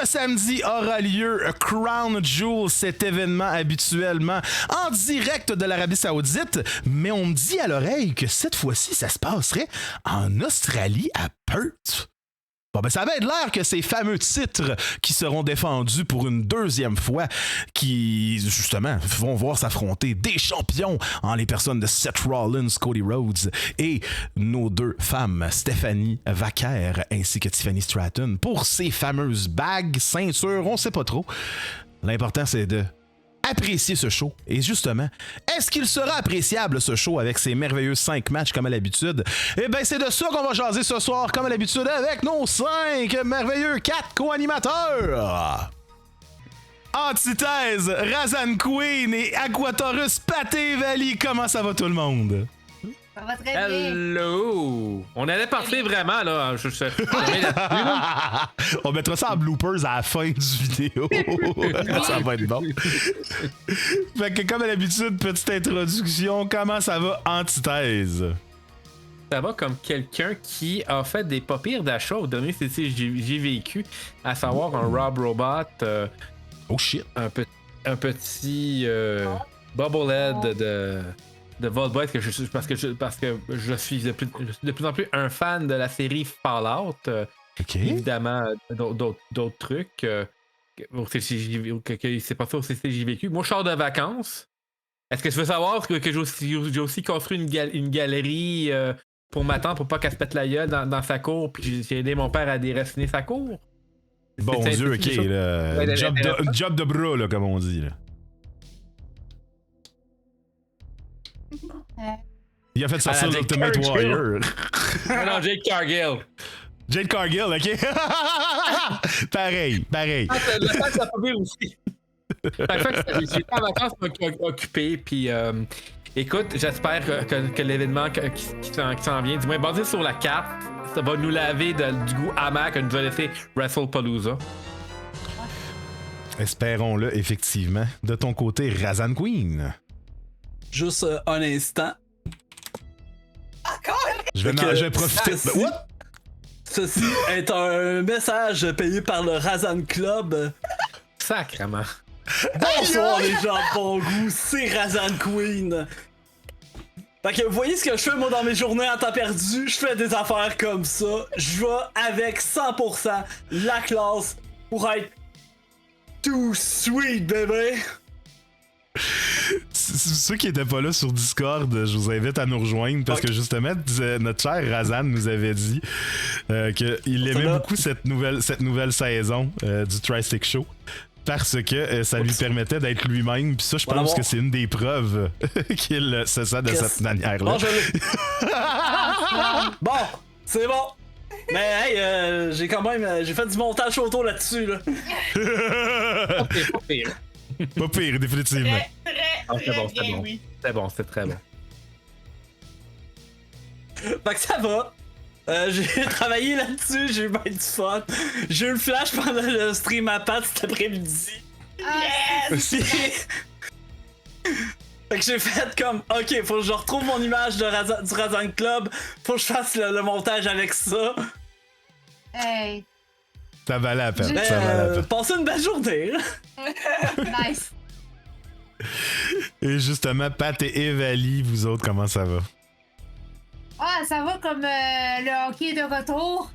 Ce samedi aura lieu Crown Jewel, cet événement habituellement en direct de l'Arabie Saoudite, mais on me dit à l'oreille que cette fois-ci, ça se passerait en Australie, à Perth. Bon, ben, ça va être l'air que ces fameux titres qui seront défendus pour une deuxième fois, qui, justement, vont voir s'affronter des champions en les personnes de Seth Rollins, Cody Rhodes et nos deux femmes, Stephanie Vaquer ainsi que Tiffany Stratton, pour ces fameuses bagues, ceintures, on sait pas trop. L'important, c'est de apprécier ce show. Et justement, est-ce qu'il sera appréciable ce show avec ses merveilleux 5 matchs comme à l'habitude? Eh bien, c'est de ça qu'on va jaser ce soir comme à l'habitude avec nos 5 merveilleux 4 co-animateurs. Antithèse, Razan Queen et Aquatorus Paté-Vali. Comment ça va tout le monde? Ça va très bien. Hello! On allait partir vraiment, là. On mettra ça en bloopers à la fin du vidéo. Ça va être bon. Fait que comme à l'habitude, petite introduction. Comment ça va, Antithèse? Ça va comme quelqu'un qui a fait des pas pires d'achats au dernier j'ai vécu, à savoir un Rob Robot. Oh shit! Un petit Bubblehead de Voltboy parce que je suis de plus en plus un fan de la série Fallout. Évidemment, d'autres trucs que c'est pas ça au CCJVQ. Moi, je sors de vacances. Est-ce que tu veux savoir que j'ai aussi construit une galerie pour ma tante pour pas qu'elle se pète la gueule dans sa cour, puis j'ai aidé mon père à déraciner sa cour? Bon Dieu, ok. Là, job de bras, là, comme on dit. Là. Il a fait ça sur l'Ultimate Warrior. Non, Jade Cargill. Jade Cargill, ok. pareil. Le temps que ça peut bien aussi. J'étais en vacances occupé, puis écoute, j'espère que l'événement qui s'en vient, du moins basé sur la carte, ça va nous laver du goût amer que nous a laissé WrestlePalooza. Espérons-le, effectivement. De ton côté, Razan Queen. Juste un instant. Je vais profiter. What? Ceci est un message payé par le Razan Club. Sacrement. Bonsoir les gens de bon goût, c'est Razan Queen. Fait que vous voyez ce que je fais moi dans mes journées en temps perdu, je fais des affaires comme ça. Je vais avec 100% la classe pour être too sweet, bébé. Ceux qui n'étaient pas là sur Discord, je vous invite à nous rejoindre parce que justement, notre cher Razan nous avait dit qu'il aimait beaucoup cette nouvelle saison du Tri-Stick Show parce que ça lui permettait d'être lui-même. Puis ça, je pense que c'est une des preuves qu'il se sent de cette manière-là. Bon, c'est bon. Mais hey, j'ai fait du montage photo là-dessus, là. Pas pire. Pas pire, définitivement. C'est bon, c'est très bon. Fait que ça va. J'ai travaillé là-dessus, j'ai eu bien du fun. J'ai eu le flash pendant le stream à Pat cet après-midi. Yes! Fait que j'ai fait comme, ok, faut que je retrouve mon image du Razan Club, faut que je fasse le montage avec ça. Hey. Ça valait la peine. Passez une belle journée. Nice. Et justement, Pat et Evali, vous autres, comment ça va? Ah, ça va comme le hockey de retour.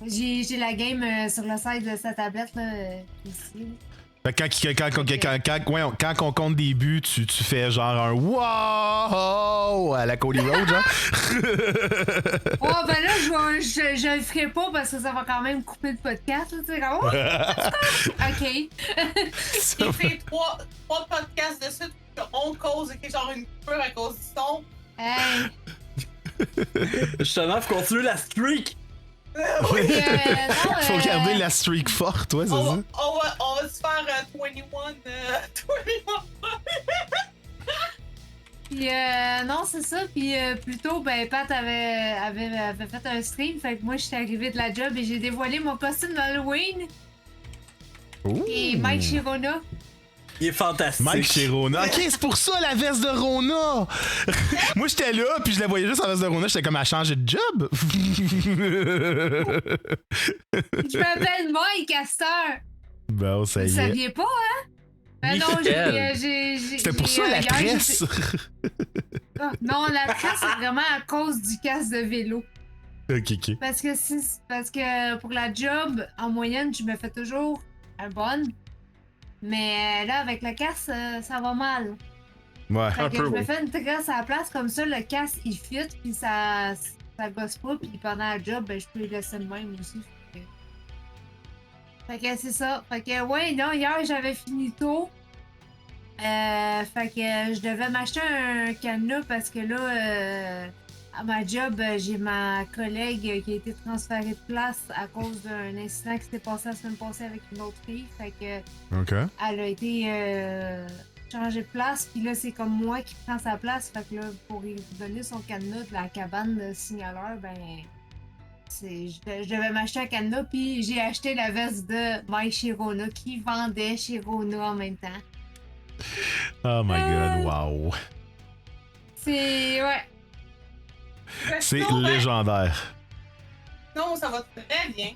J'ai la game sur le site de sa tablette là, ici. Quand on compte des buts, tu fais genre un wow à la Cody Rhodes, genre. Oh, ben là, je le ferai pas parce que ça va quand même couper le podcast, tu sais, comme... OK. Il fait trois podcasts de suite qu'on cause genre une coupure à cause du son. Hey. Justement, faut continuer la streak. Oui, faut garder la streak forte, ouais, c'est ça. On va se faire 21. Puis non, c'est ça. Puis plutôt, ben Pat avait fait un stream. Fait que moi, j'étais arrivée de la job et j'ai dévoilé mon costume d'Halloween. Ouh. Et Mike Chirona. Il est fantastique. Mike chez Rona. Ok, c'est pour ça la veste de Rona! Moi, j'étais là, puis je la voyais juste en veste de Rona. J'étais comme à changer de job. Je m'appelle Mike à cette heure. Bon, ça Vous y est. saviez pas, hein? Ben non, j'ai. C'était pour ça la hier, tresse. Ah, non, la tresse, c'est vraiment à cause du casque de vélo. Ok. Parce que pour la job, en moyenne, je me fais toujours un bonne. Mais là, avec le casque, ça va mal. Ouais. Fait Un que peu, je me oui. fais une tresse à la place, comme ça, le casque, il fit, puis ça gosse pas, puis pendant la job, ben, je peux le laisser de même aussi. Fait que c'est ça. Fait que, ouais, non, hier, j'avais fini tôt. Fait que je devais m'acheter un cadenas parce que là, à ma job, j'ai ma collègue qui a été transférée de place à cause d'un incident qui s'est passé la semaine passée avec une autre fille. Fait que Ok. elle a été changée de place, puis là, c'est comme moi qui prends sa place. Fait que là, pour lui donner son cadenas de la cabane de signaleur, ben, je devais m'acheter un cadenas, puis j'ai acheté la veste de My Chirona qui vendait chez Rona en même temps. Oh my god, wow. C'est. Ouais. C'est Non, ben, légendaire. Non, ça va très bien.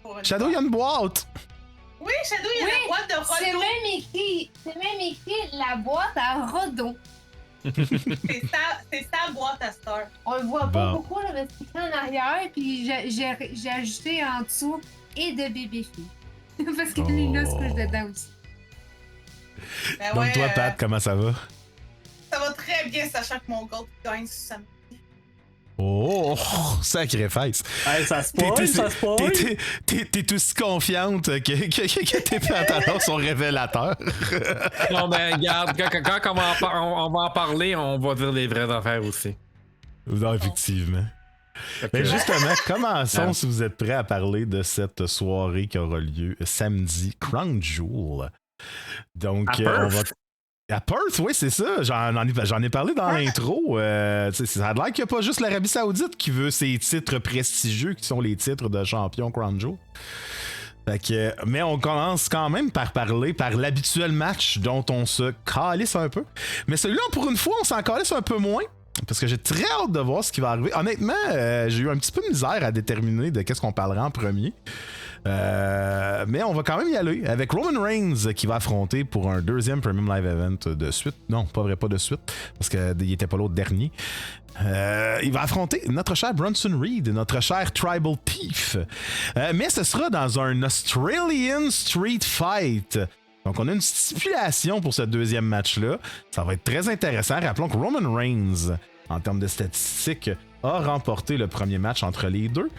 Pour une Shadow, fois. il y a une boîte. Oui, Shadow, il y a Oui, la boîte de C'est Rodo. même écrit la boîte à Rodon. C'est sa boîte à Star. On le voit pas Bon. beaucoup, là, mais c'est écrit en arrière, puis j'ai ajouté en dessous et de bébé fille. Parce que Lina se couche dedans aussi. Ben Donc ouais, toi, Pat, comment ça va? ça va très bien, sachant que mon gold gagne ce samedi. Oh, sacrifice. Hey, ça spoil, ça spoil. T'es aussi confiante que tes pantalons sont révélateurs. Non, ben, regarde, quand on va en parler, on va dire les vraies affaires aussi. Non, effectivement. Fait Mais que- justement, commençons Ah. si vous êtes prêts à parler de cette soirée qui aura lieu samedi, Crown Jewel. Donc, À Perth. on va. À Perth, oui, c'est ça. J'en ai parlé dans l'intro. Tu sais, ça a l'air qu'il n'y a pas juste l'Arabie Saoudite qui veut ces titres prestigieux qui sont les titres de champion Crown Jewel. Fait que, mais on commence quand même par parler par l'habituel match dont on se calisse un peu. Mais celui-là, pour une fois, on s'en calisse un peu moins. Parce que j'ai très hâte de voir ce qui va arriver. Honnêtement, j'ai eu un petit peu de misère à déterminer de qu'est-ce qu'on parlera en premier. Mais on va quand même y aller avec Roman Reigns qui va affronter pour un deuxième Premium Live Event de suite. Non, pas vrai, pas de suite, parce qu'il était pas l'autre dernier. Il va affronter notre cher Bronson Reed, notre cher Tribal Thief. Mais ce sera dans un Australian Street Fight. Donc, on a une stipulation pour ce deuxième match-là. Ça va être très intéressant. Rappelons que Roman Reigns, en termes de statistiques, a remporté le premier match entre les deux.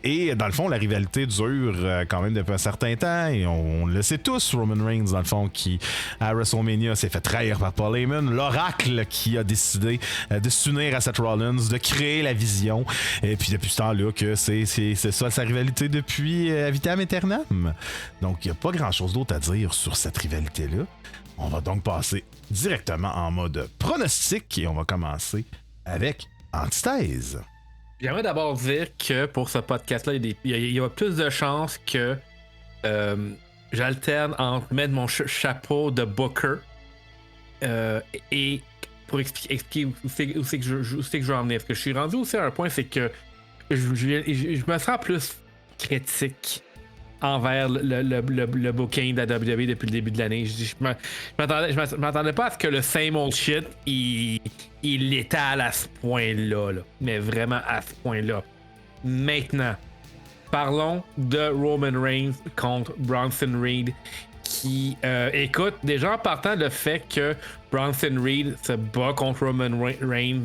Et dans le fond, la rivalité dure quand même depuis un certain temps. Et on le sait tous, Roman Reigns, dans le fond, qui à WrestleMania s'est fait trahir par Paul Heyman, l'oracle qui a décidé de s'unir à Seth Rollins, de créer la vision. Et puis depuis ce temps-là, que c'est ça sa rivalité depuis Vitam Aeternam. Donc il n'y a pas grand-chose d'autre à dire sur cette rivalité-là. On va donc passer directement en mode pronostic et on va commencer avec Antithèse. J'aimerais d'abord dire que pour ce podcast-là, il y a plus de chances que j'alterne entre mettre mon chapeau de Booker et pour expliquer où c'est que je veux en venir. Parce que je suis rendu aussi à un point, c'est que je me sens plus critique envers le booking de la WWE depuis le début de l'année. Je m'attendais pas à ce que le same old shit il l'étale à ce point-là, là. Mais vraiment à ce point-là. Maintenant, parlons de Roman Reigns contre Bronson Reed qui, écoute, déjà en partant le fait que Bronson Reed se bat contre Roman Reigns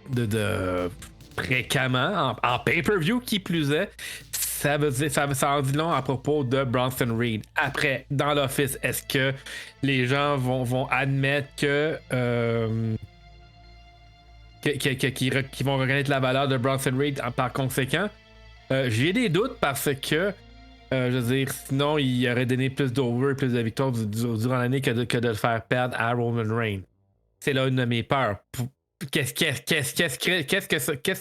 de fréquemment, en pay-per-view qui plus est, ça en dit long à propos de Bronson Reed. Après, dans l'office, est-ce que les gens vont admettre qu'ils vont reconnaître la valeur de Bronson Reed par conséquent? J'ai des doutes parce que je veux dire, sinon il aurait donné plus d'over, plus de victoires durant l'année que de le faire perdre à Roman Reigns. C'est là une de mes peurs. qu'est-ce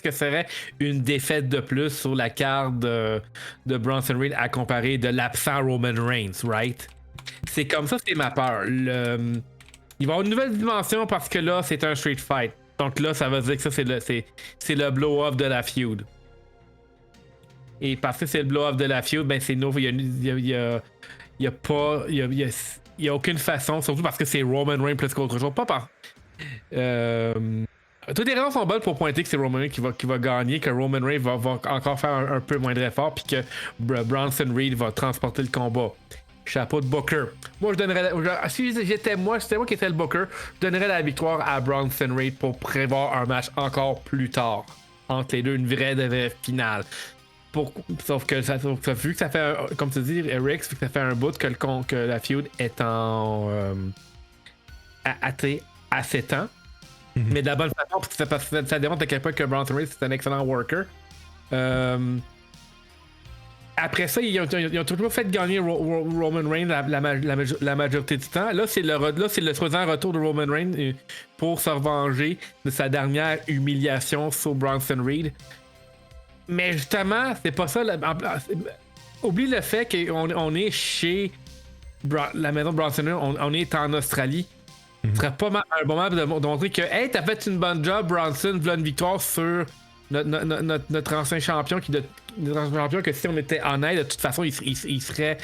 que serait une défaite de plus sur la carte de Bronson Reed à comparer de l'absent Roman Reigns, right? C'est comme ça, c'est ma peur. Il va y avoir une nouvelle dimension parce que là, c'est un street fight. Donc là, ça veut dire que ça, c'est le blow-off de la feud. Et parce que c'est le blow-off de la feud, ben c'est nouveau. Il y a aucune façon, surtout parce que c'est Roman Reigns plus qu'autre chose. Pas par. Toutes les raisons sont bonnes pour pointer que c'est Roman Reigns qui va gagner, que Roman Reigns va encore faire un peu moins d'effort, puis que Bronson Reed va transporter le combat. Chapeau de Booker. Moi, si c'était moi qui étais le Booker, je donnerais la victoire à Bronson Reed pour prévoir un match encore plus tard entre les deux, une vraie finale. Sauf que vu que ça fait, comme tu dis, Eric, vu que ça fait un bout que la feud est à 7 ans. Mais de la bonne façon, parce que ça démontre à quel point que Bronson Reed c'est un excellent worker. Après ça, ils ont toujours fait gagner Roman Reigns la majorité du temps. Là, c'est le soi-disant retour de Roman Reigns pour se revenger de sa dernière humiliation sur Bronson Reed. Mais justement, c'est pas ça. Oublie le fait qu'on est chez la maison de Bronson Reed, on est en Australie. Ce serait pas un bon moment de montrer que hey, t'as fait une bonne job, Bronson, voilà une victoire sur notre ancien champion que si on était honnête, de toute façon, il serait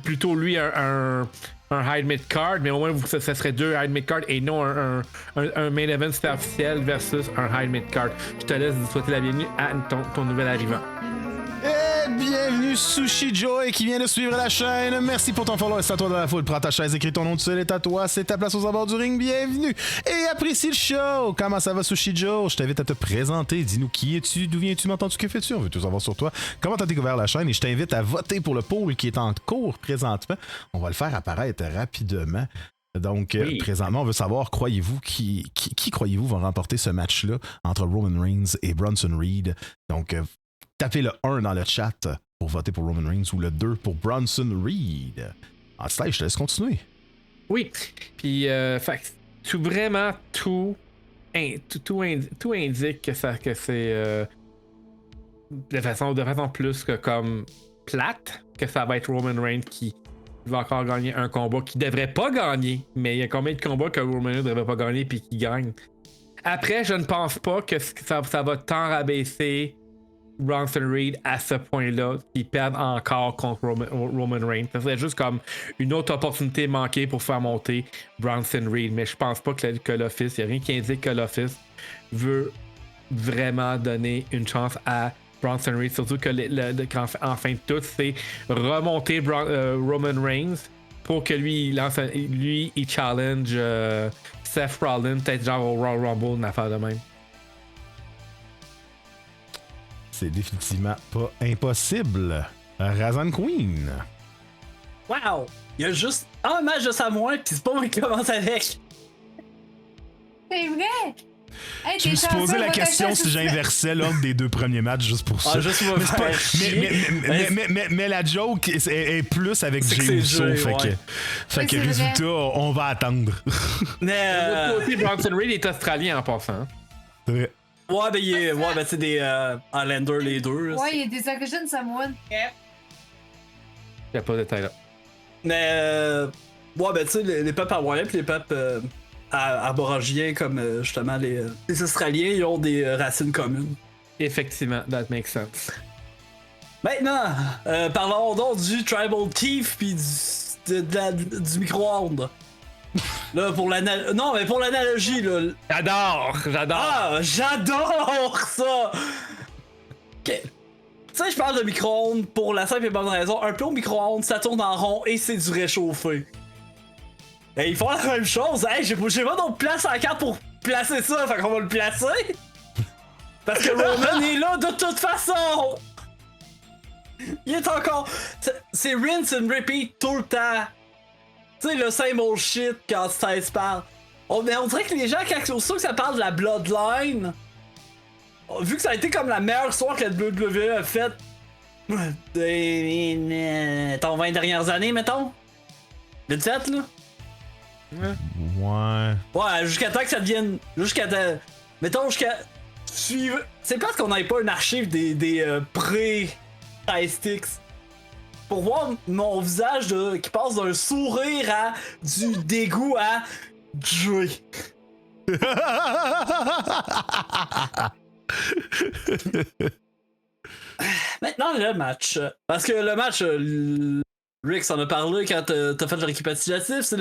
plutôt lui un high mid-card, mais au moins ça serait 2 high mid-card et non un main event super officiel versus un high mid-card. Je te laisse souhaiter la bienvenue à ton nouvel arrivant. Et bienvenue Sushi Joy qui vient de suivre la chaîne. Merci pour ton follow et c'est à toi dans la foule. Prends ta chaise, écris ton nom tout seul et à toi. C'est ta place aux abords du ring. Bienvenue et apprécie le show. Comment ça va Sushi Joe? Je t'invite à te présenter. Dis-nous qui es-tu, d'où viens-tu, m'entends-tu, que fais-tu? On veut tout savoir sur toi. Comment t'as découvert la chaîne et je t'invite à voter pour le poll qui est en cours présentement. On va le faire apparaître rapidement. Donc, présentement, on veut savoir, croyez-vous, qui croyez-vous va remporter ce match-là entre Roman Reigns et Bronson Reed? Donc, tapez le 1 dans le chat pour voter pour Roman Reigns ou le 2 pour Bronson Reed. En slide, je te laisse continuer. Oui, puis tout indique que c'est de façon plus que comme plate, que ça va être Roman Reigns qui va encore gagner un combat qu'il devrait pas gagner, mais il y a combien de combats que Roman Reigns ne devrait pas gagner puis qu'il gagne? Après, je ne pense pas que ça va tant rabaisser Bronson Reed à ce point-là, qui perdent encore contre Roman Reigns. Ça serait juste comme une autre opportunité manquée pour faire monter Bronson Reed. Mais je pense pas que l'Office, il n'y a rien qui indique que l'Office veut vraiment donner une chance à Bronson Reed. Surtout que en fin de tout, c'est remonter Roman Reigns pour que lui, il challenge Seth Rollins, peut-être genre au Royal Rumble, une affaire de même. C'est définitivement pas impossible. Razan Queen. Wow! Il y a juste un match de Samoa, pis c'est pas moi qui commence avec. C'est vrai! Hey, Je me suis posé la question si j'inversais l'ordre des 2 premiers matchs juste pour ça. Juste pour me faire chier. Mais la joke est plus avec Jey Uso. Fait que résultat, on va attendre. Mais aussi, Bronson Reed est australien en passant. C'est vrai. Ouais, ben c'est des Highlanders les deux. Ouais, il y a des origines samoanes. Il n'y a pas de détail là. Mais ouais, ben tu sais, les peuples hawaïens pis les peuples aborigènes comme justement les Australiens, ils ont des racines communes. Effectivement, that makes sense. Maintenant, parlons donc du Tribal Thief pis du micro-ondes. Là, pour l'analogie, là. J'adore! Ah, j'adore ça! Ok. Tu sais, je parle de micro-ondes pour la simple et bonne raison. Un plat au micro-ondes, ça tourne en rond et c'est du réchauffé. Et ils font la même chose. Hey, j'ai pas d'autre place à la carte pour placer ça, fait qu'on va le placer. Parce que Roman est là de toute façon! Il est encore. C'est rinse and repeat tout le temps. Tu sais, le same old shit quand ça se parle. Mais on dirait que les gens, quand ça parle de la Bloodline, vu que ça a été comme la meilleure histoire que la WWE a faite dans 20 dernières années, mettons. Le 17, là. Ouais. Ouais, jusqu'à temps que ça devienne. Mettons jusqu'à. C'est parce qu'on n'avait pas une archive des pré-Sticks. Pour voir mon visage qui passe d'un sourire à du dégoût à Dre. Maintenant le match. Parce que le match, Rick s'en a parlé quand t'as fait le récapitulatif, c'est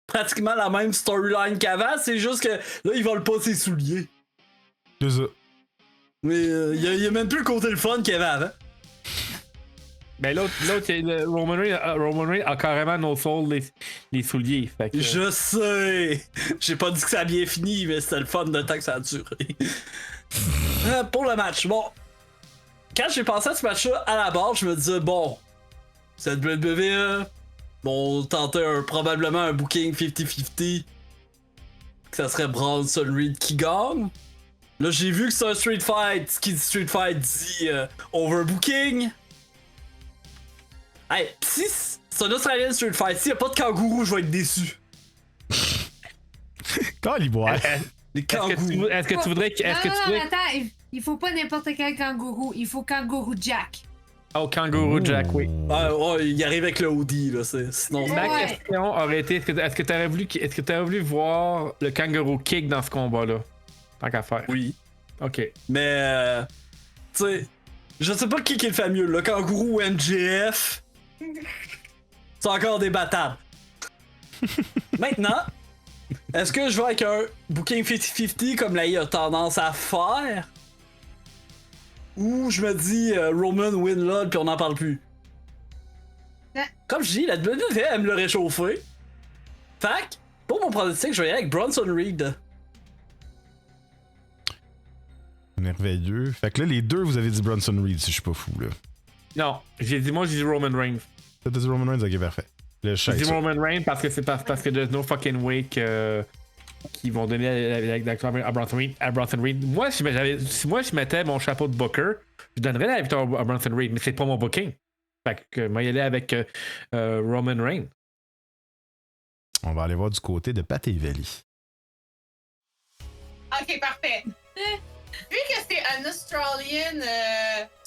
pratiquement la même storyline qu'avant, c'est juste que là ils volent pas ses souliers. C'est ça. Mais y a même plus le côté le fun qu'il y avait avant. Ben l'autre Roman Reigns a carrément no soul les souliers. Fait que... Je sais! J'ai pas dit que ça a bien fini, mais c'était le fun de temps que ça a duré. Pour le match, bon. Quand j'ai pensé à ce match-là, à la base, je me disais, bon, cette WWE, bon, on tentait probablement un booking 50-50, que ça serait Bronson Reed qui gagne. Là, j'ai vu que c'est un Street Fight. Qui dit Street Fight dit overbooking. Hey, si c'est un Australian Street Fight, s'il y a pas de kangourou, je vais être déçu. Quand il boit. Les kangourous. Est-ce que tu voudrais que. Non, attends, il faut pas n'importe quel kangourou, il faut kangourou Jack. Oh, Kangourou Jack, oui. Ouais, il arrive avec le hoodie, là. Sinon, Ma Ouais. question aurait été est-ce que t'aurais voulu voir le Kangaroo Kick dans ce combat-là? Tant qu'à faire. oui. Ok. Mais, tu sais, je sais pas qui le fait mieux, le kangourou ou MJF. C'est encore débattable. Maintenant, est-ce que je vais avec un booking 50-50 comme la a tendance à faire? Ou je me dis Roman win là puis on n'en parle plus? Comme je dis, la WWE aime le réchauffer. Fait pour mon pronostic, je vais y aller avec Bronson Reed. Merveilleux. Fait que là, les deux, vous avez dit Bronson Reed, si je suis pas fou, là. Non, j'ai dit Roman Reigns. T'as dit Roman Reigns, ok, parfait. Le J'ai dit Roman Reigns parce que c'est parce que there's no fucking way qu'ils vont donner la victoire à Bronson Reed. Moi, si je mettais mon chapeau de Booker, je donnerais la victoire à Bronson Reed, mais c'est pas mon booking. Fait que moi, y aller avec Roman Reigns. On va aller voir du côté de Pat et Valley. Ok, parfait. Vu que c'est un Australian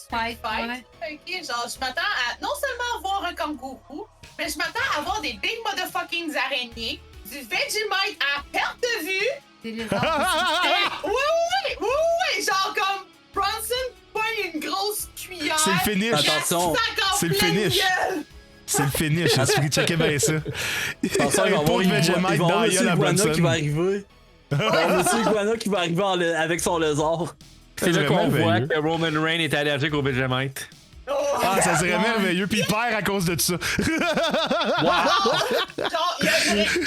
Fight, fight, ok, genre, je m'attends à non seulement voir un kangourou, mais je m'attends à voir des big motherfucking araignées, du Vegemite à perte de vue. C'est les autres. Oui, genre comme Bronson pogne une grosse cuillère. C'est le finish. Attention. C'est le finish. C'est le finish. Checkez bien ça. Attention, il va Pauvre Vegemite dans la gueule à Bronson. qui va arriver. Monsieur Iguana qui va arriver avec son lézard. C'est là qu'on voit merveilleux. que Roman Reigns est allergique au Vegemite. Ah, ça serait merveilleux. Puis il perd à cause de ça. Genre, il y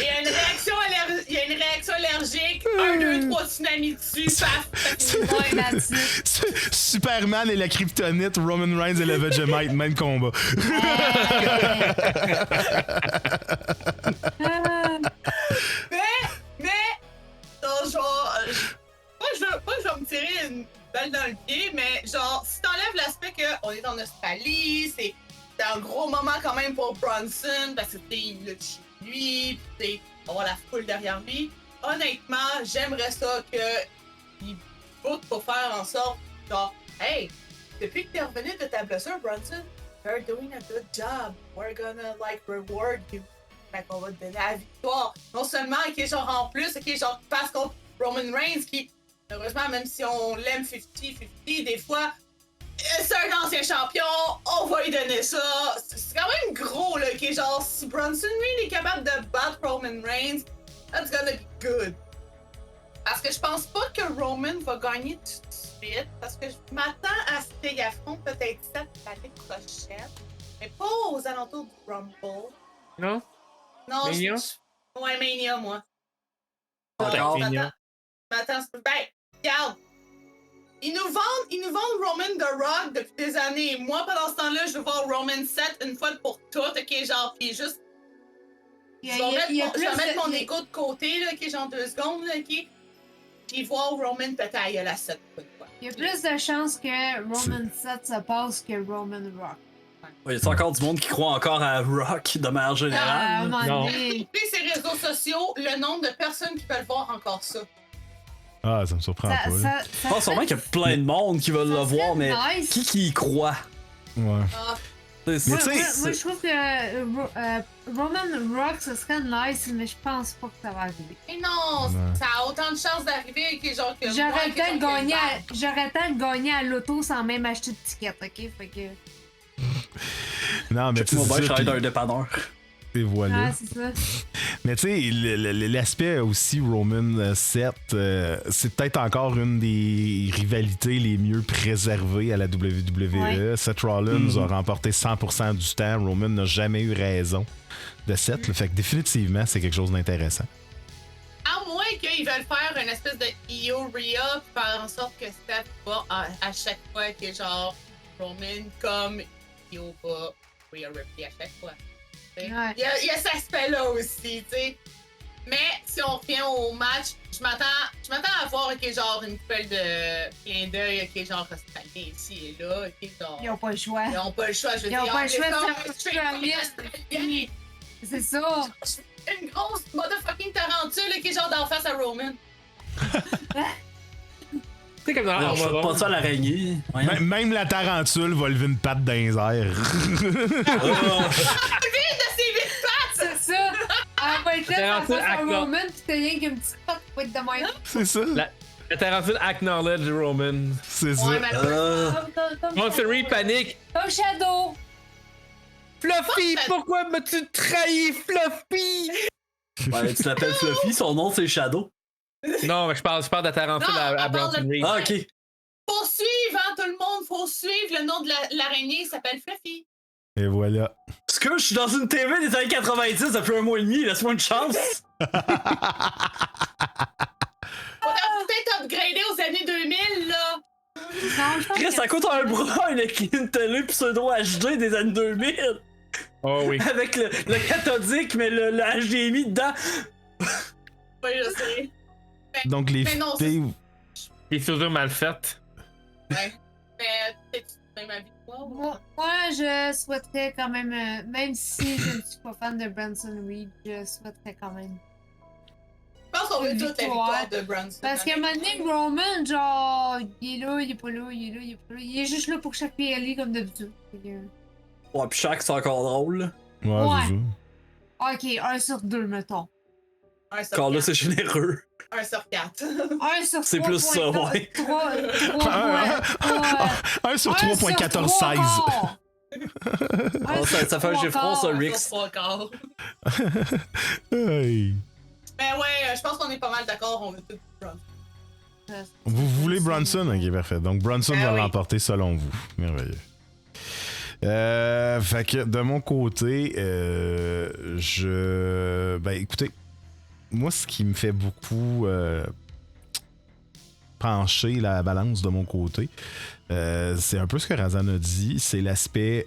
a une réaction allergique. 1, 2, 3 tsunamis dessus. Paf. Ouais, that's it. Superman et la kryptonite, Roman Reigns et le Vegemite, même combat. Mais, genre, pas que je vais me tirer une balle dans le pied, mais genre, si t'enlèves l'aspect qu'on est en Australie, c'est un gros moment quand même pour Bronson, parce que il lutte chez lui, pis on va la foule derrière lui. Honnêtement, j'aimerais ça qu'il book pour faire en sorte, genre, hey, depuis que t'es revenu de ta blessure, Bronson, you're doing a good job. We're gonna, like, reward you. Fait qu'on va te donner la victoire. Non seulement, qui est genre en plus, qui est genre passe contre Roman Reigns, qui, heureusement, même si on l'aime 50-50, des fois, c'est un ancien champion, on va lui donner ça. C'est quand même gros, là, qui est genre, si Bronson Reed est capable de battre Roman Reigns, that's gonna be good. Parce que je pense pas que Roman va gagner tout de suite, parce que je m'attends à ce qu'il affronte peut-être ça l'année prochaine, mais pas aux alentours du Rumble. Non? Non, Mania? Ouais, Mania, moi. D'accord. Mania. Attends, ben, regarde. Ils nous vendent Roman The Rock depuis des années. Moi, pendant ce temps-là, je veux voir Roman 7 une fois pour toutes, ok, genre, pis juste. Je vais mettre mon ego de côté, là, ok, genre 2 secondes, là, ok. Puis voir Roman péter à la 7. Il y a plus de chances que Roman 7 se passe que Roman Rock. Il y a encore du monde qui croit encore à Rock de manière À un générale. moment Non. donné. Puis ces réseaux sociaux, le nombre de personnes qui veulent voir encore ça. Ah, ça me surprend pas. Là. Je pense sûrement qu'il y a plein de monde qui veulent le voir, mais nice. qui y croit? Ouais. Ah, C'est Mais ça. tu sais, Moi, je trouve que Roman Rock, ce serait nice, mais je pense pas que ça va arriver. et non, Ouais. ça a autant de chances d'arriver que genre que moi, J'aurais que peut-être genre que gagné, Bad. j'aurais peut-être gagné à l'auto sans même acheter de ticket, ok? Fait que. Non, mais tu Moi, sais, ben, je c'est ça, travaille dans un puis- dépanneur. et voilà. Ah, c'est ça. Mais tu sais, l'aspect aussi Roman 7, c'est peut-être encore une des rivalités les mieux préservées à la WWE. Ouais. Seth Rollins a remporté 100% du temps. Roman n'a jamais eu raison de 7. Fait que définitivement, c'est quelque chose d'intéressant. À moins qu'ils veulent faire une espèce de Io Rhea, puis faire en sorte que Steph va à chaque fois que genre Roman comme Io va Rhea Ripley à chaque fois. T'sais. Ouais. Il y a cet aspect-là aussi, tu sais. Mais si on revient au match, je m'attends à voir genre une coupelle de clin d'œil, genre australien ici et là, genre. Ils ont pas le choix. Ils n'ont pas le choix, je veux Ils dire. ont pas le choix de faire faire straight australien. C'est ça. Une grosse motherfucking tarentule qui est genre d'en face à Roman. C'est comme dans Non, je fais pas ça à l'araignée. Voyons. Même la tarentule va lever une patte dans les airs. De ses vite pattes! C'est ça. Elle va être C'est là un face à peu Roman, pis t'as rien qu'une petite patte pour être de même. C'est ça. La tarentule acknowledge Roman. C'est ça. Ouais, malheureusement. Monster Reed panique. Comme Shadow. Fluffy, Bon, pourquoi m'as-tu trahi, Fluffy? Ouais, tu l'appelles Fluffy, son nom c'est Shadow. Non, mais je parle de la tarentule Non, à on parle Bronson de- Reed. Ah, ok. Faut suivre, hein, tout le monde, faut suivre. Le nom de l'araignée s'appelle Fluffy. Et voilà. Parce que je suis dans une TV des années 90 depuis un mois et demi, laisse-moi une chance. Faudrait peut-être upgrader aux années 2000, là. Non, je pense Chris, ça coûte un bras une télé pseudo HD des années 2000. Oh oui. Avec le cathodique, mais le HDMI dedans. Oui, je sais. Donc, les Mais non, filles. Les soudures mal faites. Ouais. Mais t'es-tu même avis que moi? Moi, je souhaiterais quand même, même si je ne suis pas fan de Branson Reed, je souhaiterais quand même. Je pense qu'on veut Une toute la victoire. victoire de Bronson. Parce qu'à un moment donné, Roman, genre, il est là, il est pas là, il est là, il est pas là. Il est juste là pour chaque PLE comme d'habitude. Fait que- Ouais, pis Shaq, c'est encore drôle. Ouais, Ouais. c'est ça. Ok, 1 sur 2, mettons. Un sur Encore là, 4. c'est généreux. 1 sur 4. 1 sur 3. C'est plus ça, ouais. 3, Un sur 3.1416. Oh, ça fait un chiffron, ça, Rick. Hey. Mais ouais, je pense qu'on est pas mal d'accord, on veut tout Bronson. Vous voulez Bronson? Ok, parfait. Donc, Bronson Ah va oui. l'emporter selon vous. Merveilleux. Fait que de mon côté, ben écoutez, moi ce qui me fait beaucoup pencher la balance de mon côté, c'est un peu ce que Razan a dit, c'est l'aspect,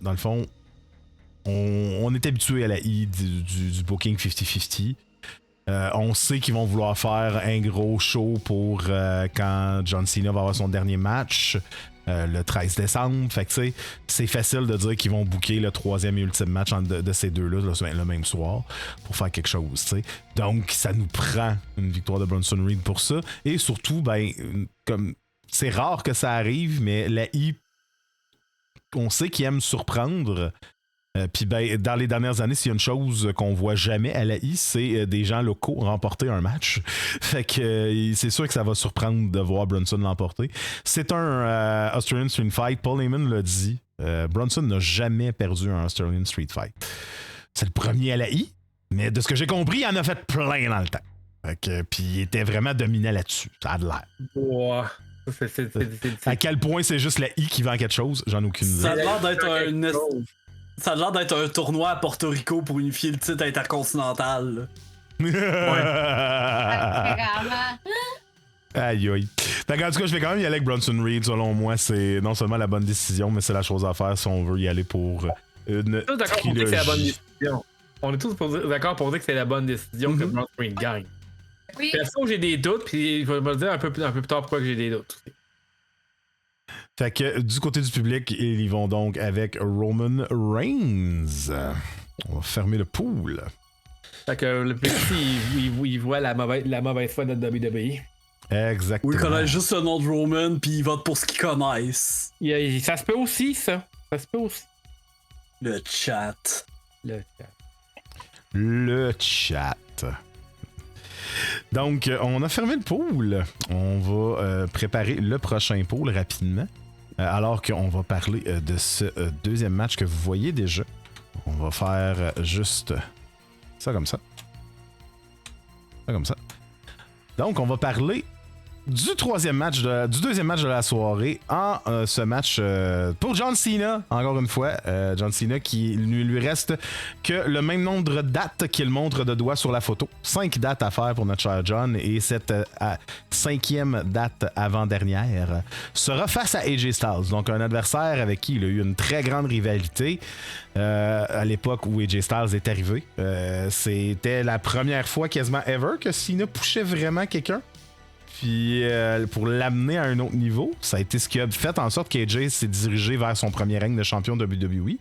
dans le fond, on est habitué à la I du booking 50-50. On sait qu'ils vont vouloir faire un gros show pour quand John Cena va avoir son dernier match le 13 décembre. Fait que tu sais, c'est facile de dire qu'ils vont booker le troisième et ultime match de ces deux-là le même soir pour faire quelque chose. T'sais. Donc, ça nous prend une victoire de Bronson Reed pour ça. Et surtout, ben, comme c'est rare que ça arrive, mais la I, on sait qu'il aime surprendre. Puis ben, dans les dernières années, s'il y a une chose qu'on voit jamais à la I, c'est des gens locaux remporter un match. Fait que c'est sûr que ça va surprendre de voir Bronson l'emporter. C'est un Australian Street Fight. Paul Heyman l'a dit. Bronson n'a jamais perdu un Australian Street Fight. C'est le premier à la I, mais de ce que j'ai compris, il en a fait plein dans le temps. Fait que, puis il était vraiment dominant là-dessus. Ça a de l'air. Wow. À quel point c'est juste la I qui vend quelque chose, j'en ai aucune idée. Ça a l'air d'être ça a l'air d'être un tournoi à Porto Rico pour unifier le titre intercontinental. Vraiment. Aïe aïe. En tout cas, je vais quand même y aller avec Bronson Reed. Selon moi, c'est non seulement la bonne décision, mais c'est la chose à faire si on veut y aller pour une On est tous d'accord pour dire que c'est la bonne trilogie. décision. On est tous d'accord pour dire que c'est la bonne décision que Bronson Reed gagne. Oui. Perso, j'ai des doutes, puis je vais me dire un peu plus tard pourquoi j'ai des doutes. Fait que du côté du public, ils y vont donc avec Roman Reigns. On va fermer le pool. Fait que le petit, il voit la mauvaise foi de WWE. Exactement. Ou ils connaissent juste le nom de Roman, puis ils votent pour ce qu'ils connaissent. Ça se peut aussi, ça. Ça se peut aussi. Le chat. Le chat. Donc, on a fermé le pool. On va préparer le prochain pool rapidement. Alors qu'on va parler de ce deuxième match que vous voyez déjà. On va faire juste ça comme ça. Ça comme ça. Donc, on va parler du deuxième match de la soirée en ce match pour John Cena, encore une fois. John Cena qui lui reste que le même nombre de dates qu'il montre de doigts sur la photo. 5 dates à faire pour notre cher John et cette 5e date avant-dernière sera face à AJ Styles. Donc un adversaire avec qui il a eu une très grande rivalité à l'époque où AJ Styles est arrivé. C'était la première fois quasiment ever que Cena pushait vraiment quelqu'un. Puis pour l'amener à un autre niveau, ça a été ce qui a fait en sorte qu'AJ s'est dirigé vers son premier règne de champion de WWE.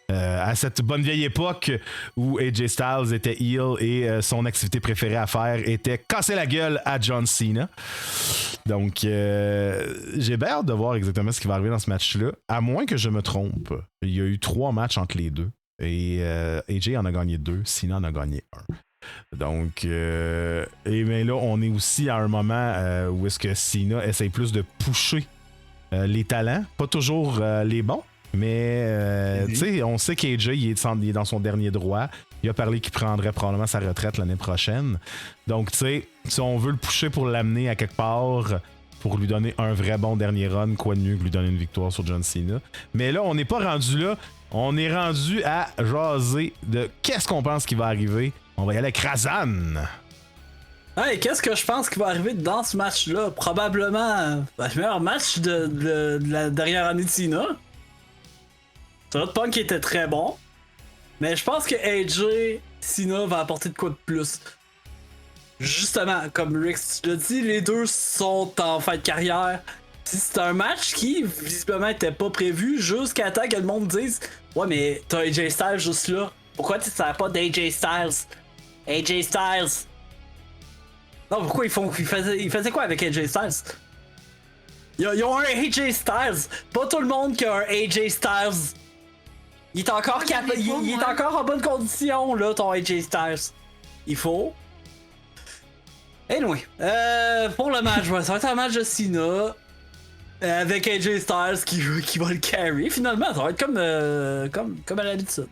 À cette bonne vieille époque où AJ Styles était heel et son activité préférée à faire était casser la gueule à John Cena. Donc j'ai bien hâte de voir exactement ce qui va arriver dans ce match-là. À moins que je me trompe, il y a eu 3 matchs entre les deux. Et AJ en a gagné 2, Cena en a gagné 1. Donc, et bien là, on est aussi à un moment où est-ce que Cena essaye plus de pusher les talents, pas toujours les bons, mais tu sais, on sait qu'AJ il est dans son dernier droit. Il a parlé qu'il prendrait probablement sa retraite l'année prochaine. Donc, tu sais, si on veut le pusher pour l'amener à quelque part, pour lui donner un vrai bon dernier run, quoi de mieux que lui donner une victoire sur John Cena. Mais là, on n'est pas rendu là. On est rendu à jaser de qu'est-ce qu'on pense qui va arriver. On va y aller avec Razan. Hey, qu'est-ce que je pense qui va arriver dans ce match-là? Probablement le meilleur match de la dernière année de Cena. Notre Punk était très bon. Mais je pense que AJ Cena va apporter de quoi de plus. Justement, comme Rick l'a dit, les deux sont en fin de carrière. C'est un match qui, visiblement, était pas prévu jusqu'à temps que le monde dise « Ouais, mais t'as AJ Styles juste là. Pourquoi tu ne sers pas d'AJ Styles? AJ Styles! » Non, pourquoi ils faisaient quoi avec AJ Styles? Ils ont un AJ Styles! Pas tout le monde qui a un AJ Styles! Il est encore il est encore en bonne condition, là, ton AJ Styles. Il faut. Anyway, pour le match, ça va être un match de Cena. Avec AJ Styles qui va le carry. Finalement, ça va être comme à l'habitude.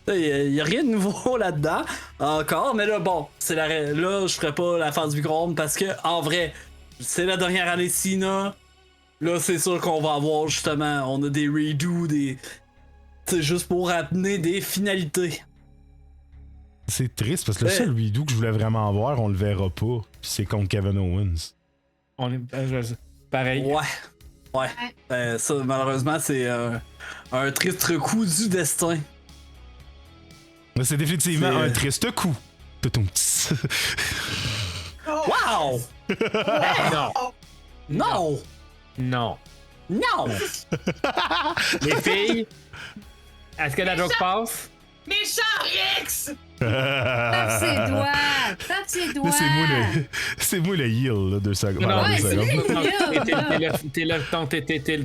Il y a rien de nouveau là-dedans encore, mais là bon, là je ferai pas la phase du Grom parce que en vrai, c'est la dernière année de Cena. Là c'est sûr qu'on va avoir justement, on a des redos, c'est juste pour amener des finalités. C'est triste parce que le seul redo que je voulais vraiment avoir, on le verra pas. Puis c'est contre Kevin Owens. On est pareil. Ouais. Ça malheureusement c'est un triste coup du destin. Mais c'est définitivement un triste coup. Wow! Non! Non. Non! Les filles, est-ce que la joke passe? Méchant Rex! Tape ses doigts! Tape ses doigts! Là, c'est moi le heal, là, 2 secondes. Non, ouais, c'est lui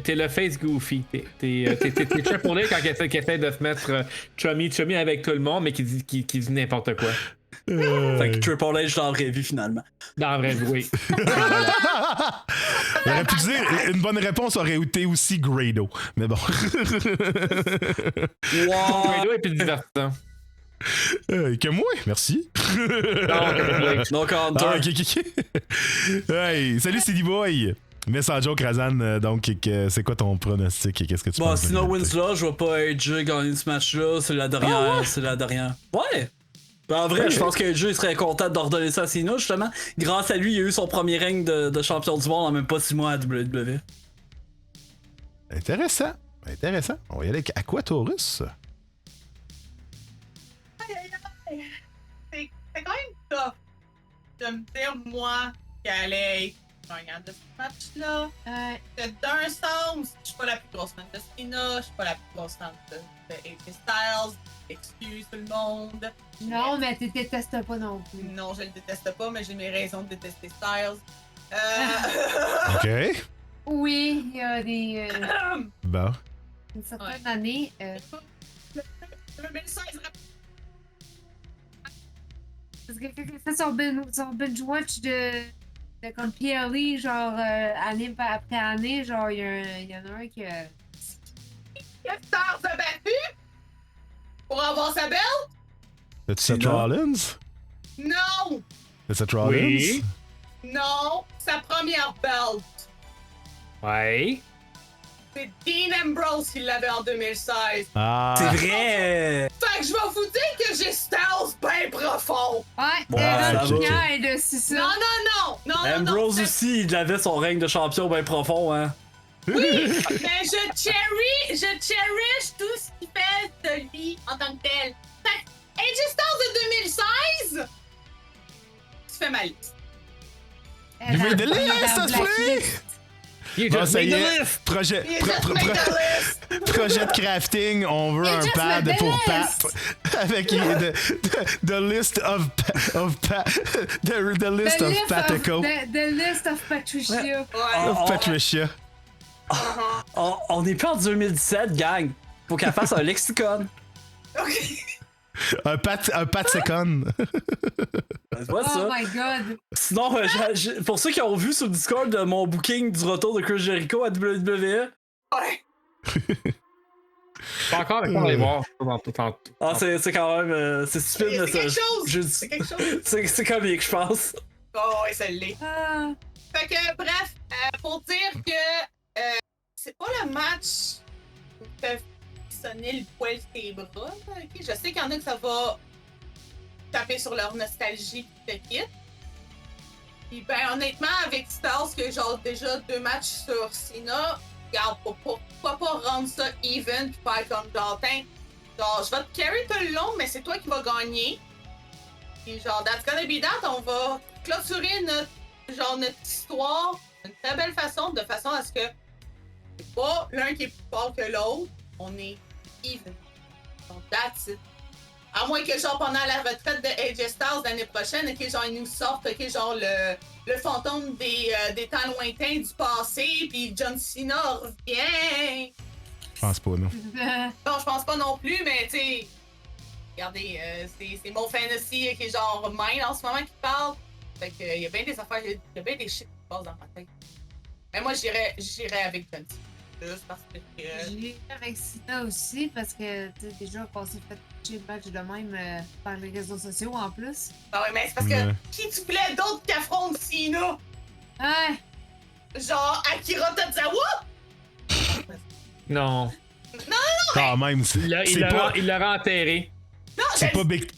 T'es le face goofy. T'es Triple H quand il essaie de se mettre chummy avec tout le monde, mais qui dit n'importe quoi. Fait que Triple H dans la vraie vie finalement. Dans la vraie vie, oui. J'aurais pu dire, une bonne réponse aurait été aussi Grado. Mais bon. Wow! Grado est plus divertissant. Que moi, merci. No counter. Ah, ok. Hey, salut CD Boy. Mais sans joke, Razan, donc c'est quoi ton pronostic et qu'est-ce que tu Bon, penses? sinon Winslow, je vois pas AJ gagner ce match-là, c'est la dernière, c'est la dernière. Ouais! En vrai, je pense que AJ serait content d'ordonner ça à Cena, justement. Grâce à lui, il a eu son premier règne de champion du monde en même pas 6 mois à WWE. Intéressant. On va y aller avec Aquatorus. C'est quand même tough de me dire, moi, qu'elle allait être gagnante de ce match-là. Euh, D'un sens, je suis pas la plus grosse fan de Cena, je suis pas la plus grosse fan de AJ Styles. Excuse tout le monde. non, mais tu détestes pas non plus. Non, je le déteste pas, mais j'ai mes raisons de détester Styles. OK. Oui, il y a des. Bon. Une certaine Ouais. année. Le 2016, Parce que quand il fait son binge watch de comme PLE, genre année après année, genre il y en a un qui. Star s'est battu pour avoir sa belle? As-tu Seth Cena? Rollins? Non! C'est Seth Rollins? Oui. Non! Sa première belt. Ouais. C'est Dean Ambrose qui l'avait en 2016. Ah. C'est vrai! Fait que je vais vous dire que j'ai Styles bien profond. Ouais, Ouais, Aaron ça va. Pierre de c'est ça. Non, non, non! Non, non, Ambrose non, aussi, il avait son règne de champion bien profond, hein. mais je cherish tout ce qu'il fait de lui en tant que tel. Fait que AJ Styles de 2016, tu fais ma liste. Elle You made the a- list, dans ça se Blacklist. fait! You Bon, just ça made y the est. list. Projet, You just made the list. projet de crafting, on veut You un just pad made the pour list. Pat. Avec the list of Pat. The list The of list Patico. the list of Patricia. Ouais. Of Patricia. On est plus en 2017, gang. Faut qu'elle fasse un lexicon. Ok. Un Pat Second. C'est pas Oh ça. my god. Sinon, pour ceux qui ont vu sur le Discord de mon booking du retour de Chris Jericho à WWE, Ouais. Pas encore d'accord à les voir. Dans tout en tout. c'est quand même. C'est stupide, mais C'est quelque chose. je- C'est quelque chose. c'est comique, je pense. Oh, ouais, ça l'est. Ah, Fait que, bref, pour dire que c'est pas le match où t'as sonné le poil de tes bras, là, ok? Je sais qu'il y en a que ça va taper sur leur nostalgie qui te quitte. Puis ben, honnêtement, avec Styles, que genre déjà 2 matchs sur Cena, regarde, pourquoi pas rendre ça even puis faire comme genre, tiens, genre, je vais te carry tout le long, mais c'est toi qui vas gagner. Puis genre, that's gonna be that, on va clôturer notre histoire d'une très belle façon, de façon à ce que c'est pas l'un qui est plus fort que l'autre, on est even. Donc that's it. À moins que genre pendant la retraite de AJ Styles l'année prochaine, que genre ils nous sortent, que genre le fantôme des temps lointains du passé, puis John Cena revient. Je pense pas, non. Non, je pense pas non plus, mais tu sais, regardez, c'est mon fantasy qui est genre mine en ce moment qui parle. Fait que y a bien des affaires, y a bien des shit qui passent dans ma tête. Mais moi, j'irais avec John Cena. Juste parce que. J'ai avec Sina aussi parce que tu sais, déjà qu'on s'est fait toucher le match de même par les réseaux sociaux en plus. Ah ouais, mais c'est parce que Ouais. qui tu voulais d'autres qui affrontent Cena? Ouais. Genre Akira Tozawa? Non. Quand même, c'est pas, Il l'a enterré. Non, c'est pas Big.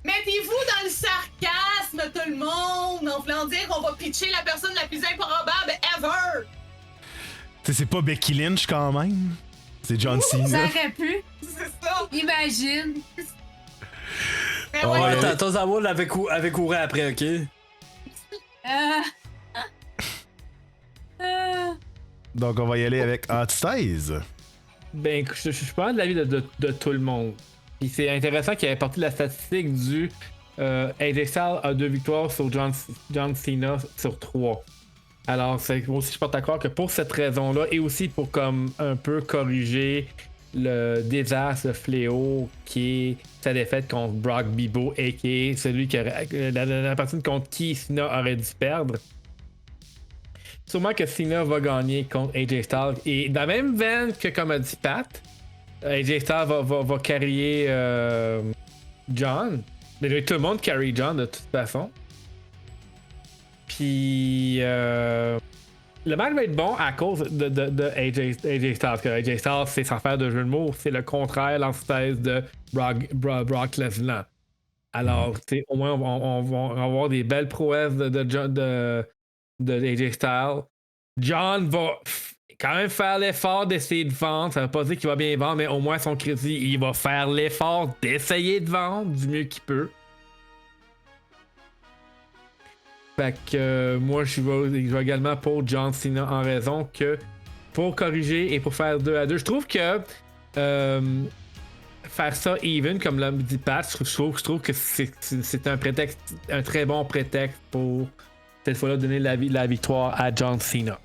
mettez-vous dans le sarcasme, tout le monde, en voulant dire qu'on va pitcher la personne la plus improbable ever! T'sais, c'est pas Becky Lynch quand même. C'est John Ça Cena. aurait pu. C'est ça! Imagine. Mais Oh, ouais, ouais. Tozawa avait couru après, ok? Ah. Ah. Donc on va y aller avec Hot Ben, je suis pas de l'avis de tout le monde. Puis c'est intéressant qu'il ait apporté la statistique du AJ Styles a 2 victoires sur John Cena sur 3. Alors, c'est aussi, je porte à croire que pour cette raison-là, et aussi pour comme un peu corriger le désastre, le fléau qui est sa défaite contre Brock Bibo, a.k.a. celui qui aurait, la personne contre qui Cena aurait dû perdre. Sûrement que Cena va gagner contre AJ Styles. Et dans la même veine que, comme a dit Pat, AJ Styles va carrier John. Mais tout le monde carry John de toute façon. Puis le match va être bon à cause de AJ Styles. Que AJ Styles, c'est sans faire de jeu de mots. C'est le contraire, l'antithèse de Brock Lesnar. Alors, au moins, on va avoir des belles prouesses de AJ Styles. John va quand même faire l'effort d'essayer de vendre. Ça veut pas dire qu'il va bien vendre, mais au moins son crédit, il va faire l'effort d'essayer de vendre du mieux qu'il peut. Fait que moi, je vais également pour John Cena en raison que pour corriger et pour faire 2-2, je trouve que faire ça even, comme l'a dit Pat, je trouve que c'est un prétexte, un très bon prétexte pour cette fois-là donner la victoire à John Cena.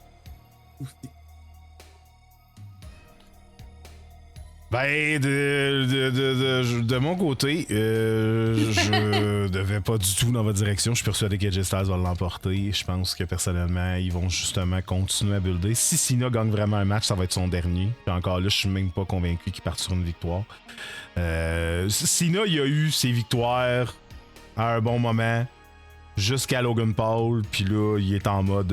Ben, de mon côté, je devais pas du tout dans votre direction. Je suis persuadé que AJ Styles va l'emporter. Je pense que personnellement, ils vont justement continuer à builder. Si Cena gagne vraiment un match, ça va être son dernier. Puis encore là, je suis même pas convaincu qu'il parte sur une victoire. Cena, il a eu ses victoires à un bon moment. Jusqu'à Logan Paul, puis là, il est en mode.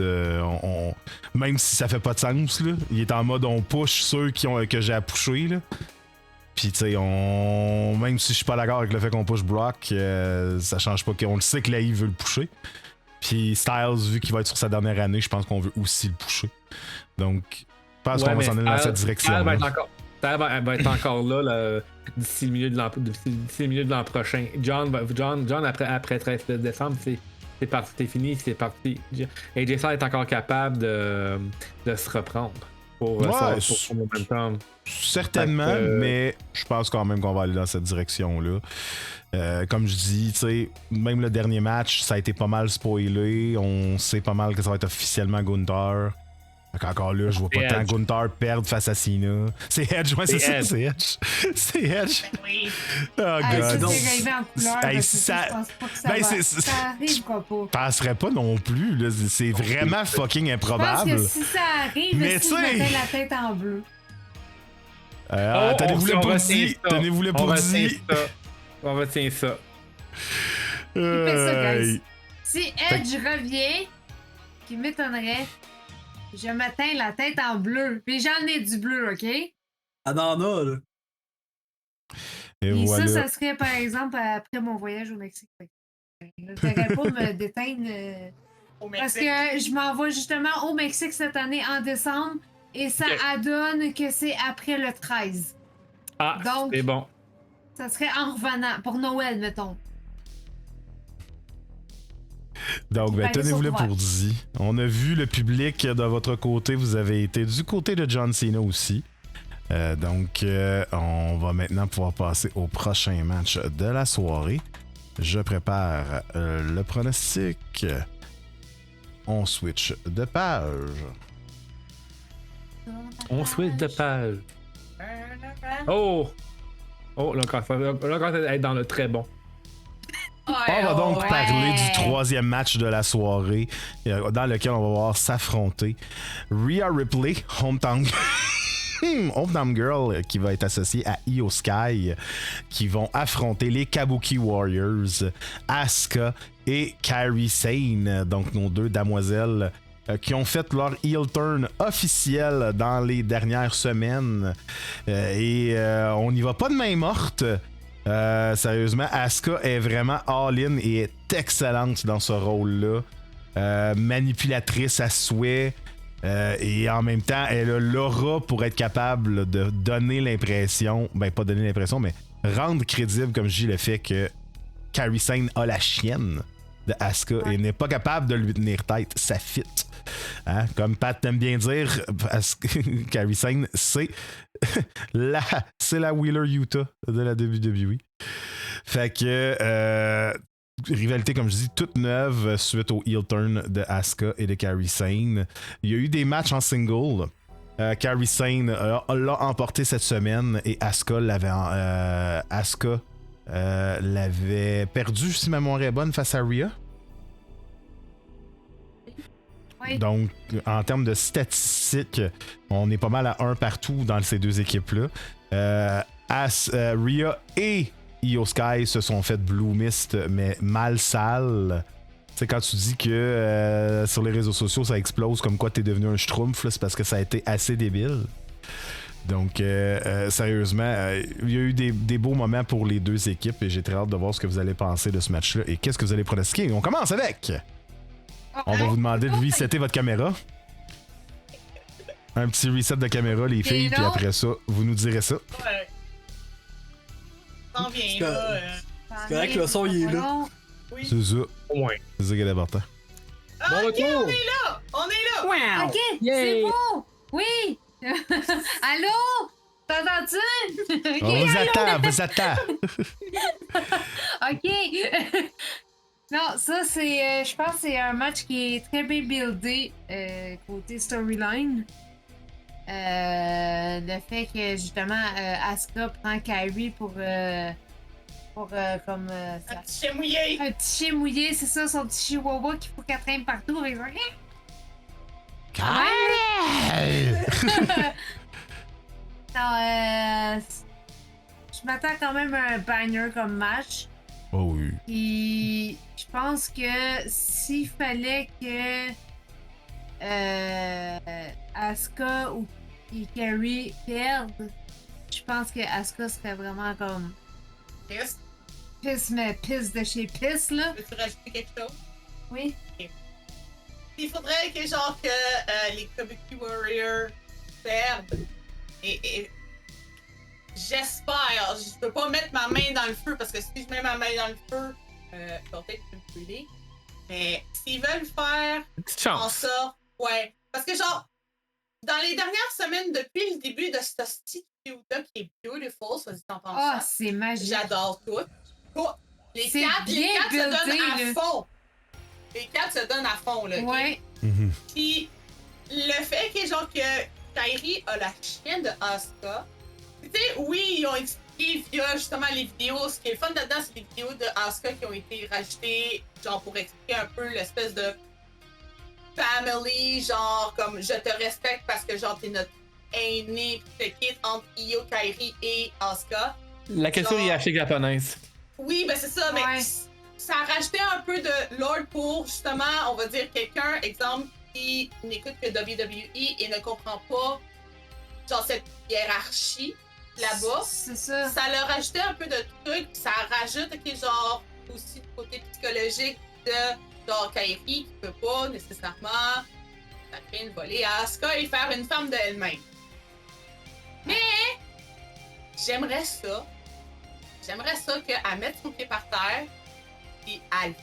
Même si ça fait pas de sens, là, il est en mode on push ceux que j'ai à pusher. Là. Puis, tu sais, même si je suis pas d'accord avec le fait qu'on push Brock, ça change pas qu'on le sait que l'AI veut le pusher. Puis, Styles, vu qu'il va être sur sa dernière année, je pense qu'on veut aussi le pusher. Donc, je pense qu'on va s'en aller dans cette direction. Styles va être encore là, d'ici le milieu de l'an prochain. John après 13 décembre, c'est parti, c'est fini, c'est parti. AJ Styles est encore capable de se reprendre pour son momentum. Certainement, mais je pense quand même qu'on va aller dans cette direction-là. Comme je dis, tu sais, même le dernier match, ça a été pas mal spoilé. On sait pas mal que ça va être officiellement Gunther. Donc encore là, je vois pas tant Gunther perdre face à Cena. C'est Edge, ouais, c'est ça, c'est Edge. C'est Edge. Oui. Oh god. C'est arrivé en couleur. Hey, Je pense pas que ça arrivera pas. Je penserais pas non plus. Là. C'est vraiment fucking improbable. Je pense que si ça arrive, mais si je mettais la tête en bleu. Tenez-vous-le pour dit. Tenez-vous-le pour dit. On retient ça. Fais ça, guys. Si Edge revient, qui m'étonnerait, je m'atteins la tête en bleu. Puis j'en ai du bleu, OK? Ah non, non, là. Et voilà. Ça serait par exemple après mon voyage au Mexique. J'aurais pas me déteindre. Parce que je m'en vais justement au Mexique cette année en décembre et ça adonne que c'est après le 13. Ah, donc, c'est bon. Ça serait en revenant, pour Noël, mettons. Donc, tenez-vous-le pour dit. On a vu le public de votre côté. Vous avez été du côté de John Cena aussi. Donc, on va maintenant pouvoir passer au prochain match de la soirée. Je prépare le pronostic. On switch de page. On switch de page. Oh! Oh, là encore, être dans le très bon. On va donc parler du troisième match de la soirée dans lequel on va voir s'affronter Rhea Ripley, Hometown Girl, qui va être associée à Io Sky, qui vont affronter les Kabuki Warriors, Asuka et Kairi Sane, donc nos deux damoiselles qui ont fait leur heel turn officiel dans les dernières semaines. Et on n'y va pas de main morte. Sérieusement, Asuka est vraiment all-in et est excellente dans ce rôle-là. Manipulatrice à souhait. Et en même temps, elle a l'aura pour être capable de donner l'impression, pas donner l'impression, mais rendre crédible, comme je dis, le fait que Kairi Sane a la chienne de Asuka et n'est pas capable de lui tenir tête. Ça fit. Hein? Comme Pat t'aime bien dire, Kairi Sane, c'est la Wheeler Utah de la WWE. Fait que rivalité, comme je dis, toute neuve suite au heel turn de Asuka et de Kairi Sane. Il y a eu des matchs en single. Kairi Sane l'a emporté cette semaine et Asuka l'avait perdu, si ma mémoire est bonne, face à Rhea. Oui. Donc, en termes de statistiques, on est pas mal à 1 partout dans ces deux équipes-là. Rhea et Io Sky se sont fait Blue Mist, mais mal sale. Tu sais, quand tu dis que sur les réseaux sociaux, ça explose comme quoi t'es devenu un schtroumpf, c'est parce que ça a été assez débile. Donc, sérieusement, il y a eu des beaux moments pour les deux équipes et j'ai très hâte de voir ce que vous allez penser de ce match-là et qu'est-ce que vous allez pronostiquer. On commence avec... On va vous demander de resetter votre caméra. Un petit reset de caméra, les filles, puis après ça, vous nous direz ça. Ouais. T'en viens là. C'est correct que le son, il est là. Oui. C'est ça. Ouais. C'est ça qui est important. Bon Ok, retour! on est là! On est là! Ok, Yay. c'est beau! Oui! Allô? T'entends-tu? Ok, On vous allô? attend, vous attend. Ok! Non, ça, c'est. Je pense que c'est un match qui est très bien buildé côté storyline. Le fait que justement Asuka prend Kairi pour comme Un ça. petit chien mouillé! Un petit chien mouillé, c'est ça, son petit chihuahua qu'il faut qu'elle traîne partout avec ça. Non, je m'attends quand même à un banger comme match. Oh oui. Puis je pense que s'il fallait que Asuka ou Kairi perdent, je pense que Asuka serait vraiment comme Chris, pisse, mais pisse de chez pisse là. veux-tu rajouter quelque chose? Oui. Il faudrait que genre que les Kabuki Warriors perdent. Et j'espère, je peux pas mettre ma main dans le feu parce que si je mets ma main dans le feu, je vais peut-être me brûler. Mais s'ils veulent faire Petite en chance. sorte, ouais. Parce que genre, dans les dernières semaines, depuis le début de ce petit feud-là qui est beautiful, soit dit en Ah, passant, c'est magique. j'adore tout. Tout. Les C'est quatre bien se donnent buildé, à là. fond. Les quatre se donnent à fond, là. ok? Ouais. Puis le fait que genre que Kairi a la chienne de Asuka, tu sais, oui, ils ont expliqué via justement les vidéos. Ce qui est le fun dedans, c'est les vidéos de Asuka qui ont été rajoutées, genre pour expliquer un peu l'espèce de family, genre comme je te respecte parce que genre t'es notre aîné, pis te quitte entre Io, Kairi et Asuka. La culture Genre- hiérarchique japonaise. Oui, ben c'est ça, mais Ouais. ça a rajouté un peu de lore pour justement, on va dire, quelqu'un, exemple, qui n'écoute que WWE et ne comprend pas, genre, cette hiérarchie là-bas. C'est ça. Ça leur a rajouté un peu de trucs, ça rajoute, ok, genre, aussi le côté psychologique de, genre, Kairi qui peut pas nécessairement sacrer une volée à Asuka et faire une femme d'elle-même. Mais, j'aimerais ça qu'elle mette son pied par terre et qu'elle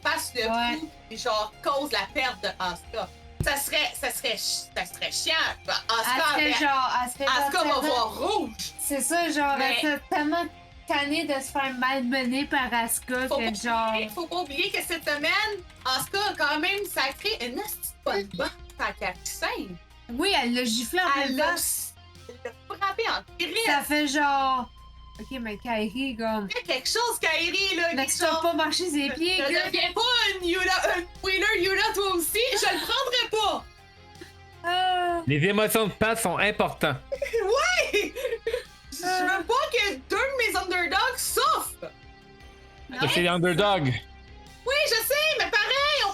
fasse le Ouais. coup et genre cause la perte de Asuka. Ça serait chiant. Elle serait genre. Asuka va tellement- voir rouge. C'est ça, genre, Mais- elle serait tellement tannée de se faire malmener par Asuka que genre. Faut pas oublier que cette semaine, Asuka a quand même sacré une petite bonne botte à Kakusen. Oui, elle l'a giflé en Elle pleine l'a face. frappé en crise. Ça fait genre. Ok, mais Kairi, comme. Fais quelque chose, Kairi, là. Mais tu vas pas marcher ses pieds, Ne gars. deviens pas une Wheeler Yuna, toi aussi. Je le prendrai pas. Ah. Les émotions de Pat sont importantes. Oui! Je veux pas que deux de mes underdogs souffrent! Ça, c'est les underdogs. Oui, je sais, mais pareil,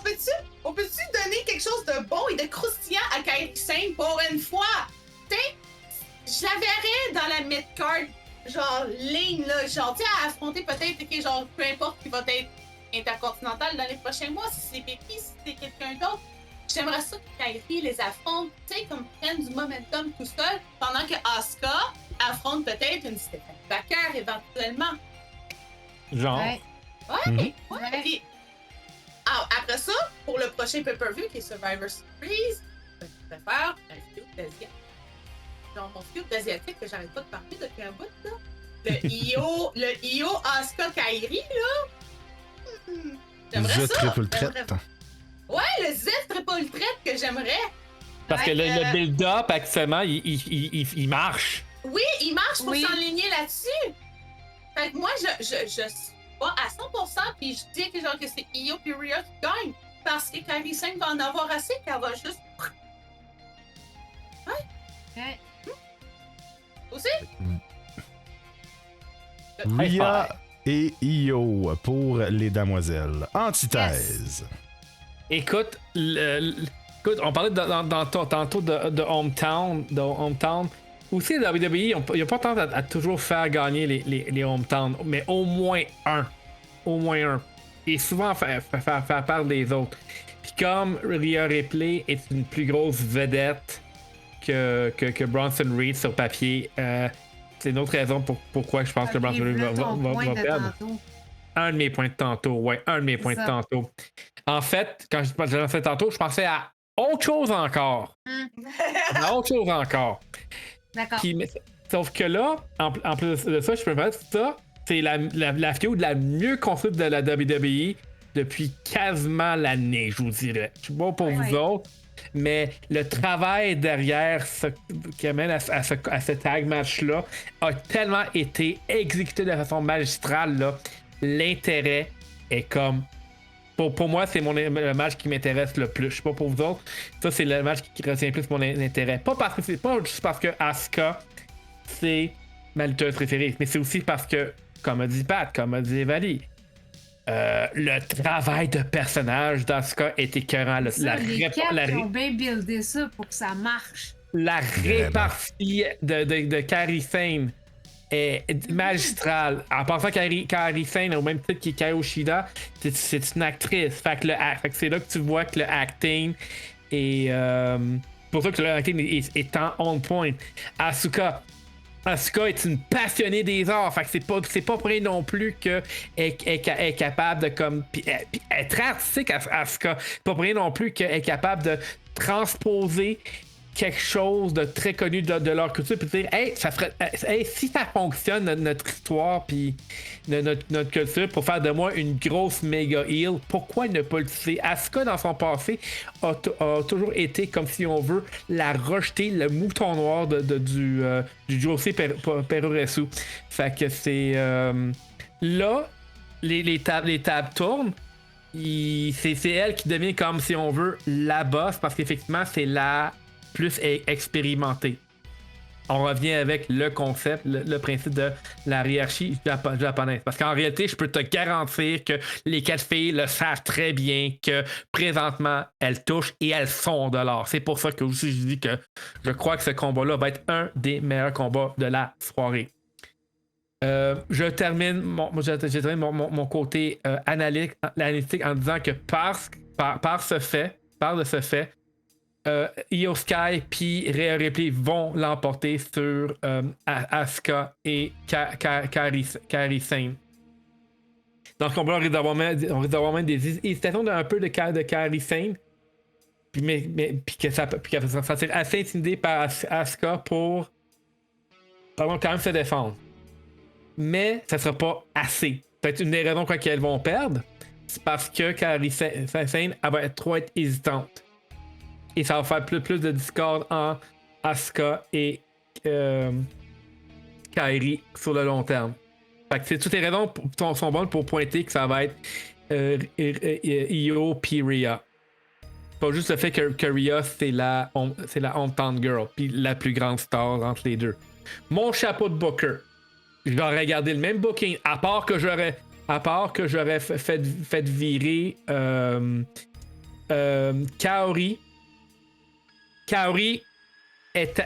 on peut-tu donner quelque chose de bon et de croustillant à Kairi Sane pour une fois? Tu sais, je la verrais dans la mid-card, genre ligne, là, genre, tu sais, à affronter peut-être, ok, genre, peu importe qui va être intercontinental dans les prochains mois, si c'est Becky, si c'est quelqu'un d'autre. J'aimerais ça que Kairi les affronte, tu sais, comme prenne du momentum tout seul, pendant que Asuka affronte peut-être une Stephanie Baker éventuellement. Genre. Ouais. Ouais, Mhm. ouais. Ouais. Puis, après ça, pour le prochain pay-per-view qui est Survivor Series, je vais faire un feud d'Asiatique. Genre mon feud d'Asiatique que j'arrête pas de parler depuis un bout, là. Le Io Asuka Kairi, là. J'aimerais The ça. Triple J'aimerais- Threat. Ouais, le Z Triple Threat que j'aimerais. Parce que Ouais, le build-up, actuellement, il marche. Oui, il marche pour Oui. s'enligner là-dessus. Fait que moi, je suis pas à 100%, puis je dis que genre que c'est Io puis Rhea qui gagne. Parce que Kairi Sane va en avoir assez, qu'elle va juste Ouais. aussi. Rhea et Io pour les damoiselles. Antithèse. Écoute, écoute, on parlait tantôt de Hometown. Aussi, la WWE, il n'y a pas tendance à toujours faire gagner les Hometown, mais au moins un. Au moins un. Et souvent faire part des autres. Puis comme Rhea Ripley est une plus grosse vedette que Bronson Reed sur papier, c'est une autre raison pourquoi je pense que Bronson Reed va ton point va de perdre. tantôt. un de mes points de tantôt. Ouais, un de mes points de ça. tantôt. En fait, quand je lancé tantôt, je pensais à autre chose encore. À autre chose encore. D'accord. Puis, sauf que là, en plus de ça, je peux me mettre ça, c'est la feud la mieux construite de la WWE depuis quasiment l'année, je vous dirais. Je suis bon pour vous autres, mais le travail derrière qui amène à ce tag match-là a tellement été exécuté de façon magistrale. Là. L'intérêt est comme. Pour moi, c'est le match qui m'intéresse le plus. Je sais pas pour vous autres. Ça, c'est le match qui retient plus mon intérêt. Pas juste parce que Asuka, c'est ma lutteuse préférée, mais c'est aussi parce que, comme a dit Pat, comme a dit Evali, le travail de personnage d'Asuka est écœurant. Les quatre ont bien buildé ça pour que ça marche. La répartie de Kairi Sane est magistrale. En pensant Kairi Sane au même titre qu'Hikaru Shida, c'est une actrice. Fait que c'est là que tu vois que le acting est. Pour ça que le acting est en on point. Asuka est une passionnée des arts. Fait que c'est pas pour rien non plus qu'elle est capable de comme. Puis elle est très artistique, Asuka. C'est pas pour rien non plus qu'elle est capable de transposer quelque chose de très connu de leur culture, puis dire si ça fonctionne notre histoire puis notre culture pour faire de moi une grosse méga heel, pourquoi ne pas le utiliser? Asuka dans son passé a toujours été, comme si on veut, la rejeter, le mouton noir du José Peroresu. Fait que c'est là les tables tournent. C'est elle qui devient, comme si on veut, la boss, parce qu'effectivement c'est la plus expérimenté. On revient avec le concept, le principe de la hiérarchie japonaise. Parce qu'en réalité, je peux te garantir que les 4 filles le savent très bien que présentement, elles touchent et elles sont de l'or. C'est pour ça que aussi je dis que je crois que ce combat-là va être un des meilleurs combats de la soirée. Je termine mon côté analytique en disant que par de ce fait, Io Sky puis Rhea Ripley vont l'emporter sur Asuka et Kairi Sane. Dans ce combat, on risque d'avoir même des hésitations un peu de Kairi Sane. Puis que ça va être assez intimidé par Asuka pour quand même se défendre. Mais ça sera pas assez. Peut-être une des raisons pour lesquelles elles vont perdre, c'est parce que Kairi Sane elle va être trop hésitante. Et ça va faire plus de discorde en Asuka et Kairi sur le long terme. Fait que c'est toutes les raisons sont bonnes pour pointer que ça va être Io puis Rhea. Pas juste le fait que Rhea c'est la hometown girl puis la plus grande star entre les deux. Mon chapeau de booker, j'aurais gardé le même booking à part que j'aurais fait virer Kaori. Kaori est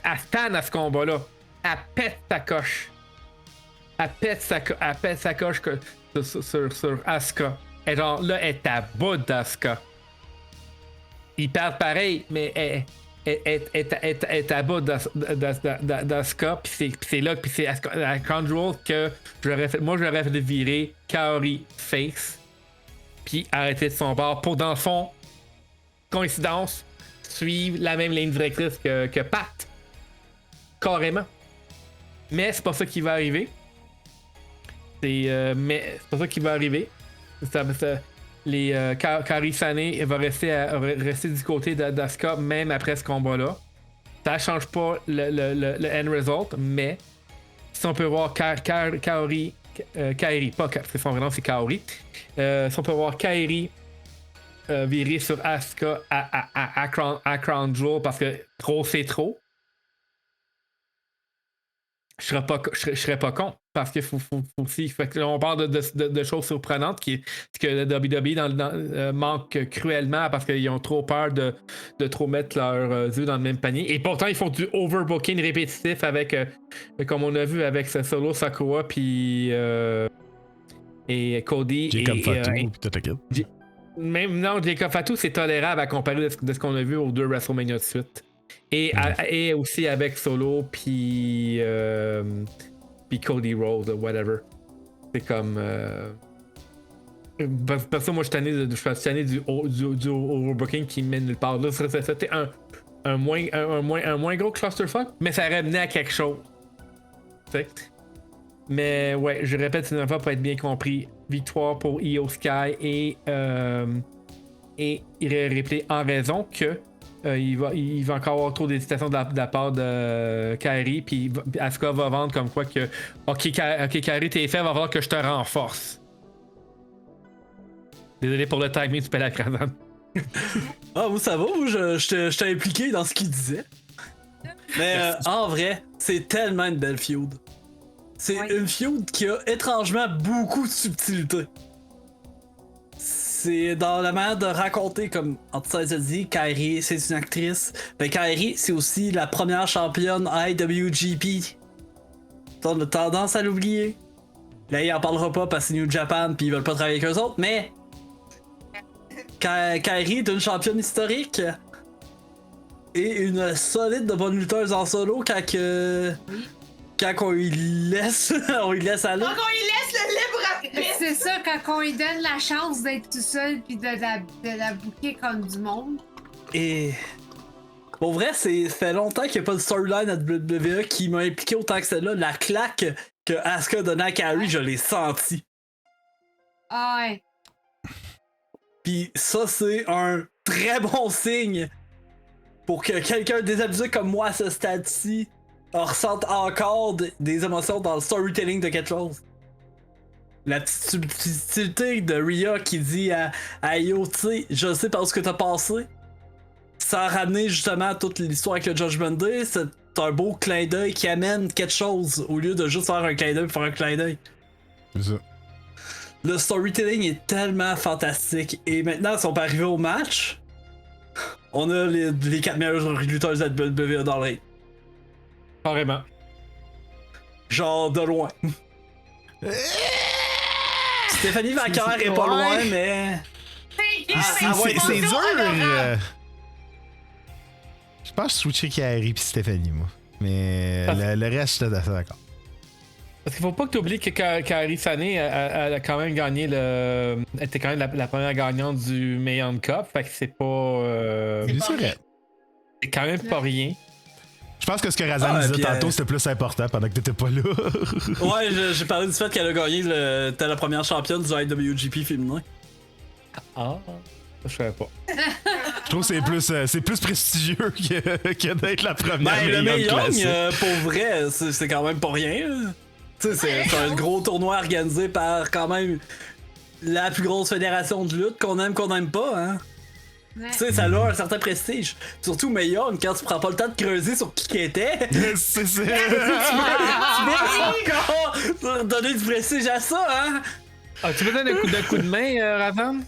à stand à ce combat-là. Elle pète sa coche. Elle pète sa coche sur Asuka. Et genre là, elle est à bout d'Asuka. Ils perdent pareil, mais elle est à bout d'Asuka. Puis c'est là, puis c'est à Control que j'aurais fait virer Kaori face. Puis arrêter de son bord pour, dans le fond, coïncidence, suivre la même ligne directrice que Pat. Carrément. Mais c'est pas ça qui va arriver. Mais c'est pas ça qui va arriver. Kairi Sane va rester du côté d'Asuka même après ce combat-là. Ça change pas le end result, mais si on peut voir Kairi, pas parce que son vrai nom c'est Kaori. Si on peut voir Kairi virer sur Asuka à Crown Jewel parce que trop c'est trop. Je serais pas con parce qu'il faut aussi. Fait que là, on parle de choses surprenantes que le WWE manque cruellement parce qu'ils ont trop peur de trop mettre leurs yeux dans le même panier. Et pourtant, ils font du overbooking répétitif avec, comme on a vu avec Solo Sikoa puis et Cody. Jacob Fatu puis toute l'équipe. Même non, Jacob Fatu, c'est tolérable à comparer de ce qu'on a vu aux 2 WrestleMania de suite. Et aussi avec Solo puis Cody Rhodes, whatever. C'est comme Perso, moi, je suis tanné du overbooking qui mène nulle part. Là, c'était un moins gros clusterfuck, mais ça aurait mené à quelque chose. T'sais. Mais ouais, je répète une fois pour être bien compris. Victoire pour Io Sky et Ripley en raison que il va encore avoir trop d'hésitation de la part de Kairi, puis Asuka va vendre comme quoi que ok Kairi, t'es fait, va falloir que je te renforce. Désolé pour le timing, tu peux la Razan. Ah, moi ça va, moi j'étais impliqué dans ce qu'il disait. Mais en vrai, c'est tellement une belle feud. C'est une feud qui a étrangement beaucoup de subtilité. C'est dans la manière de raconter, comme Antisai a dit, Kairi c'est une actrice. Mais Kairi c'est aussi la première championne IWGP. On a tendance à l'oublier. Là il en parlera pas parce que c'est New Japan puis ils veulent pas travailler avec eux autres, mais Kairi est une championne historique. Et une solide de bonne lutteuse en solo quand on lui laisse, on lui laisse aller. Donc on y laisse le libre arbitre. C'est ça, quand on lui donne la chance d'être tout seul puis de la bouquer comme du monde. Et pour vrai, ça fait longtemps qu'il n'y a pas de storyline à WWE qui m'a impliqué autant que celle-là. La claque que Asuka donnait à Kairi, je l'ai senti. Ah ouais. Puis ça, c'est un très bon signe pour que quelqu'un désabusé comme moi à ce stade-ci ressente encore des émotions dans le storytelling de quelque chose. La petite subtilité de Rhea qui dit à Io, tu sais, je sais par ce que t'as passé. Sans ramener justement toute l'histoire avec le Judgment Day, c'est un beau clin d'œil qui amène quelque chose au lieu de juste faire un clin d'œil pour faire un clin d'œil. C'est ça. Le storytelling est tellement fantastique. Et maintenant, si on peut arriver au match, on a les 4 meilleurs lutteurs de WWE dans le ring. Carrément. Genre de loin. Stéphanie Vainqueur est pas loin, mais. C'est dur. Je pense que je switcherais Kairi puis Stéphanie, moi. Mais le reste, je suis d'accord. Parce qu'il faut pas que tu oublies que Kairi Sane, elle a quand même gagné elle était quand même la première gagnante du Mayon Cup. Fait que c'est pas. C'est vrai. C'est quand même pas rien. Je pense que ce que Razan disait puis, tantôt, c'était plus important pendant que t'étais pas là. Ouais, j'ai parlé du fait qu'elle a gagné t'es la première championne du IWGP féminin. Ah, je savais pas. Je trouve que c'est plus prestigieux que d'être la première. Ben, le Mae Young Mae Young, classique. pour vrai, c'est quand même pas rien. Tu sais, c'est un gros tournoi organisé par quand même la plus grosse fédération de lutte, qu'on aime pas, hein. Ouais. Tu sais, ça a un certain prestige. Surtout Mae Young, quand tu prends pas le temps de creuser sur qui qu'elle était. C'est ça. Tu peux encore donner du prestige à ça, hein. Ah, tu veux donner un coup de main, Razan?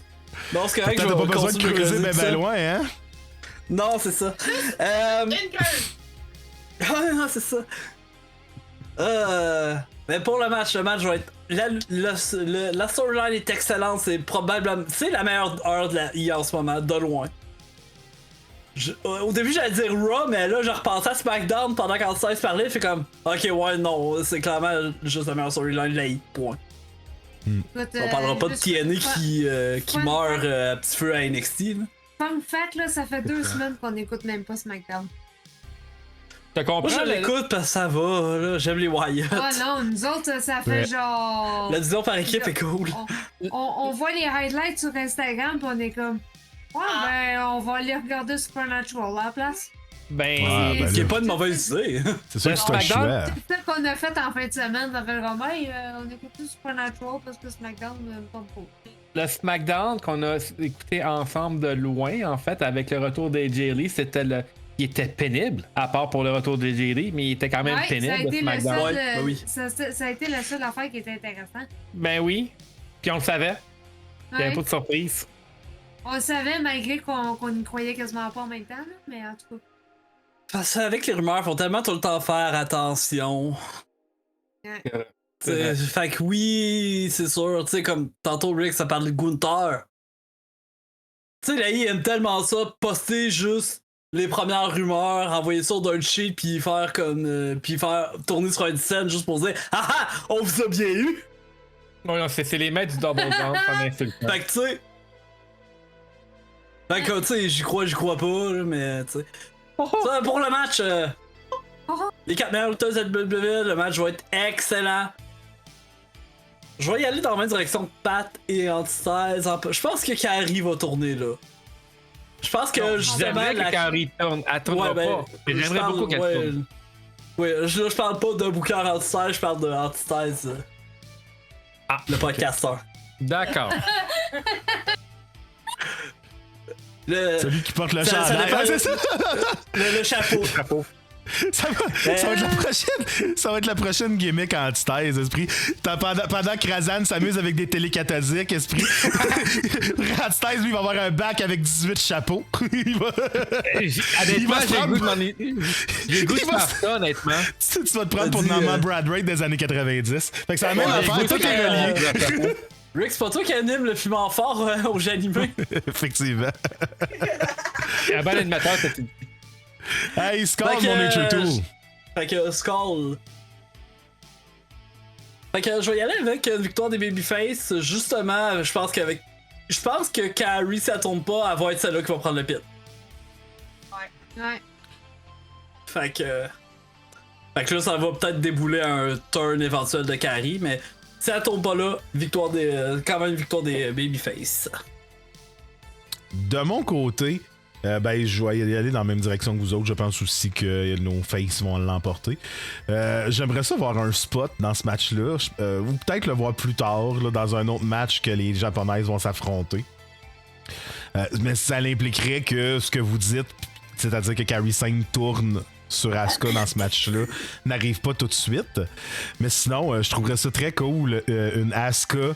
Non, c'est correct, je T'as vais pas besoin de continuer creuser tout ça. ben loin, hein? Non, c'est ça. Une curve. Ah non, c'est ça. Mais pour le match va être. La storyline est excellente, c'est probablement. C'est la meilleure heure de la I en ce moment, de loin. Au début, j'allais dire Raw, mais là, j'ai repensé à SmackDown pendant qu'Antisai parlait, fait comme. Ok, ouais, non, c'est clairement juste la meilleure storyline de la I, point. Écoute, On parlera pas de TNA qui meurt à petit feu à NXT, là. Fun fact, là, ça fait 2 semaines qu'on écoute même pas SmackDown. Tu comprends? Moi, je l'écoute parce que ça va, là, j'aime les Wyatt. Ah non, nous autres, ça fait Ouais. genre. La division par équipe est cool. On voit les highlights sur Instagram, pis on est comme. Ouais, ben, on va aller regarder Supernatural à la place. Ben, Ah, ben Ce qui est là, pas une mauvaise idée. c'est sûr que c'est un SmackDown, choix. C'est ça qu'on a fait en fin de semaine. Ça fait comme, hey, on écoute tout Supernatural parce que SmackDown me pas trop. le SmackDown qu'on a écouté ensemble de loin, en fait, avec le retour d'AJ Lee, il était pénible, à part pour le retour d'AJ Lee, mais il était quand même Ouais, pénible, ça a le été le SmackDown. seul, Ouais, ben oui. ça a été la seule affaire qui était intéressante. Ben oui, puis on le savait. Il n'y avait Ouais. pas de surprise. On le savait malgré qu'on y croyait quasiment pas en même temps, là, mais en tout cas. Parce qu'avec les rumeurs, faut tellement tout le temps faire attention. C'est vrai. Fait que oui, c'est sûr, tu sais, comme tantôt Rick, ça parlait de Gunther. Tu sais, la I aime tellement ça, poster juste les premières rumeurs, envoyer ça d'un sheet, puis faire comme. Puis faire tourner sur une scène juste pour dire ah ah, on vous a bien eu! Non, non, c'est les maîtres du double jump en insultant. Fait que tu sais. Fait que tu sais, j'y crois pas, là, mais tu sais. Ça, pour le match, les 4 meilleures lutteuses de WWE, le match va être excellent. Je vais y aller dans la même direction que Pat et Antithèse. Je pense que Kairi va tourner là. Je pense que justement. J'aimerais que Kairi tourne. Elle tournera pas. Mais j'aimerais beaucoup qu'elle tourne. Ouais, je parle pas de Booker Antithèse, je parle de Antithèse. Le podcasteur. D'accord. Celui qui porte le ça chandail. dépend Ah, c'est ça? Le chapeau. Ça va être la prochaine gimmick en antithèse, esprit. Pendant que Razan s'amuse avec des télécathodiques, esprit. Antithèse, lui, il va avoir un bac avec 18 chapeaux. Honnêtement, j'ai le goût de faire ça, honnêtement. Tu vas te prendre pour Norman Bradray des années 90. Fait que c'est la même affaire, tout est relié. Rick, c'est pas toi qui anime le film en fort au Janimé. Effectivement. Un bon animateur, c'est une... Hey, Skull, mon Nature Tool. Fait que Skull. Fait que je vais y aller avec une victoire des Babyface. Justement, je pense que Kairi, si elle tourne pas, elle va être celle-là qui va prendre le pit. Ouais. Fait que là, ça va peut-être débouler un turn éventuel de Kairi, mais si elle tombe pas là, quand même victoire des Babyface. De mon côté, je vais y aller dans la même direction que vous autres. Je pense aussi que nos faces vont l'emporter. J'aimerais ça voir un spot dans ce match-là. Ou peut-être le voir plus tard, là, dans un autre match que les Japonaises vont s'affronter. Mais ça impliquerait que ce que vous dites, c'est-à-dire que Kairi Sane tourne sur Asuka dans ce match-là, n'arrive pas tout de suite. Mais sinon, je trouverais ça très cool, une Asuka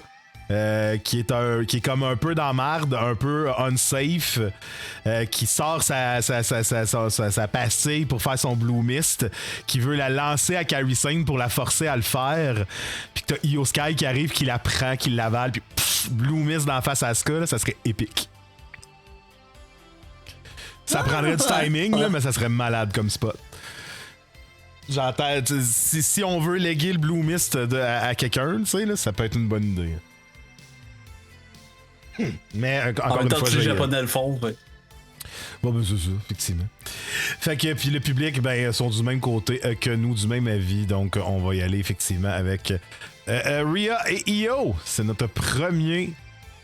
qui est comme un peu dans marde, un peu unsafe, qui sort sa pastille pour faire son Blue Mist, qui veut la lancer à Kairi Sane pour la forcer à le faire, puis que t'as Io Sky qui arrive, qui la prend, qui l'avale, puis Blue Mist dans la face à Asuka, là, ça serait épique. Ça prendrait du timing, là, mais ça serait malade comme spot. J'entends, si on veut léguer le Blue Mist à quelqu'un, tu sais, là, ça peut être une bonne idée. Mais encore une fois, les Japonais le font, ouais. Bon, ben c'est ça, effectivement. Fait que, puis le public, sont du même côté que nous, du même avis, donc on va y aller effectivement avec Rhea et Io. C'est notre premier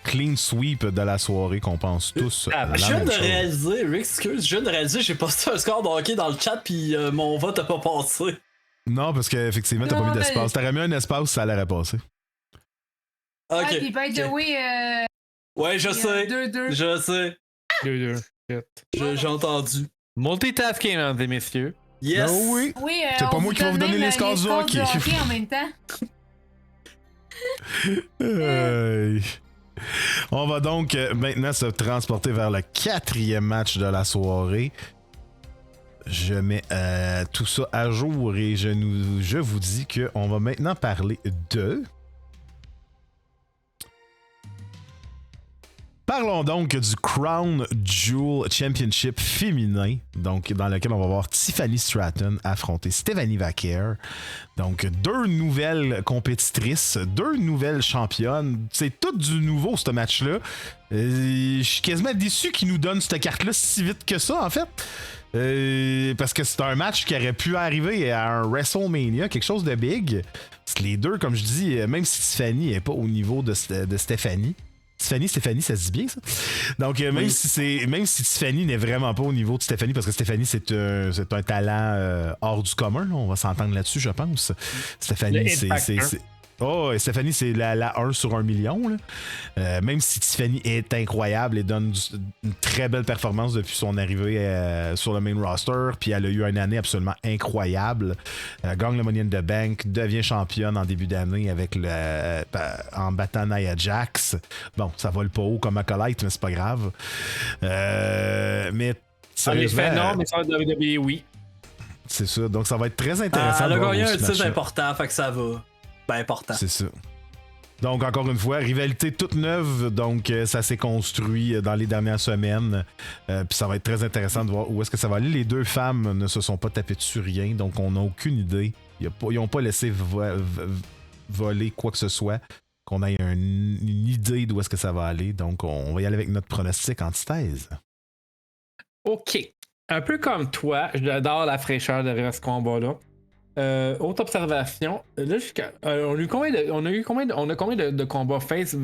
clean sweep de la soirée qu'on pense tous. Je viens de réaliser, Rick, excuse, j'ai posté un score de hockey dans le chat puis mon vote a pas passé. Non, parce qu'effectivement, t'as pas mis d'espace. T'aurais mis un espace, ça l'aurait passé. Ok. Ouais, puis by the way, ouais, je sais. 2-2. Je sais. 2-2. J'ai entendu. Multitasking, mesdames et messieurs. Yes. Oh oui. Oui, c'est pas moi qui vais vous donner les scores du hockey. En même temps. On va donc maintenant se transporter vers le 4e match de la soirée. Je mets tout ça à jour et je vous dis qu'on va maintenant parler de... Parlons donc du Crown Jewel Championship féminin, donc dans lequel on va voir Tiffany Stratton affronter Stephanie Vaquer. Donc 2 nouvelles compétitrices, 2 nouvelles championnes. C'est tout du nouveau, ce match-là. Je suis quasiment déçu qu'ils nous donnent cette carte-là si vite que ça, en fait. Parce que c'est un match qui aurait pu arriver à un WrestleMania, quelque chose de big. Les deux, comme je dis, même si Tiffany n'est pas au niveau de Stephanie, Stéphanie, ça se dit bien, ça? Donc, même si Tiffany n'est vraiment pas au niveau de Stephanie, parce que Stephanie, c'est un talent hors du commun, là, on va s'entendre là-dessus, je pense. Stephanie, Stephanie, c'est la 1 sur 1 million. Là. Même si Tiffany est incroyable et donne une très belle performance depuis son arrivée sur le main roster, puis elle a eu une année absolument incroyable. Gagne le Money in the Bank, devient championne en début d'année en battant Nia Jax. Bon, ça vole pas haut comme Acolyte, mais c'est pas grave. Mais sérieusement, non, mais ça va être WWE, oui. C'est ça, donc ça va être très intéressant. Elle a gagné un titre important, fait que ça va. Important. C'est ça. Donc, encore une fois, rivalité toute neuve. Donc, ça s'est construit dans les dernières semaines. Puis ça va être très intéressant de voir où est-ce que ça va aller. Les 2 femmes ne se sont pas tapées dessus rien. Donc, on n'a aucune idée. Ils n'ont pas laissé voler quoi que ce soit qu'on ait une idée d'où est-ce que ça va aller. Donc, on va y aller avec notre pronostic antithèse. OK. Un peu comme toi, j'adore la fraîcheur derrière ce combat-là. Autre observation. Là, on a eu combien de combats face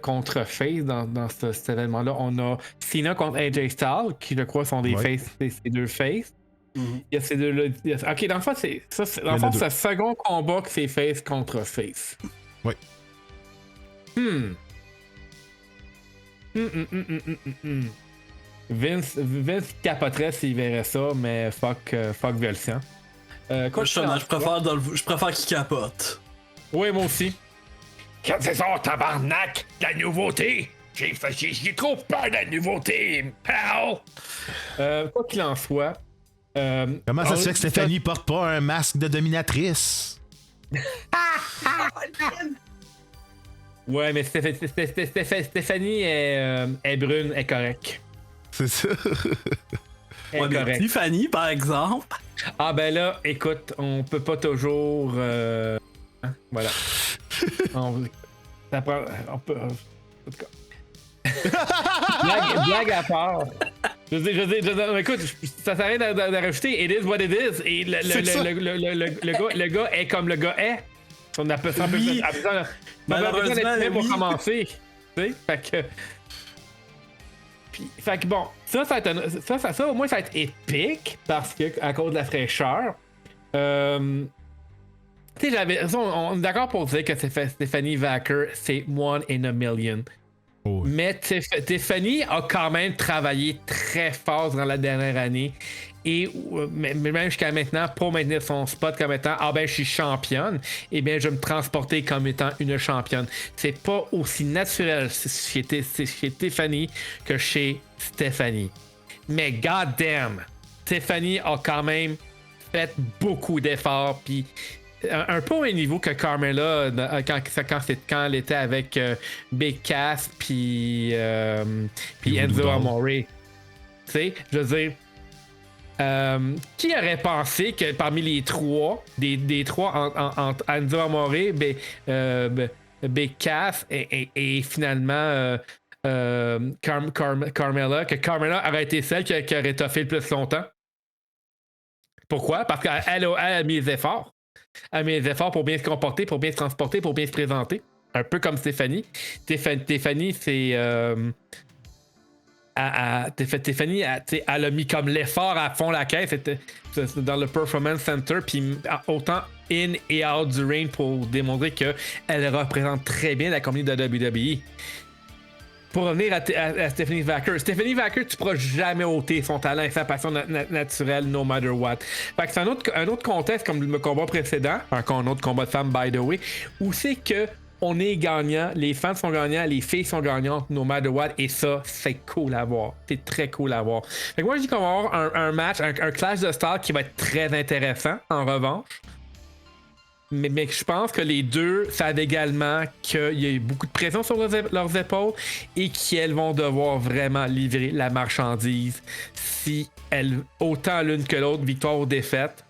contre face dans cet événement-là? On a Cena contre AJ Styles, qui je crois sont des face, ces deux face. Il y a ces deux-là. Ok, dans le fond, c'est le second combat que c'est face contre face. Oui. Vince capoterait s'il verrait ça, mais fuck Velcian. Je préfère qu'il capote. Oui, moi aussi. Quand c'est ça, tabarnak, la nouveauté! J'ai trop peur de la nouveauté, pal! Quoi qu'il en soit. Comment ça se fait que Stéphanie porte pas un masque de dominatrice? Ouais, mais Stéphanie est brune, est correcte. C'est ça. Ouais, mais Tiffany, par exemple. Ah ben là, écoute, on peut pas toujours... Voilà. Ça prend... On peut... En tout cas. blague à part. Je dis, écoute, ça s'arrête de rajouter. It is what it is. Et le gars est comme le gars est. On a besoin d'être pour commencer. Tu sais? Fait que bon, ça au moins ça va être épique parce que à cause de la fraîcheur. Tu sais, on est d'accord pour dire que Stephanie Vacker, c'est one in a million. Oh. Mais Tiffany a quand même travaillé très fort dans la dernière année. Et même jusqu'à maintenant, pour maintenir son spot comme étant ah ben je suis championne, et bien je vais me transporter comme étant une championne. C'est pas aussi naturel chez Tiffany que chez Stephanie. Mais goddamn, Tiffany a quand même fait beaucoup d'efforts, puis un peu au même niveau que Carmella quand elle était avec Big Cass puis Enzo Amore. Tu sais, je veux dire, qui aurait pensé que parmi les trois, des trois entre Enzo Amore, Big Cass et finalement Carmella, que Carmella aurait été celle qui aurait toffé le plus longtemps? Pourquoi? Parce qu'elle a mis les efforts. Elle a mis les efforts pour bien se comporter, pour bien se transporter, pour bien se présenter. Un peu comme Stéphanie. Stéphanie, c'est... Tiffany, elle a mis comme l'effort à fond la caisse dans le Performance Center, puis autant in et out du ring pour démontrer qu'elle représente très bien la compagnie de WWE. Pour revenir à Stephanie Vacker, tu pourras jamais ôter son talent et sa passion naturelle, no matter what. Fait que c'est un autre contexte comme le combat précédent, un autre combat de femmes, by the way, où c'est que on est gagnant, les fans sont gagnants, les filles sont gagnantes, no matter what, et ça, c'est cool à voir. C'est très cool à voir. Fait que moi, je dis qu'on va avoir un match, un clash de stars qui va être très intéressant, en revanche. Mais je pense que les deux savent également qu'il y a eu beaucoup de pression sur leurs épaules et qu'elles vont devoir vraiment livrer la marchandise si elles, autant l'une que l'autre, victoire ou défaite.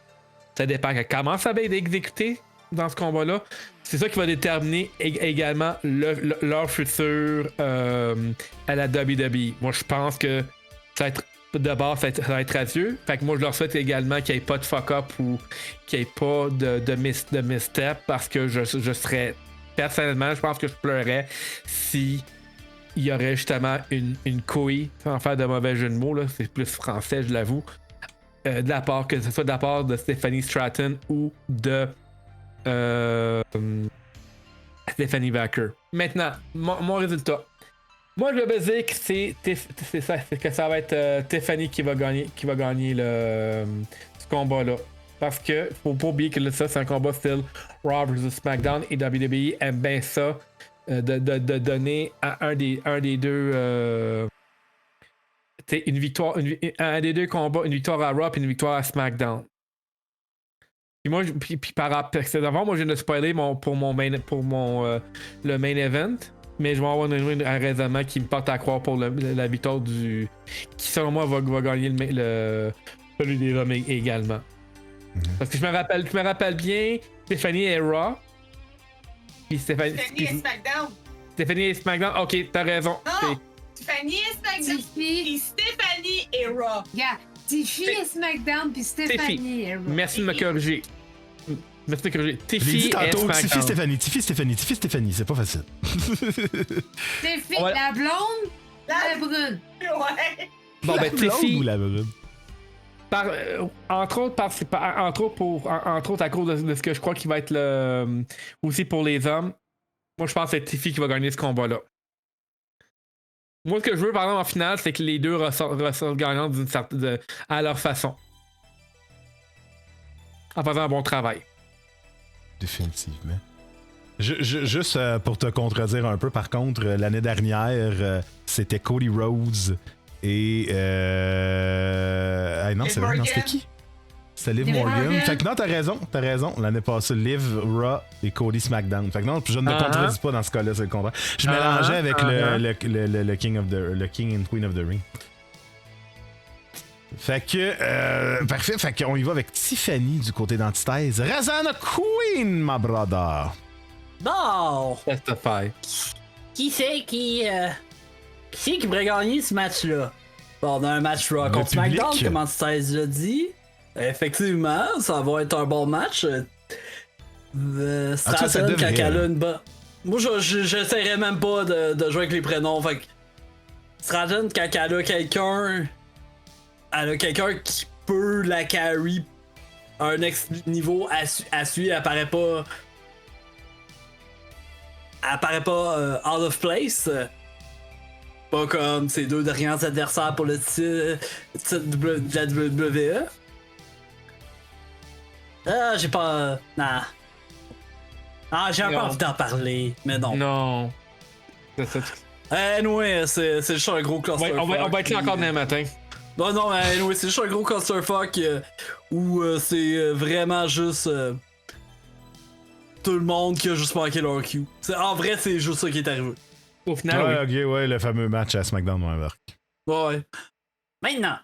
Ça dépend comment ça va être exécuté dans ce combat-là. C'est ça qui va déterminer également leur futur à la WWE. Moi, je pense que ça va être d'abord, ça va être radieux. Fait que moi, je leur souhaite également qu'il n'y ait pas de fuck-up ou qu'il n'y ait pas de misstep parce que je serais, personnellement, je pense que je pleurais si il y aurait justement une couille, sans faire de mauvais jeu de mots, là, c'est plus français, je l'avoue, de la part, que ce soit de la part de Stephanie Stratton ou de Stephanie Vacker. Maintenant, mon résultat. Moi, je vais dire que c'est que ça va être Tiffany qui va gagner ce combat-là. Parce que faut pas oublier que ça, c'est un combat style Raw vs SmackDown et WWE aime bien ça de donner à un des deux une victoire, un des deux combats, une victoire à Raw et une victoire à SmackDown. Puis moi, avant, moi, je viens de spoiler le main event. Mais je vais avoir un raisonnement qui me porte à croire pour la victoire qui selon moi va gagner celui des hommes également. Parce que je me rappelle bien, Tiffany est Raw. Puis Stéphanie et SmackDown. Stéphanie et SmackDown. Ok, t'as raison. Non! Tiffany et SmackDown. Tiffy. Puis Stéphanie et Raw. Regarde, Tiffy et SmackDown, puis Stéphanie et Raw. Merci de me corriger. Merci de me corriger. Je l'ai Tiffy dit et tantôt, Tiffy SmackDown. Stéphanie, Tiffy Stéphanie, Tiffy Stéphanie, c'est pas facile. Tiffy, On va- la blonde, la brune. Ouais. Bon, ben, La blonde Tiffy. ou la brune? Entre autres, entre autres à cause de ce que je crois qu'il va être le. Aussi pour les hommes. Moi, je pense que c'est Tiffy qui va gagner ce combat-là. Moi, ce que je veux, par exemple, en finale, c'est que les deux ressortent gagnants à leur façon. En faisant un bon travail. Définitivement. Juste pour te contredire un peu, par contre, l'année dernière, c'était Cody Rhodes et. non, Liv c'est vrai, non, Morgan. c'était qui? C'était Liv Liv Morgan. Morgan. Fait que non, t'as raison. L'année passée, Liv, Raw et Cody SmackDown. Fait que non, je ne me contredis pas dans ce cas-là, c'est le contraire. Je mélangeais avec le King and Queen of the Ring. Fait que, parfait, fait qu'on y va avec Tiffany du côté d'Antithèse. Razana Queen, ma brother. Non! Testify. Qui c'est qui pourrait gagner ce match-là? Bon, on a un match Raw Le contre public. SmackDown, comme Antithèse l'a dit. Effectivement, ça va être un bon match. ça Stratton, devrait. quand elle a une bonne. Moi, j'essaierais même pas de jouer avec les prénoms. Fait que Stratton, quand elle a quelqu'un. Elle a quelqu'un qui peut la carry à un next niveau à suivre, elle paraît pas. Elle paraît pas out of place. Pas comme ses deux derniers adversaires pour le titre de la WWE. Ah, j'ai pas. Nah. Ah, j'ai encore Non. envie d'en parler, mais non. Non. Anyway, c'est juste un gros clusterfuck. On va être là encore demain matin. Non, mais anyway, c'est juste un gros clusterfuck où c'est vraiment juste. Tout le monde qui a juste manqué leur cue. En vrai, c'est juste ça qui est arrivé. Au final, oui. Ok, ouais, le fameux match à SmackDown, Ouais. Maintenant,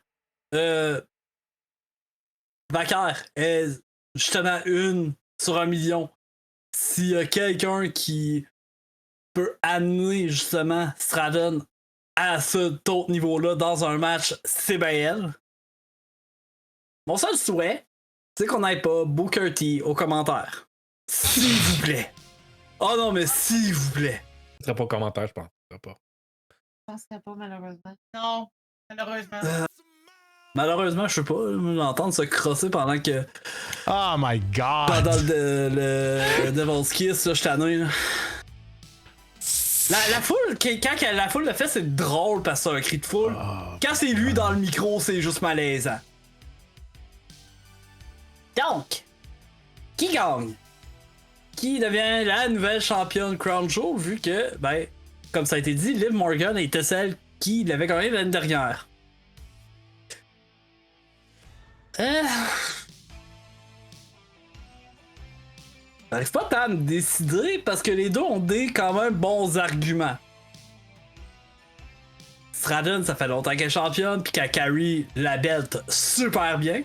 Vacar est justement une sur 1 million. S'il y a quelqu'un qui peut amener justement Stratton à cet autre niveau-là dans un match, c'est bien elle. Mon seul souhait, c'est qu'on n'aille pas Booker T aux commentaires. S'il vous plaît. Oh non, mais s'il vous plaît. Ce sera pas au commentaire, je pense. Ce sera pas. Je pense que c'était pas malheureusement. Non, malheureusement. Malheureusement, je sais pas, l'entendre se crosser pendant que. Oh my god! Pendant le Devil's Kiss, là, je suis tanné, là. La foule, quand la foule le fait, c'est drôle parce que c'est un cri de foule. Quand c'est lui dans le micro, c'est juste malaisant. Donc, qui gagne? Qui devient la nouvelle championne Crown Jewel, vu que, ben, comme ça a été dit, Liv Morgan était celle qui l'avait gagné l'année dernière. J'arrive pas tant à me décider parce que les deux ont des quand même bons arguments. Stratton, ça fait longtemps qu'elle est championne puis qu'elle carry la belt super bien.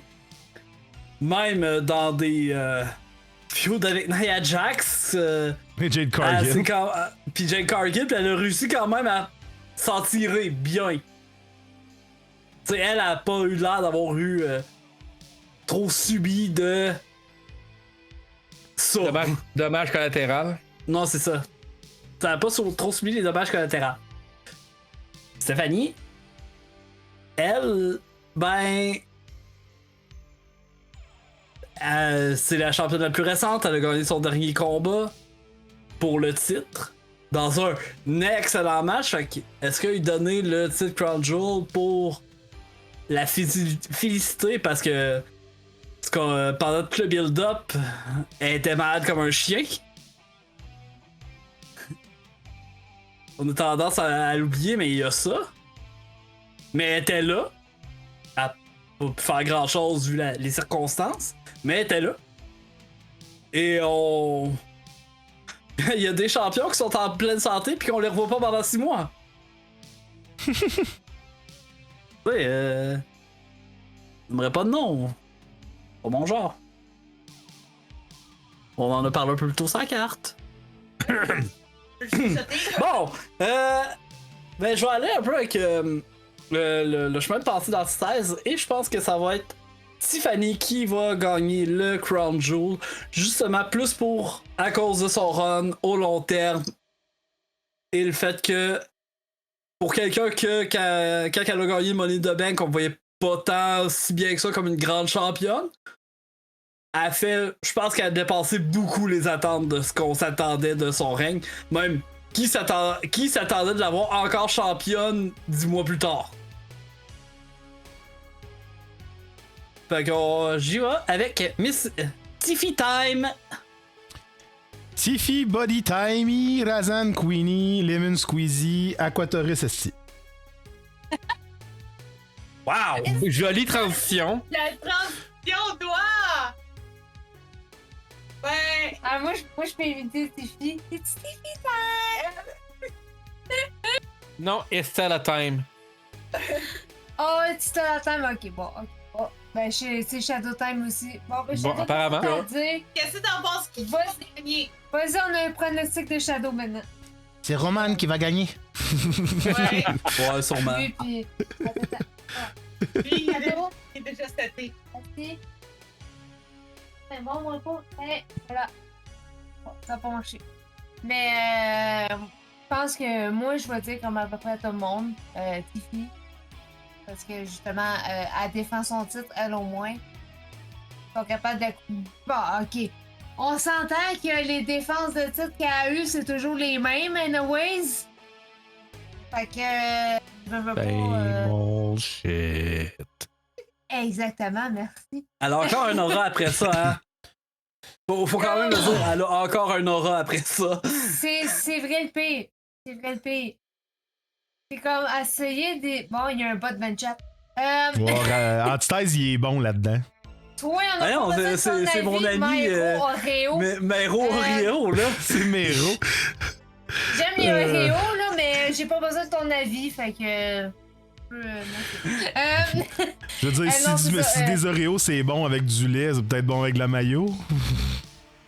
Même dans des feuds avec Nia Jax. Et Jade Cargill. Puis Jade Cargill, puis elle a réussi quand même à s'en tirer bien. T'sais, elle a pas eu l'air d'avoir eu trop subi de ça. Dommage collatéral. Non, c'est ça. Ça a pas trop subi les dommages collatéraux. Stéphanie, elle, ben. C'est la championne la plus récente. Elle a gagné son dernier combat pour le titre dans un excellent match. Fait que, est-ce qu'il a donné le titre Crown Jewel pour la féliciter parce que pendant tout le build-up, elle était malade comme un chien. On a tendance à l'oublier, mais il y a ça. Mais elle était là. Elle a pas pu faire grand-chose vu les circonstances. Mais elle était là. Et on... il y a des champions qui sont en pleine santé puis qu'on les revoit pas pendant 6 mois. Oui, j'aimerais pas de nom. Pas mon genre. On en a parlé un peu plus tôt sur la carte. Bon, ben je vais aller un peu avec le chemin de pensée d'antithèse et je pense que ça va être Tiffany qui va gagner le Crown Jewel, justement plus à cause de son run au long terme et le fait que pour quelqu'un que quand elle a gagné le Money in the Bank, on voyait pas tant si bien que ça comme une grande championne. Je pense qu'elle a dépassé beaucoup les attentes de ce qu'on s'attendait de son règne. Même, qui s'attendait de l'avoir encore championne 10 mois plus tard? Fait que j'y vais avec Miss Tiffy Time. Tiffy, Body Timey, Razan Queenie, Lemon Squeezy, Aquatoris Esti. Wow! Jolie transition. La transition doit! Ben, Ah, moi, je peux imiter Tiffy. C'est Tiffy time! Non, Estelle à time. Oh, tu la time, ok, bon, ok. Bon, ben, c'est Shadow Time aussi. Bon, ben, Bon, Shadow apparemment. Time, ça veut dire. qu'est-ce que t'en penses qui va gagner? Vas-y, on a un pronostic de Shadow maintenant. C'est Roman qui va gagner. Ouais, Ouais, sûrement. Lui, puis. lui, il est déjà seté. Merci. C'est bon, moi, pas. Hey, voilà. Bon, ça n'a pas marché. Mais, je pense que moi, je vais dire comme à peu près tout le monde, Tiffy. Parce que justement, elle défend son titre, elle au moins. Ils sont capables de. Bon, ok. On s'entend que les défenses de titre qu'elle a eues, c'est toujours les mêmes, anyways. Fait que. Je veux pas. Bullshit. Exactement, merci. Elle a encore un aura après ça, hein? Faut quand même le dire, elle a encore un aura après ça. C'est vrai le pire. C'est vrai le pire. C'est comme essayer des. Bon, il y a un bot de chat. Antithèse, il est bon là-dedans. Toi, on a Ah non, pas besoin de ton c'est mon avis, ami, Myro Oreo. Mais Mero Oreo, là. C'est Mero. J'aime les Oreo, là, mais j'ai pas besoin de ton avis, fait que. Je veux dire, non, si, c'est ça, si des Oreos c'est bon avec du lait, c'est peut-être bon avec la mayo.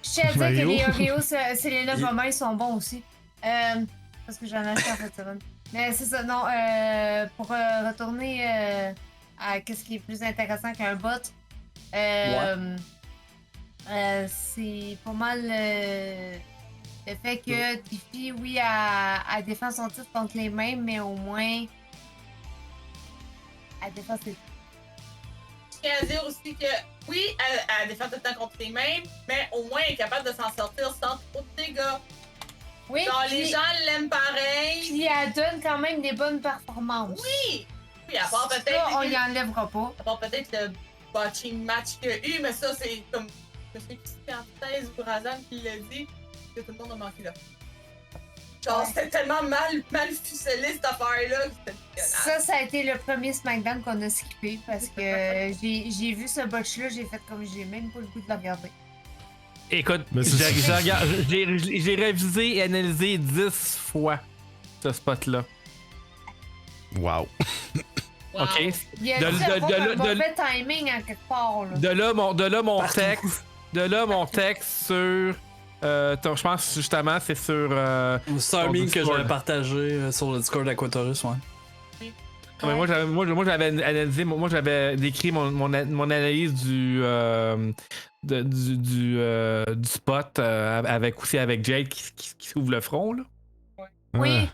Je tiens à dire que Mario. les Oreos, c'est les 9 moments, ils sont bons aussi. Parce que j'en ai acheté en fait, ça va. Mais c'est ça, non, pour retourner à qu'est-ce qui est plus intéressant qu'un bot, c'est pas mal le fait que Tiffy, oui, elle défend son titre contre les mêmes, mais au moins, elle défend ses titres. Je tiens à dire aussi que, oui, elle défend tout le temps contre les mêmes, mais au moins elle est capable de s'en sortir sans trop de dégâts. Oui, Genre, puis- les gens l'aiment pareil. Puis elle donne quand même des bonnes performances. Oui! Puis à part Ça, peut-être. on y enlèvera pas. À part peut-être le botching match qu'il y a eu, mais ça, c'est comme. Je sais que c'était en thèse ou Razan qui l'a dit, que tout le monde a manqué là. Genre, Ouais. c'était tellement mal ficelé cette affaire-là que c'était dégueulasse. Ça a été le premier SmackDown qu'on a skippé parce que j'ai vu ce botch-là, j'ai fait comme j'ai même pas le goût de le regarder. Écoute, Mais c'est- j'ai révisé et analysé 10 fois ce spot-là. Wow. Wow. OK? Il y a De- dû de- avoir de- un de- mauvais timing à quelque part. Là. De là, mon Partout. texte. De là, mon texte sur. Je pense justement, c'est sur. C'est un Sur meme que Discord. j'avais partagé sur le Discord d'Aquatorus, ouais. Mais moi, j'avais analysé, moi, j'avais décrit mon analyse du spot avec aussi avec Jade qui s'ouvre le front, là. Oui,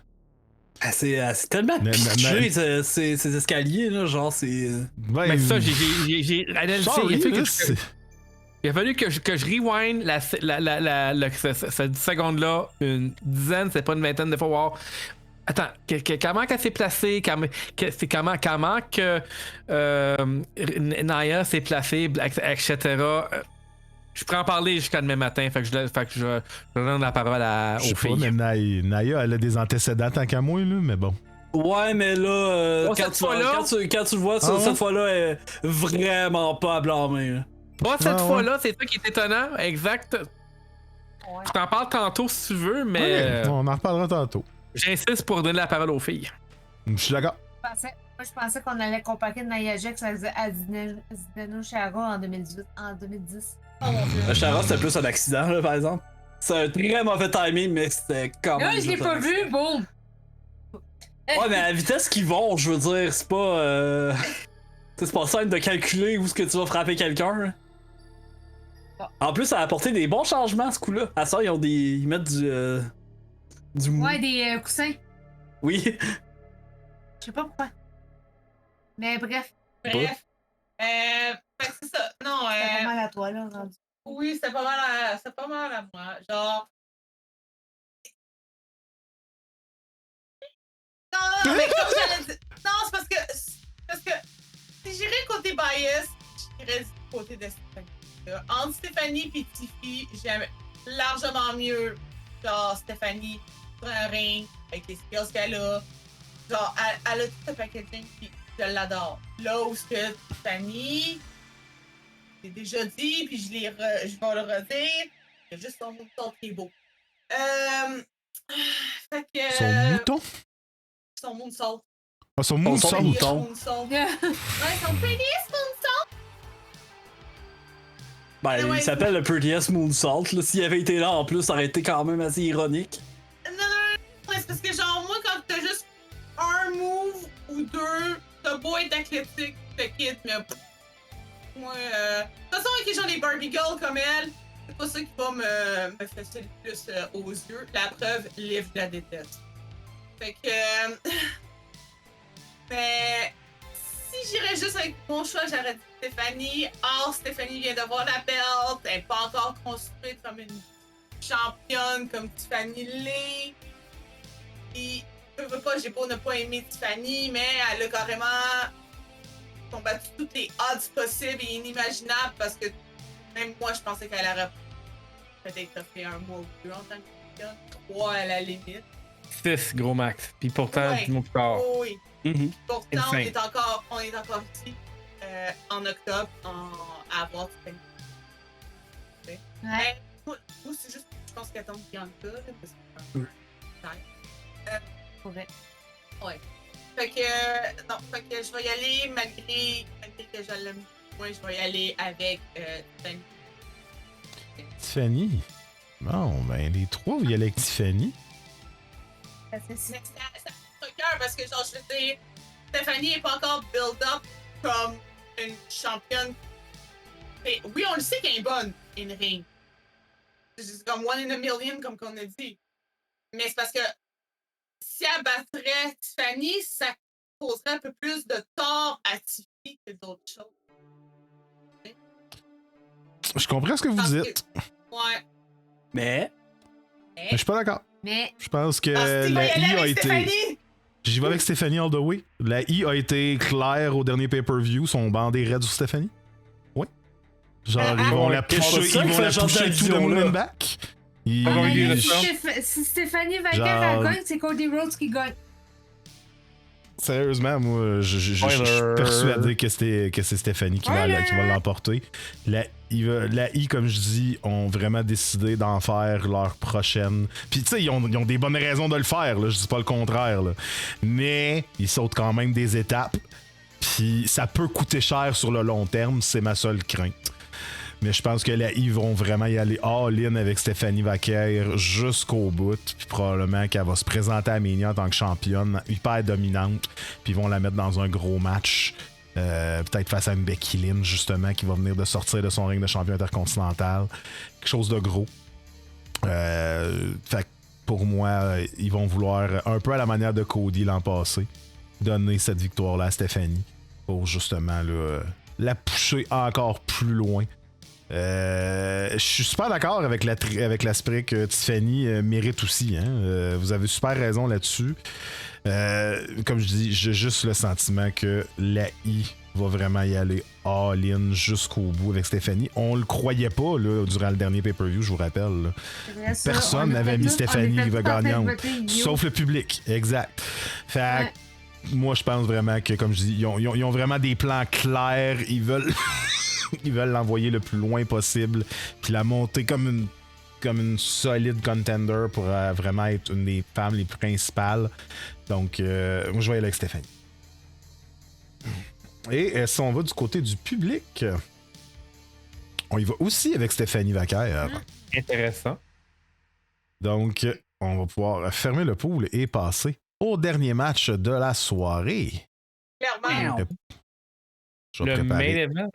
Ah, c'est tellement Mais- pitché, ces escaliers, là, genre, c'est... Ouais, Mais ça, j'ai analysé. sorry, il a fallu là, que c'est- il a fallu que je rewind cette seconde-là une dizaine, c'est pas une vingtaine de fois. Wow. Attends, comment qu'elle s'est placée? Comment que Naya s'est placée, etc. Je pourrais en parler jusqu'à demain matin, fait que je donne la parole Je aux sais pas, filles. mais Naya, elle a des antécédents tant qu'à moi, là, mais bon. Ouais, mais là, Oh, quand, cette tu, fois-là? quand tu le vois, Ah ouais? cette fois-là, elle est vraiment pas à blâmer. Là. Pas cette Ah, ouais. fois-là, c'est ça qui est étonnant, exact. Ouais. Je t'en parle tantôt si tu veux, mais Ouais, on en reparlera tantôt. j'insiste pour donner la parole aux filles. Je suis d'accord. je pensais qu'on allait comparer Nia Jax à Zdeno Chara en 2010. Oh mon dieu. Chara, c'était plus un accident, là, par exemple. C'est un très mauvais timing, mais c'était quand même. Là, je l'ai pas vu, boum! Ouais, mais à la vitesse qu'ils vont, je veux dire, c'est pas. C'est pas simple de calculer où est-ce que tu vas frapper quelqu'un. En plus, ça a apporté des bons changements ce coup-là. À ça, ils mettent du mou. Ouais, des coussins. Oui. Je sais pas pourquoi. Mais bref, Bref. Fait que c'est ça. Non, c'est pas mal à toi, là, rendu. oui, c'était pas mal à moi. Genre. Non, mais comme j'allais dire. Non, c'est parce que si j'irais côté bias, j'irais du côté de Stéphanie. Entre Stéphanie et Tiffy, j'aime largement mieux, genre, Stéphanie sur un ring, avec les skills qu'elle a. Genre, elle a tout le packaging, puis je l'adore. Là où ce que Tiffany, j'ai déjà dit, puis je vais le redire, il y a juste son mouton qui est beau. Fait que... Son mouton? Son moonsault. Ah, son Son moonsault. mouton. Moonsault. Ouais, son prettiest moonsault. Ben, Ouais. il s'appelle le Prettiest Moonsault. Là. S'il avait été là en plus, ça aurait été quand même assez ironique. Non, c'est parce que genre, moi, quand t'as juste un move ou deux, t'as beau être athlétique, t'as quitte, mais moi, de toute façon, avec les gens des Barbie Girls comme elle, c'est pas ça qui va me fesser le plus aux yeux. La preuve, Liv la déteste. Fait que... mais... Si j'irais juste avec mon choix, j'aurais dit Stéphanie. Or, Stéphanie vient d'avoir la belt. Elle n'est pas encore construite comme une championne comme Tiffany l'est. Et je veux pas, j'ai beau ne pas aimer Tiffany, mais elle a carrément combattu toutes les odds possibles et inimaginables parce que même moi, je pensais qu'elle aurait peut-être fait un mois ou deux en tant que championne. 3 à la limite. 6, gros max. Puis pourtant, Ouais. du mot plus tard. Oh, oui. Mhm. Pourtant, on Insane. est encore ici en octobre à avoir Tiffany. Ouais. Mais moi c'est juste, je pense qu'elle tombe Bianca, là, parce que Pour vrai. ouais. Fait que, non, fait que je vais y aller, malgré que je l'aime moins, je vais y aller avec Tiffany. Tiffany. Bon, ben, les trois, vous y allez avec Tiffany. Ça, c'est Mais ça me cœur parce que, genre, je veux dire, Stéphanie n'est pas encore build-up comme une championne. Et oui, on le sait qu'elle est bonne, in ring. C'est comme one in a million, comme qu'on a dit. Mais c'est parce que si elle battrait Tiffany, ça causerait un peu plus de tort à Tiffany que d'autres choses. Je comprends ce que vous Parce que- dites, Ouais. Mais. mais je suis pas d'accord. Mais Je pense que Ah, si, va y la aller I a avec été... Stéphanie! J'y vais avec Stéphanie all the way. La I a été claire au dernier pay-per-view. Sont bandés raides sur Stéphanie. Oui. Genre, ils vont la c'est pusher, ça ils que vont fait la le genre pusher to the d'addition, moon là. and back. Ils- Ah, à la oui, limite, le si Stéphanie Vainqueur Genre- elle gagne, c'est Cody Rhodes qui gagne. Sérieusement, moi, je suis Spoiler. persuadé que c'est Stéphanie qui va l'emporter. La I, comme je dis, ont vraiment décidé d'en faire leur prochaine. Puis, tu sais, ils ont des bonnes raisons de le faire, là, je dis pas le contraire. Là. Mais ils sautent quand même des étapes. Puis, ça peut coûter cher sur le long terme, c'est ma seule crainte. Mais je pense que la I vont vraiment y aller all-in avec Stéphanie Vaquer jusqu'au bout. Puis probablement qu'elle va se présenter à Mania en tant que championne hyper dominante. Puis ils vont la mettre dans un gros match. Peut-être face à une Becky Lynch, justement, qui va venir de sortir de son ring de champion intercontinental. Quelque chose de gros. Fait que pour moi, ils vont vouloir, un peu à la manière de Cody l'an passé, donner cette victoire-là à Stéphanie pour justement là, la pousser encore plus loin. Je suis super d'accord avec l'aspect que Tiffany mérite aussi. Hein? Vous avez super raison là-dessus. Comme je dis, j'ai juste le sentiment que la I va vraiment y aller all-in jusqu'au bout avec Stéphanie. On le croyait pas là, durant le dernier pay-per-view, je vous rappelle. Là. Personne n'avait mis Stéphanie gagnante. Sauf le public, exact. Fait que moi, je pense vraiment que, comme je dis, ils ont vraiment des plans clairs. Ils veulent l'envoyer le plus loin possible, puis la monter comme une solide contender pour vraiment être une des femmes les plus principales. Donc, moi, je vais aller avec Stéphanie. Et si on va du côté du public, on y va aussi avec Stéphanie Vaquer. Intéressant. Donc, on va pouvoir fermer le pool et passer au dernier match de la soirée. Clairement. Je vais Le main préparer. event.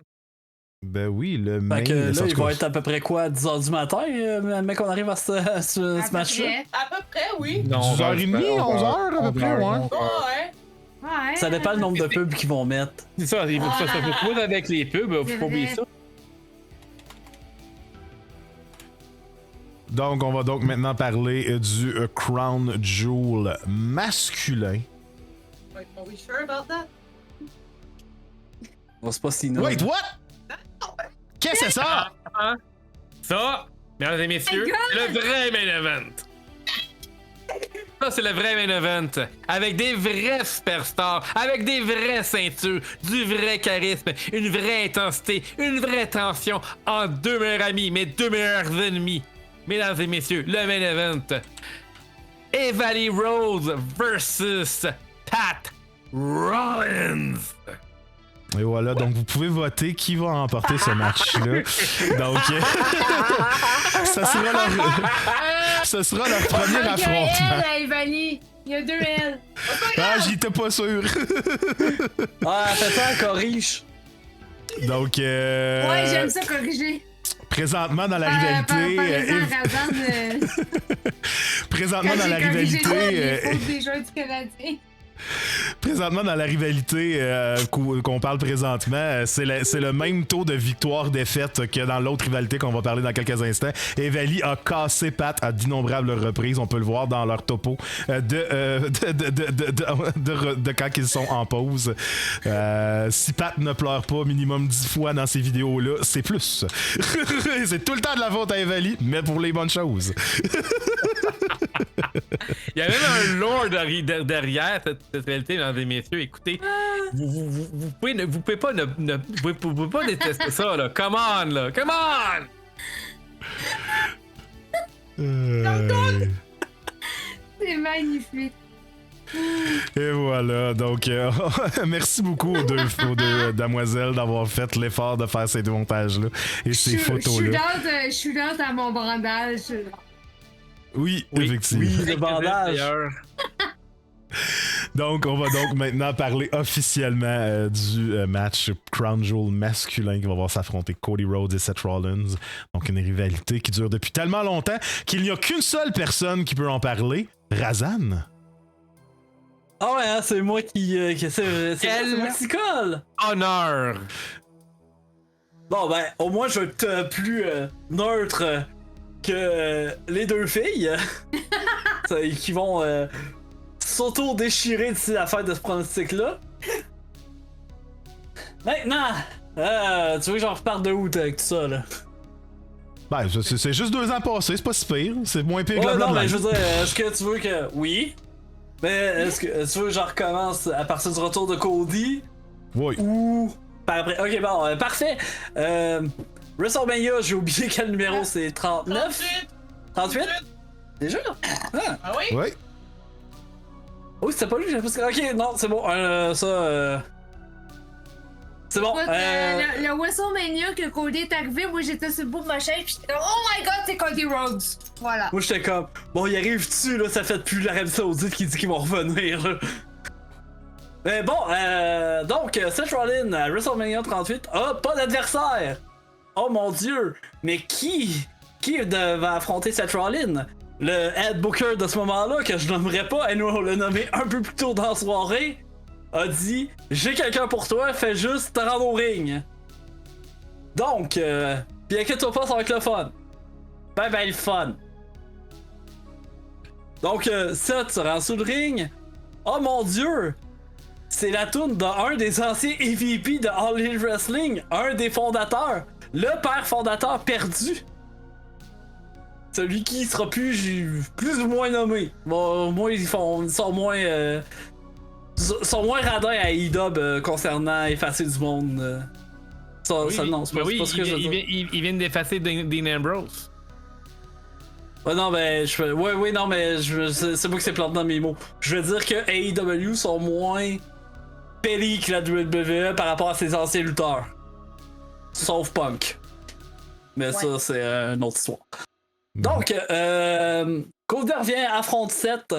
Ben oui, le Fait main que là, en il tout cas, va être à peu près quoi, 10h du matin, mec, qu'on arrive à ce match-là? À peu près, oui. Non, 10h30, 11h à peu près, ouais. Ouais. Ouais. Ça dépend le nombre de pubs qu'ils vont mettre. C'est ça, il faut que ça se pose avec les pubs, faut C'est pas oublier vrai. ça. Donc, on va donc maintenant parler du Crown Jewel masculin. Wait, are we sure about that? Bon, c'est pas si non. Wait, what? Qu'est-ce que c'est ça? Ça, mesdames et messieurs, c'est le vrai main event. Ça, c'est le vrai main event. Avec des vrais superstars, avec des vraies ceintures, du vrai charisme, une vraie intensité, une vraie tension entre deux meilleurs amis, mais deux meilleurs ennemis. Mesdames et messieurs, le main event. Evalie Rose versus Pat Rollins. Et voilà, donc vous pouvez voter qui va remporter ce match-là. Donc, ce sera leur premier Il y a affrontement. elle à Evanie. Il y a 2 L. Ah, j'y étais pas sûr. Ah, fais ça, corrige. Donc, Ouais, j'aime ça corriger. présentement dans la Par rivalité, exemple, Razan, présentement dans la quand j'ai corrigé rivalité, les fautes des joueurs du Canadien. présentement dans la rivalité qu'on parle présentement, c'est le même taux de victoire-défaite que dans l'autre rivalité qu'on va parler dans quelques instants. Evalie a cassé Pat à d'innombrables reprises. On peut le voir dans leur topo de quand ils sont en pause. Si Pat ne pleure pas minimum 10 fois dans ces vidéos-là, c'est plus. C'est tout le temps de la faute à Evalie, mais pour les bonnes choses. Il y a même un lore derrière cette réalité, mesdames et messieurs. Écoutez, vous pouvez pas vous pouvez pas détester ça, là. Come on, là. Come on! C'est magnifique. Et voilà, donc merci beaucoup aux deux damoiselles d'avoir fait l'effort de faire ces deux montages-là et ces photos-là. Je suis dans à mon bandage. Oui, effectivement. Oui, le bandage. D'ailleurs. Donc, on va donc maintenant parler officiellement du match Crown Jewel masculin qui va voir s'affronter Cody Rhodes et Seth Rollins. Donc, une rivalité qui dure depuis tellement longtemps qu'il n'y a qu'une seule personne qui peut en parler, Razan. Ah ouais, hein, c'est moi qui c'est moi qui colle. Honneur! Bon ben, au moins je vais être plus neutre que les deux filles qui vont s'auto-déchirer d'ici la fête de ce pronostic-là. Maintenant, tu veux que j'en reparte de où avec tout ça, là? Ben, c'est juste 2 ans passés, c'est pas si pire. C'est moins pire que Ouais, la non, Bloodline. mais je veux dire, est-ce que tu veux que... Oui. Mais est-ce que tu veux que j'en recommence à partir du retour de Cody? Oui. Ou... Par après... Ok, bon, parfait. WrestleMania, j'ai oublié quel numéro, c'est 39? 38? Déjà? Ah oui? Oui. Oh, c'était pas lui, j'ai pas... Ok, non, c'est bon, c'est bon. Écoute, le WrestleMania que Cody est arrivé, moi j'étais sur le bout de ma chaise pis j'étais comme oh my god, c'est Cody Rhodes. Voilà. Moi, j'étais comme, bon, il arrive-tu, là, ça fait depuis l'Arabie Saoudite qui dit qu'ils vont revenir, là. Mais bon, donc, Seth Rollins à WrestleMania 38 a pas d'adversaire. Oh mon dieu. Mais qui va affronter Seth Rollins? Le head booker de ce moment-là, que je nommerai pas, et nous on l'a nommé un peu plus tôt dans la soirée, a dit j'ai quelqu'un pour toi, fais juste te rendre au ring. Donc, pis inquiète-toi pas, ça va être le fun. Ben le fun. Donc, Seth se rend sous le ring. Oh mon dieu! C'est la toune d'un des anciens EVP de All Elite Wrestling, un des fondateurs, le père fondateur perdu. Celui qui sera plus ou moins nommé. Bon, au moins, ils sont moins radins à E-Dub concernant effacer du monde. Oui, Non, c'est pas ce que je veux dire. ils viennent d'effacer Dean Ambrose. Ouais, non, mais non, mais c'est moi qui s'est planté dans mes mots. Je veux dire que AEW sont moins petty que la WWE par rapport à ses anciens lutteurs. Sauf Punk. Mais ça, c'est une autre histoire. Donc, Cody revient, affronte Seth.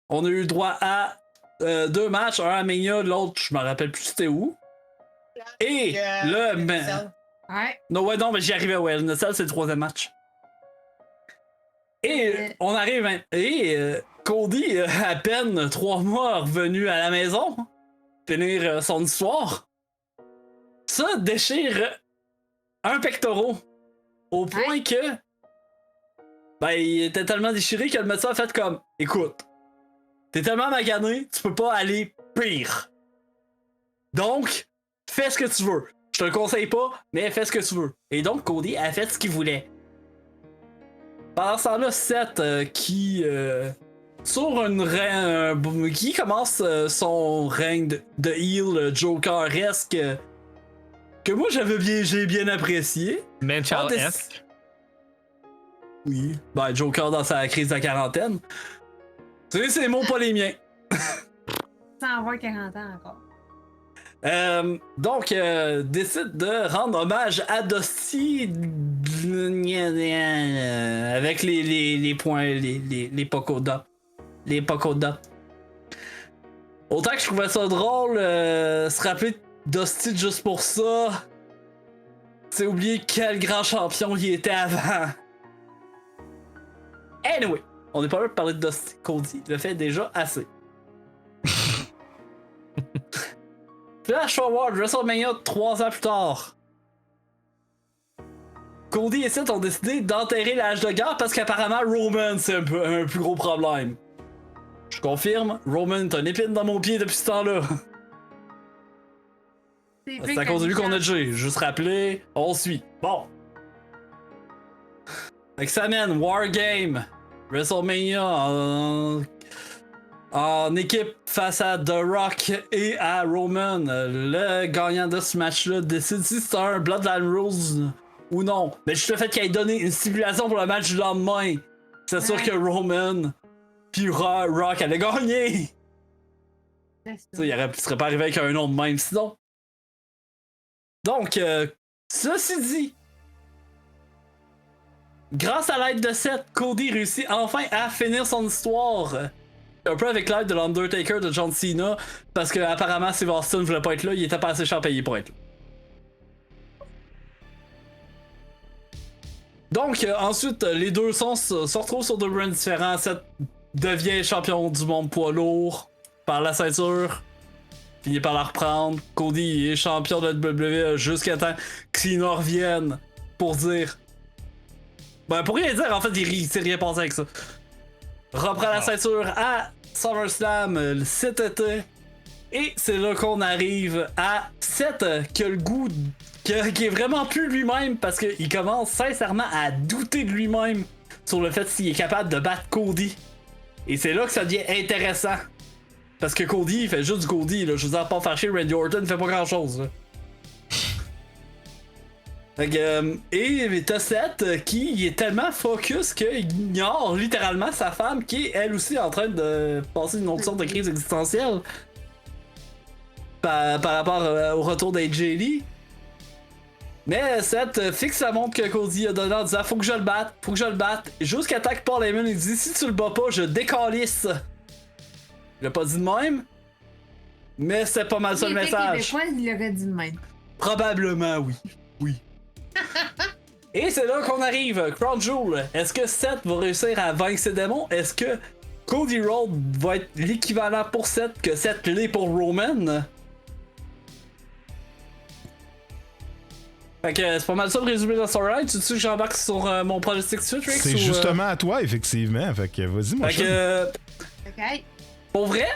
On a eu le droit à 2 matchs, un à Mania, l'autre, je me rappelle plus c'était où. Et Ouais. non, mais j'y arrivais, ouais. Le c'est le 3e match. Et on arrive. Et Cody, à peine 3 mois revenu à la maison, finir son histoire, ça déchire un pectoral. Au point que. Ben, il était tellement déchiré que le médecin a fait comme écoute, t'es tellement magané, tu peux pas aller pire. Donc, fais ce que tu veux. Je te le conseille pas, mais fais ce que tu veux. Et donc, Cody a fait ce qu'il voulait. Pendant ce temps-là, Seth, qui qui commence son règne de heel Joker-esque que moi j'ai bien apprécié. Manchild-esque. Oui, ben Joker dans sa crise de quarantaine. C'est ces mots, pas les miens. Sans avoir 40 ans encore. Donc, décide de rendre hommage à Dusty avec les points, les Pocoda. Les Pocoda. Autant que je trouvais ça drôle, se rappeler de Dusty juste pour ça, c'est oublier quel grand champion il était avant. Anyway, on n'est pas là pour parler de Dusty. Cody le fait déjà assez. Flash forward, WrestleMania 3 ans plus tard. Cody et Seth ont décidé d'enterrer la hache de guerre parce qu'apparemment Roman c'est un plus gros problème. Je confirme, Roman est une épine dans mon pied depuis ce temps-là. C'est à cause de lui qu'on a juste rappelé, on suit. Bon. Fait que ça mène Wargame, WrestleMania en équipe face à The Rock et à Roman. Le gagnant de ce match-là décide si c'est un Bloodline Rules ou non. Mais juste le fait qu'il ait donné une stipulation pour le match du lendemain, c'est sûr que Roman puis Rock allait gagner. Il serait pas arrivé avec un nom de même sinon. Donc, ceci dit, grâce à l'aide de Seth, Cody réussit enfin à finir son histoire. Un peu avec l'aide de l'Undertaker de John Cena, parce que apparemment Steve Austin voulait pas être là, il était pas assez cher payé pour être là. Donc ensuite, les deux se retrouvent sur deux brands différents. Seth devient champion du monde poids lourd par la ceinture, finit par la reprendre. Cody est champion de la WWE jusqu'à temps que Cena revienne pour dire... Ben pour rien dire, en fait, il s'est rien passé avec ça. Reprend la ceinture à SummerSlam cet été. Et c'est là qu'on arrive à Seth qui a le goût, qui est vraiment plus lui-même parce qu'il commence sincèrement à douter de lui-même sur le fait s'il est capable de battre Cody. Et c'est là que ça devient intéressant. Parce que Cody, il fait juste du Cody. Là. Je veux dire, pas faire chier, Randy Orton, il fait pas grand-chose. Là. Fait que, et t'as Seth qui est tellement focus qu'il ignore littéralement sa femme qui est elle aussi en train de passer une autre sorte de crise existentielle par rapport au retour d'AJ Lee. Mais Seth fixe la montre que Cody a donnée en disant faut que je le batte, jusqu'à temps que Paul Heyman il dit si tu le bats pas je décalisse. Il l'a pas dit de même, mais c'est pas mal ça le message. Québécois, il l'aurait dit de même. Probablement oui. Et c'est là qu'on arrive, Crown Jewel. Est-ce que Seth va réussir à vaincre ses démons? Est-ce que Cody Rhodes va être l'équivalent pour Seth que Seth l'est pour Roman? Fait que c'est pas mal ça le résumé de la storyline. Tu sais que j'embarque sur mon pronostic dessus, Trix? C'est justement à toi, effectivement. Fait que vas-y, mon chat. Ok. Pour vrai,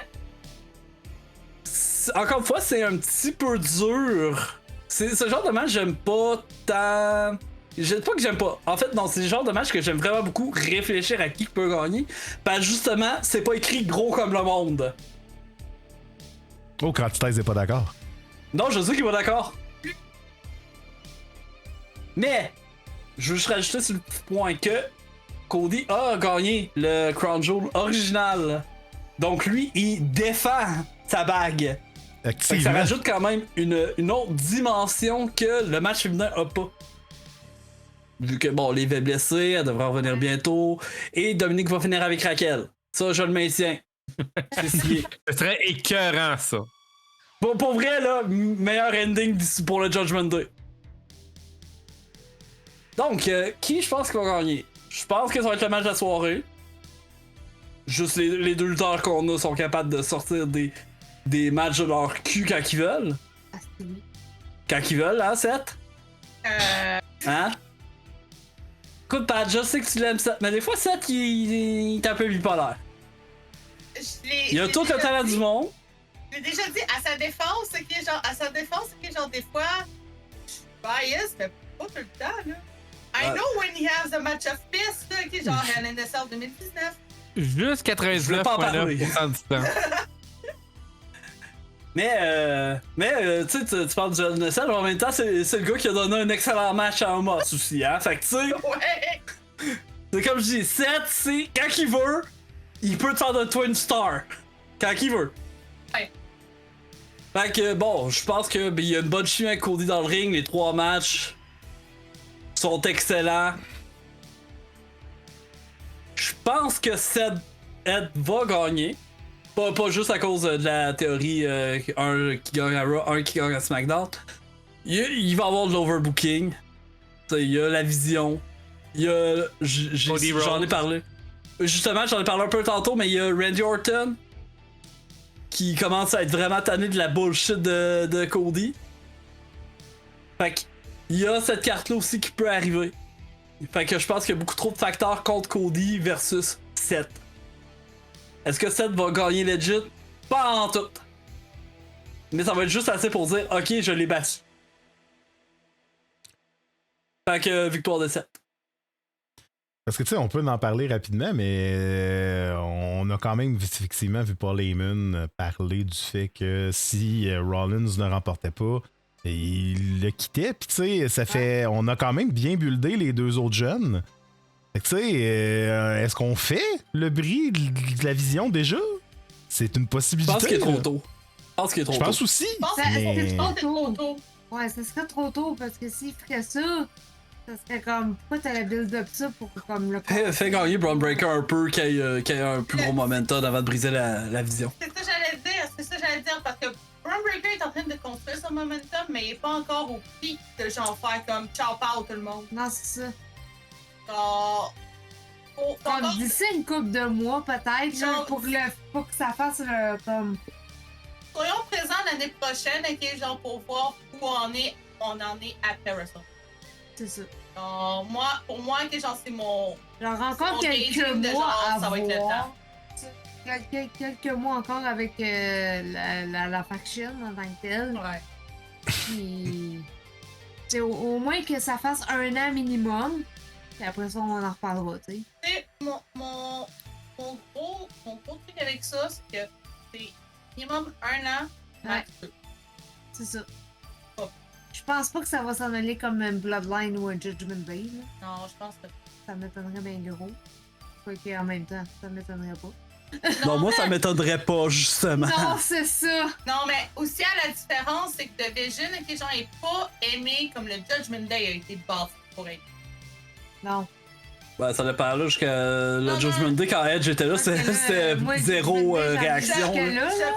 encore une fois, c'est un petit peu dur. C'est ce genre de match j'aime pas tant. Je dis pas que j'aime pas. En fait, non, c'est le genre de match que j'aime vraiment beaucoup réfléchir à qui peut gagner. Parce que justement, c'est pas écrit gros comme le monde. Oh, quand tu t'es pas d'accord. Non, je sais qu'il va d'accord. Mais, je veux juste rajouter sur le petit point que Cody a gagné le Crown Jewel original. Donc lui, il défend sa bague. Fait que ça rajoute quand même une autre dimension que le match féminin a pas. Vu que, bon, Liv est blessée, elle devrait revenir bientôt. Et Dominique va finir avec Raquel. Ça, je le maintiens. C'est scié. Ce serait écœurant, ça. Pour vrai, là, meilleur ending pour le Judgment Day. Donc, qui je pense qu'il va gagner? Je pense que ça va être le match de la soirée. Juste les deux lutteurs qu'on a sont capables de sortir des matchs de leur cul quand ils veulent. Ah, c'est oui. Quand ils veulent, hein, Seth? Hein? Écoute, Pat, je sais que tu l'aimes Seth, mais des fois, Seth, il est un peu bipolaire. Il a tout le talent du monde. J'ai déjà dit à sa défense, des fois, je suis biased, mais pas tout le temps, là. I know when he has a match of fist, là, qui est genre Hell in the Cell 2019. Juste Je veux pas en parler. 99% du temps. Mais tu sais, tu parles du Hell in the Cell, mais en même temps, c'est le gars qui a donné un excellent match à Omos aussi, hein. Fait que tu sais, Ouais! c'est comme je dis, Seth, c'est quand il veut, il peut te faire de toi une star. Quand il veut. Ouais. Fait que bon, je pense que il y a une bonne chimie avec Cody dans le ring, les 3 matchs sont excellents. Je pense que Seth Ed va gagner. Pas juste à cause de la théorie un qui gagne à Raw, un qui gagne à SmackDown. Il va avoir de l'overbooking. Il y a la vision. Il y a. J'en ai parlé. Justement, j'en ai parlé un peu tantôt, mais il y a Randy Orton qui commence à être vraiment tanné de la bullshit de Cody. Fait que, il y a cette carte-là aussi qui peut arriver. Fait que je pense qu'il y a beaucoup trop de facteurs contre Cody versus Seth. Est-ce que Seth va gagner legit? Pas en tout. Mais ça va être juste assez pour dire, ok, je l'ai battu. Fait que victoire de Seth. Parce que tu sais, on peut en parler rapidement, mais on a quand même effectivement vu Paul Heyman parler du fait que si Rollins ne remportait pas, il le quittait. Puis tu sais, ça fait, on a quand même bien buildé les deux autres jeunes. Fait que tu sais, est-ce qu'on fait le bris de la vision déjà? C'est une Je possibilité. pense qu'il est trop tôt. Je pense aussi. Je pense que Mais- c'est trop tôt. Ouais, ça serait trop tôt parce que s'il ferait ça, ça serait comme. Pourquoi t'aurais build up ça pour comme le. Fais gagner Braun Breaker un peu, qu'il y ait un plus gros momentum avant de briser la vision. C'est ça que j'allais dire, parce que Braun Breaker est en train de construire son momentum, mais il est pas encore au pic de genre faire comme ciao pow tout le monde. Non, c'est ça. Genre, faut Comme encore- d'ici une couple de mois, peut-être, genre, Genre- pour que ça fasse le. Comme. Soyons présents l'année prochaine, ok, genre pour voir où on en est à WrestleMania. C'est ça. Genre, pour moi, que genre c'est mon. Genre, encore Mon quelques dating de mois genre, à ça va être le voir. temps. Quelques mois encore avec la faction en tant que telle. Ouais. Puis. C'est au moins que ça fasse 1 an minimum. Puis après ça, on en reparlera, tu sais. Tu sais, mon gros truc avec ça, c'est que c'est minimum 1 an, max 2. C'est ça. Oh. Je pense pas que ça va s'en aller comme un Bloodline ou un Judgment Day. Là. Non, je pense que. Ça m'étonnerait bien gros. Quoique en même temps, ça m'étonnerait pas. Non, moi, ça m'étonnerait pas, justement. Non, c'est ça! Non, mais aussi à la différence, c'est que The Vision, ok, genre, est pas aimé comme le Judgment Day a été bâti pour être. Non. Ben, ça dépend là jusqu'à le Non, Judgment Day quand Edge était là, Parce que c'était moi, zéro Judgment Day, réaction. j'avais là. jusque là.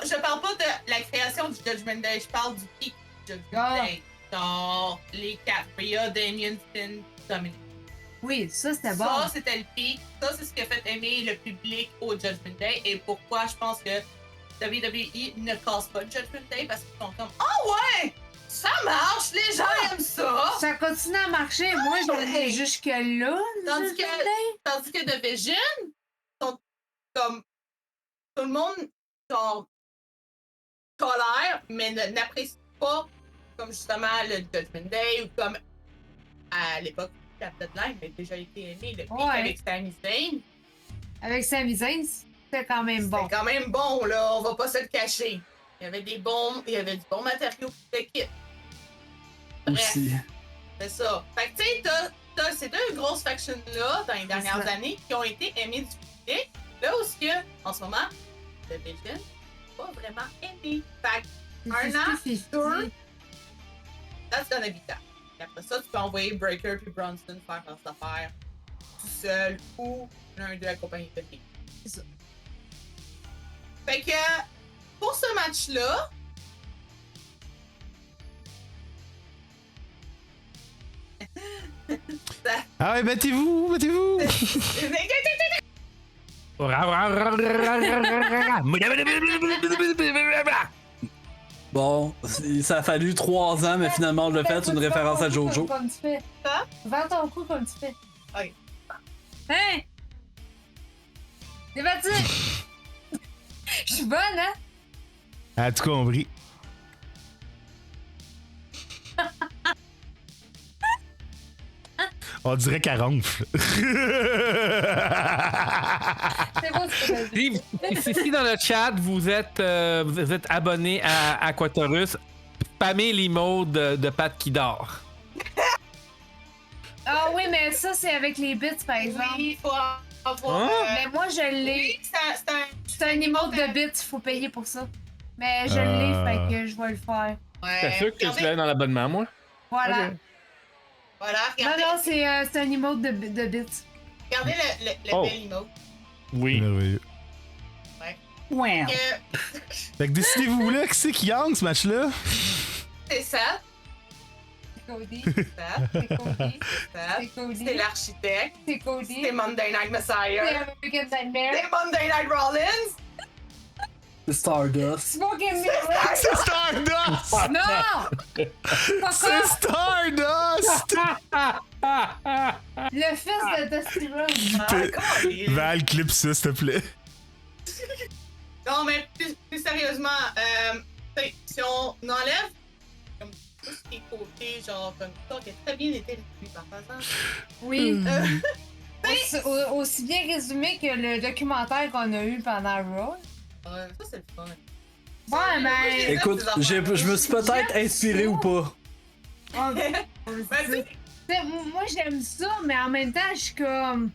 Je parle pas de la création du Judgment Day, je parle du pic du Judgment Ah. Day. Genre, les 4, Rhea, Damien, Finn, Dominic. Oui, ça c'était bon. Ça, c'était le pic. Ça, c'est ce qui a fait aimer le public au Judgment Day. Et pourquoi je pense que WWE ne casse pas le Judgment Day, parce qu'ils sont comme, oh ouais! Ça marche, les gens aiment ça! Ça continue à marcher. Moi, je l'ai jusque-là. le Tandis Judgment que- Day. Tandis que The Vision sont comme. Tout le monde, genre, tolère, mais n'apprécie pas, comme justement le Judgment Day ou comme à l'époque, la Bloodline avait déjà été aimé, le pic Ouais. avec Sami Zayn. Avec Sami Zayn, c'était quand même bon. C'était quand même bon, là, on va pas se le cacher. Il y avait du bon matériau pour le kit. Bref, Aussi. c'est ça. Fait que tu sais, t'as ces deux grosses factions-là dans les dernières ça. années qui ont été aimées du public. Là où ce que, en ce moment, The Vision n'est pas vraiment aimé. Fait que C'est un an, 50-50. deux. that's gonna be that. Et après ça, tu peux envoyer Breaker puis Bronson faire leurs affaires tout seul ou l'un d'eux accompagné de quelqu'un. C'est ça. Fait que pour ce match-là, Ah ouais, battez-vous, battez-vous! Bon, ça a fallu 3 ans, mais finalement, on l'a fait, une référence à Jojo. Comme tu fais. Quoi? Vends ton coup comme tu fais. Ok. Hein? T'es battu! Je suis bonne, hein? À tout compris. On dirait qu'elle ronfle. C'est bon, c'est bon. Si dans le chat, vous êtes abonné à Aquatorus, spammez l'emote de Pat qui dort. Ah oui, mais ça, c'est avec les bits, par exemple. Oui, il faut avoir. Hein? Mais moi, je l'ai. Oui, c'est un. C'est un emote de bits, il faut payer pour ça. Mais je l'ai, fait que je vais le faire. Ouais. T'es sûr que tu Regardez, l'as dans l'abonnement, moi? Voilà. Ok. Voilà, Non, regardez, non, c'est un emote de bits. regardez le Oh. bel emote. Oui. Merveilleux. Ouais. Fait que décidez-vous là, qui c'est qui gagne ce match-là? C'est ça, C'est Cody. ça, C'est Cody. ça. C'est Cody. C'est l'architecte. C'est Cody. C'est Monday Night C'est Messiah. American Nightmare. C'est Monday Night Rollins. Stardust. Smoking Mirror. C'est Stardust! Non! Pas C'est ça! Stardust! Le fils de Dusty Rhodes. Val, clip ça, s'il te plaît. Non, mais plus sérieusement, si on enlève comme tout ce qui est côté, genre comme ça, qui a très bien été réduit par exemple. Oui. Aussi bien résumé que le documentaire qu'on a eu pendant Raw. Ça, c'est le fun. Ouais, mais. Écoute, je me suis peut-être inspiré ou pas. Ben, tu T'sais, moi j'aime ça, mais en même temps, je suis comme.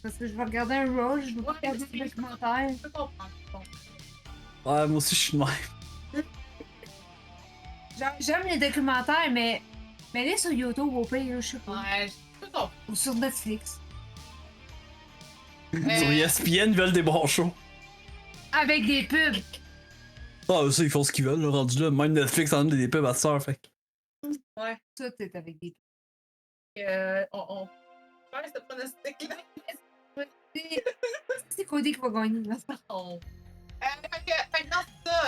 Parce que je vais regarder un Raw, je vais pas regarder un documentaire. peux comprendre. Ouais, moi aussi, je suis de même. Genre, j'aime les documentaires, mais. Mais les sur YouTube au pire, je sais pas. Ouais, je peux comprendre. Ou sur Netflix. Sur ESPN, ils veulent des bons shows. Avec des pubs. Ah, ça, ils font ce qu'ils veulent, là, rendu là. Même Netflix en a des pubs à ça, fait. Ouais. Tout est avec des On fait ce pronostic-là. pubs. C'est Cody qui va gagner, là. Fait que dans ça,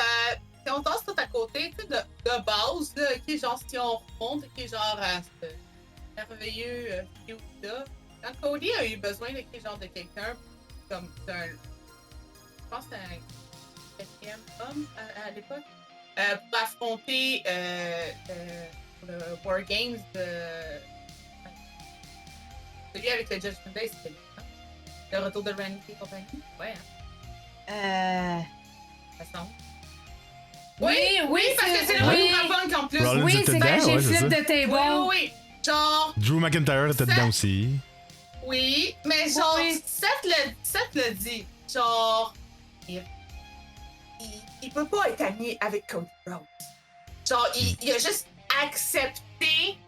si on tasse tout à côté, tu sais, de base, là, qui genre, si on remonte, qui genre à ce merveilleux feud-là, quand Cody a eu besoin de genre de quelqu'un, comme d'un. Je pense que c'est un quatrième homme à l'époque, pour affronter le War Games de. Celui avec le Judgment Day, c'était lui, hein? Le retour de Randy et compagnie. Ouais, hein? De toute façon. Oui, parce que c'est le oui. même punk en plus. Rollins Oui, était c'est dedans, quand j'ai ouais, c'est flip ça. de table. Oui. Genre, Drew McIntyre était dedans aussi. oui, mais genre, Oui. Seth le dit. Genre, il peut pas être ami avec Cody Rhodes. Genre, il a juste accepté,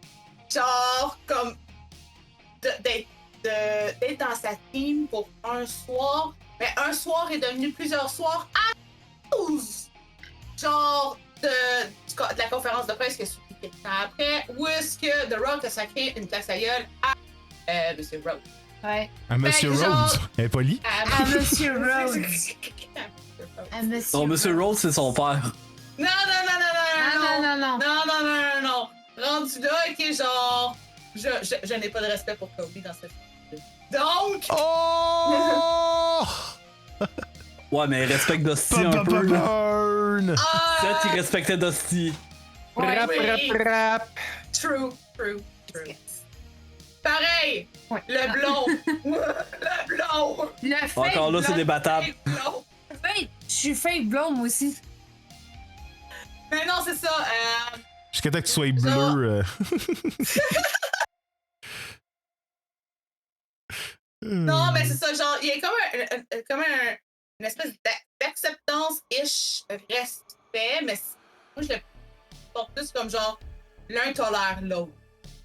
genre, comme, d'être dans sa team pour un soir. Mais un soir est devenu plusieurs soirs à cause, genre, de la conférence de presse qui a suivi quelques temps après, où est-ce que The Rock a sacré une classe à gueule à Monsieur Rhodes. Ouais. À Monsieur Ben, genre- Rhodes. Elle est polie. À Monsieur Rhodes. À Monsieur Non, Monsieur Rhodes, c'est son père. Non. Non. Non. Rendu là, ok, genre, je n'ai pas de respect pour Kobe dans cette vidéo. Donc, Oh! Ouais, mais il respecte Dusty un peu, là. Burn! Seth, il respectait Dusty. Rap, oui. rap, rap. True. Pareil, Ouais. le blond. Le blond. Le fake Encore là, c'est blonde. débattable. Le blond. Fake. Je suis fake blonde, moi aussi. Mais non, c'est ça. Jusqu'à temps que tu sois bleu. Non, mais c'est ça, genre, il y a comme une espèce d'acceptance-ish, respect, mais moi, je le porte plus comme genre, l'un tolère l'autre.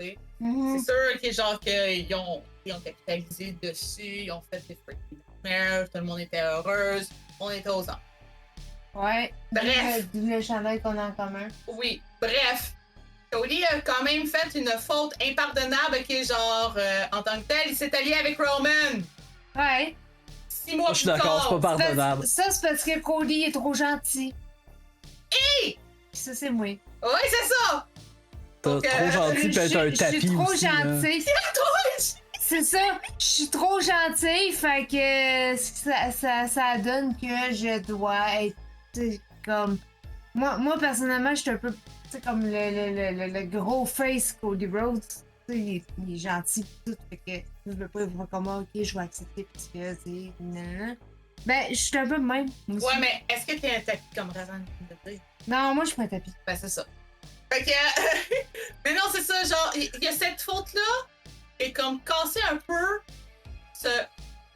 sais. Mhm. C'est sûr que genre qu'ils ont capitalisé dessus, ils ont fait des freaking nightmares, tout le monde était heureuse, on était aux anges. Ouais. Bref. Le chandail qu'on a en commun. Oui, bref. Cody a quand même fait une faute impardonnable qui est genre, en tant que tel, il s'est allié avec Roman. Ouais. 6 mois Je suis plus d'accord, c'est pas tard. pardonnable. Ça, c'est parce que Cody est trop gentil. Hey! Ça, c'est moi. Oui, c'est ça! T'es Donc, trop gentil pis être un Je tapis suis trop aussi, là. gentille. C'est ça, je suis trop gentille, fait que ça donne que je dois être tu sais, comme. Moi personnellement, je suis un peu tu sais, comme le gros face Cody Rhodes. Tu sais, il est gentil pis tout, fait que je veux pas voir comment, ok, je vais accepter parce que, tu sais, nan. Ben, je suis un peu de même. moi aussi. Ouais, mais est-ce que t'es un tapis comme Razan de dire? Non, moi, je suis pas un tapis. Ben, c'est ça. Fait que. Mais non, c'est ça, genre, il y a cette faute-là, et comme casser un peu ce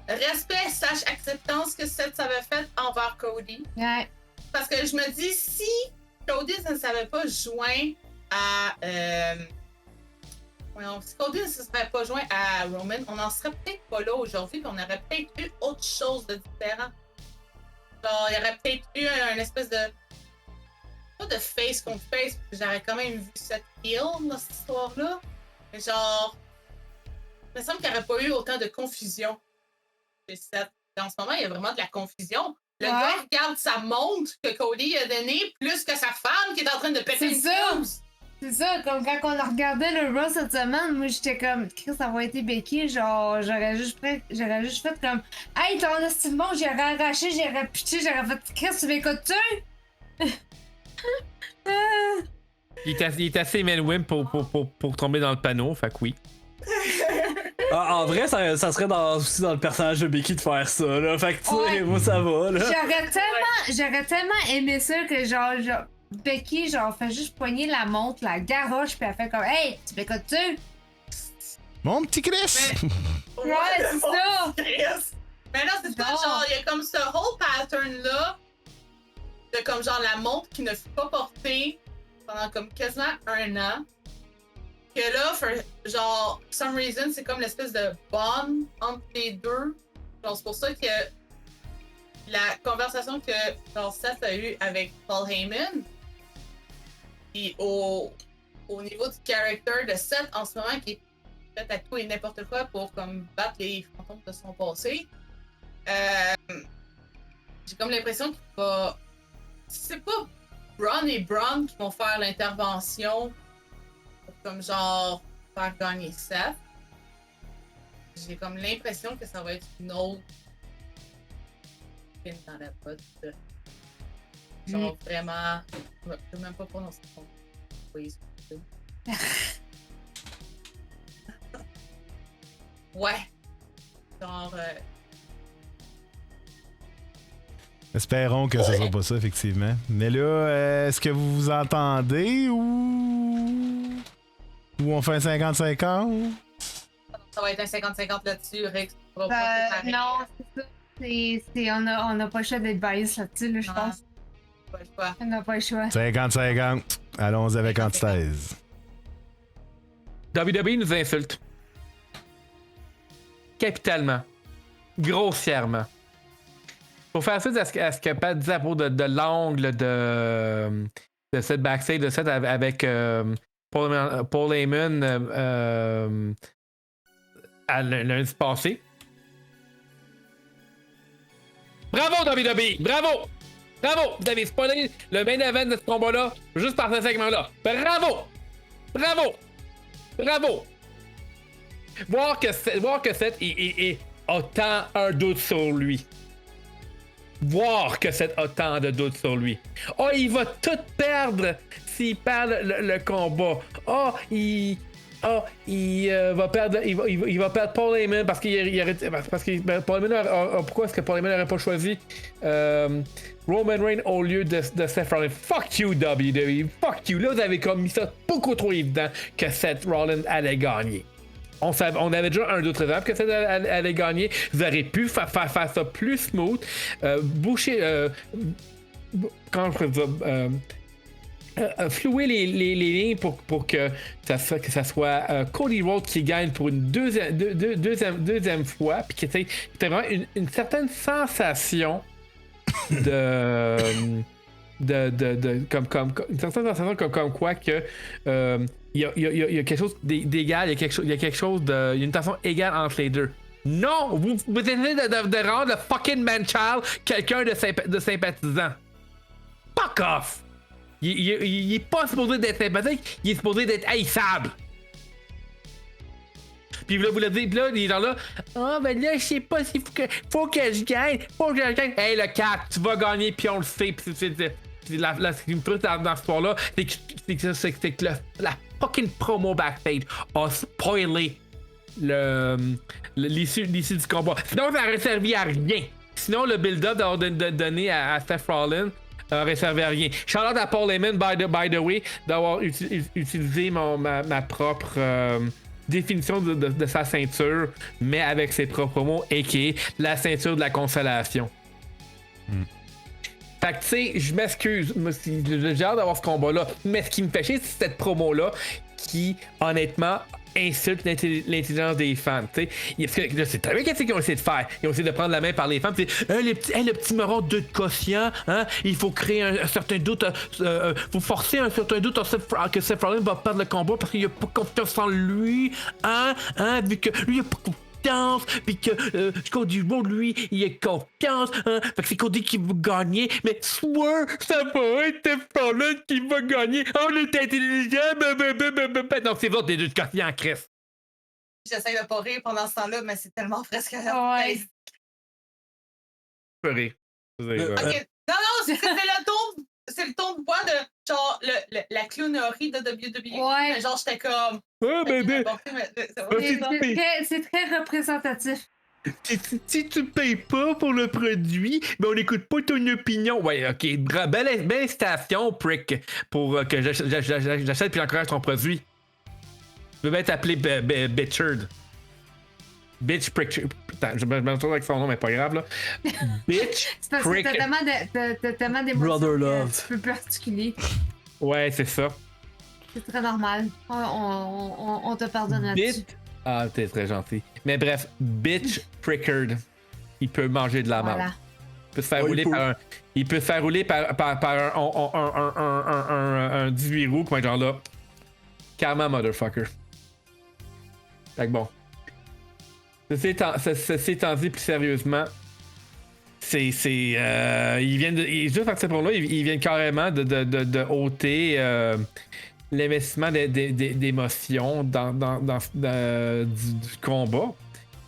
respect/acceptance que Seth avait fait envers Cody. Ouais. Parce que je me dis, si Cody ne savait pas joint à. Si Cody ne se serait pas joint à Roman, on n'en serait peut-être pas là aujourd'hui, puis on aurait peut-être eu autre chose de différent. Genre, il y aurait peut-être eu un espèce de. Pas de face contre face, parce que j'aurais quand même vu cette heal dans cette histoire-là. Mais genre. Il me semble qu'il n'y aurait pas eu autant de confusion chez Seth. En ce moment, il y a vraiment de la confusion. Le gars regarde sa montre que Cody a donnée plus que sa femme qui est en train de péter une C'est ça. fuse. C'est ça, comme quand on a regardé le Raw cette semaine, moi j'étais comme, Chris, ça va être Becky, genre, j'aurais juste fait comme, hey, ton estime bon, j'aurais arraché, j'aurais pitché, j'aurais fait, Chris, tu m'écoutes-tu? Il est assez man-wim pour tomber dans le panneau, fait que oui. Ah, en vrai, ça serait aussi dans le personnage de Becky de faire ça, là. Fait que, tu sais, Ouais. moi, ça va, là. J'aurais tellement aimé ça que, genre, Becky, genre, fait juste poigner la montre, la garoche, puis elle fait comme, hey, tu m'écoutes-tu? Mon petit Chris! Mais- Ouais, c'est ça. Chris. Mais là, c'est pas Non. genre, il y a comme ce whole pattern-là de comme genre la montre qui ne fut pas portée pendant comme quasiment 1 an. Que là, genre, for some reason, c'est comme l'espèce de bond entre les deux. Genre, c'est pour ça que la conversation que genre, Seth a eue avec Paul Heyman, puis au niveau du character de Seth en ce moment, qui est fait à tout et n'importe quoi pour comme battre les fantômes de son passé, j'ai comme l'impression qu'il va. Si c'est pas Braun et Braun qui vont faire l'intervention pour comme genre faire gagner Seth, j'ai comme l'impression que ça va être une autre pin dans la botte. Genre vraiment. Je peux même pas prononcer son nom. Oui, ouais. Genre. Espérons que ce soit pas ça, effectivement. Mais là, est-ce que vous vous entendez ou on fait un 50-50? Ça va être un 50-50 là-dessus, Rex. Tu pourras pas préparer. Non, c'est ça. On a pas le choix d'être bias là-dessus, là, je Non. pense. Pas le choix. On n'a pas le choix. 50-50. Allons avec antithèse. WWE nous insulte. Capitalement. Grossièrement. Pour faire suite à ce que Pat disait à propos de l'angle de cette backstage de cette avec Paul Heyman à lundi passé. Bravo WWE! Bravo! Bravo! Vous avez spoilé le main event de ce combat-là juste par ce segment-là. Bravo! Bravo! Bravo! Voir que Seth a tant un doute sur lui. Voir que Seth a tant de doutes sur lui. Oh, il va tout perdre s'il perd le combat. Oh, il va perdre. Il va perdre Paul Heyman parce que Paul Heyman pourquoi est-ce que Paul Heyman n'aurait pas choisi Roman Reigns au lieu de Seth Rollins? Fuck you, WWE. Fuck you. Là, vous avez comme mis ça beaucoup trop évident que Seth Rollins allait gagner. On avait déjà un doute raisonnable que Seth allait gagner. Vous auriez pu faire ça plus smooth. Boucher. Comment je peux dire? flouer les lignes pour que ça soit Cody Rhodes qui gagne pour une deuxième fois, puis que tu as vraiment une certaine sensation de une certaine sensation comme quoi que il y a quelque chose d'égal, il y a quelque chose de, il y a une tension égale entre les deux. Non, vous essayez de rendre le fucking man-child quelqu'un de sympathisant. Fuck off. Il est pas supposé d'être sympathique, il est supposé d'être haïssable. Puis là, vous le dites, là, les gens là, ben là, je sais pas s'il faut que je gagne, Hey, le 4, tu vas gagner, puis on le sait, puis ce qui me truc dans cette histoire-là, c'est que la fucking promo backstage a spoilé l'issue du combat. Sinon, ça aurait servi à rien. Sinon, le build-up d'avoir donné à Seth Rollins aurait servi à rien. Shout-out à Paul Heyman, by the way, d'avoir utilisé ma propre définition de sa ceinture, mais avec ses propres mots, a.k.a. la ceinture de la consolation. Fait que, tu sais, je m'excuse, j'ai hâte d'avoir ce combat-là, mais ce qui me fait chier, c'est cette promo-là qui, honnêtement, insulte l'intelligence des fans. Tu sais, c'est très bien qu'est-ce qu'ils ont essayé de faire. Ils ont essayé de prendre la main par les fans. Le petit meron de quotient, hein, il faut créer un certain doute, faut forcer un certain doute que Seth Rollins va perdre le combat parce qu'il n'a pas confiance en lui, vu que lui il a pas confiance, puis que Cody Rhodes, lui, il a confiance, fait que c'est Cody qui va gagner, mais soit ça va être Seth Rollins qui va gagner, on est intelligent, non, c'est votre des deux quotients, Chris. J'essaie de pas rire pendant ce temps-là, mais c'est tellement presque à Ouais. la tête. Je peux rire. Ok. Non, c'est le ton de voix de genre la clownerie de WWE. Ouais. Mais genre, j'étais comme. C'est très représentatif. Si tu payes pas pour le produit, ben on n'écoute pas ton opinion. Ouais, ok, belle station, prick, pour que j'achète puis j'encourage ton produit. Je veux bien t'appeler Bitchard. Bitch Prick. Putain, je me retrouve avec son nom, mais pas grave, là. Bitch C'est parce que Prick. t'as tellement d'émotions Brother que love. tu peux plus articuler. Ouais, c'est ça. C'est très normal. On te pardonne là-dessus. Bitch. Ah, t'es très gentil. Mais bref, Bitch Prickard. Il peut manger de la merde. Voilà. Il peut se faire rouler par un 18 roues, comme genre là. Karma, motherfucker. Fait que bon. Ceci étant dit plus sérieusement, ils viennent juste par ce point-là, ils viennent carrément de ôter l'investissement d'émotions du combat.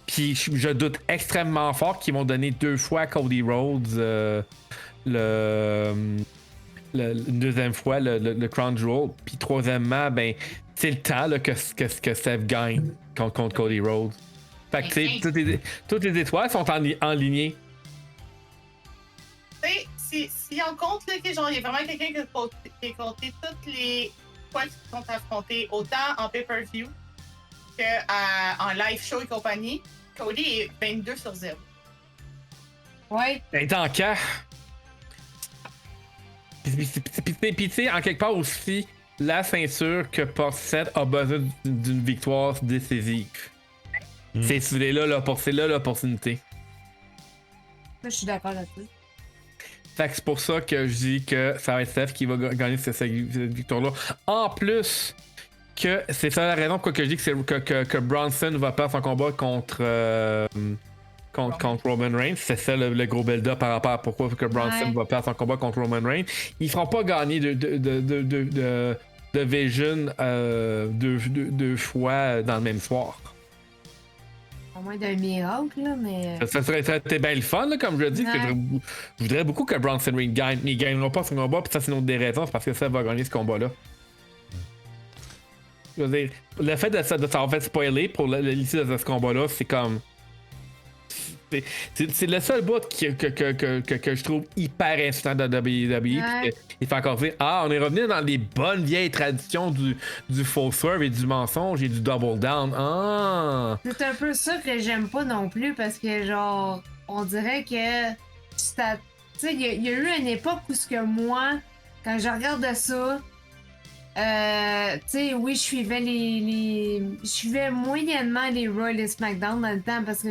Puis je doute extrêmement fort qu'ils vont donner 2 fois à Cody Rhodes une deuxième fois le Crown Jewel. Puis troisièmement, ben c'est le temps là, que Seth gagne contre Cody Rhodes. Fait que tu sais, toutes les étoiles sont enlignées. Tu sais, si on compte, là, que genre, il y a vraiment quelqu'un qui a compté toutes les fois qu'ils se sont affrontés, autant en pay-per-view qu'en live show et compagnie, Cody est 22/0. Ouais. Et tant qu'à. Puis tu sais, en quelque part aussi, la ceinture que porte Seth a besoin d'une victoire décisive. C'est là l'opportunité. Ça, je suis d'accord là-dessus. Fait que c'est pour ça que je dis que ça va être Seth qui va gagner cette victoire-là. En plus, que c'est ça la raison pourquoi je dis que Bronson va perdre son combat contre Roman Reigns. C'est ça le gros build-up par rapport à pourquoi que Bronson va perdre son combat contre Roman Reigns. Ils feront pas gagner de Vision 2 fois dans le même soir. À moins d'un miracle, là, mais. Ça serait bien le fun, là, comme je dis. Ouais. Je voudrais beaucoup que Bronson Reigns gagne. Mais ils gagneront pas ce combat, puis ça, c'est une autre des raisons, c'est parce que ça va gagner ce combat-là. Je veux dire, le fait de s'avoir fait spoiler pour l'issue de ce combat-là, c'est comme. C'est le seul bout que je trouve hyper insultant de WWE. Ouais. Il fait encore dire on est revenu dans les bonnes vieilles traditions du faux swerve et du mensonge et du double down. C'est un peu ça que j'aime pas non plus parce que, genre, on dirait que. Tu sais, il y a eu une époque où ce que moi, quand je regarde ça, tu sais, oui, je suivais je suivais moyennement les Raw et les SmackDown dans le temps parce que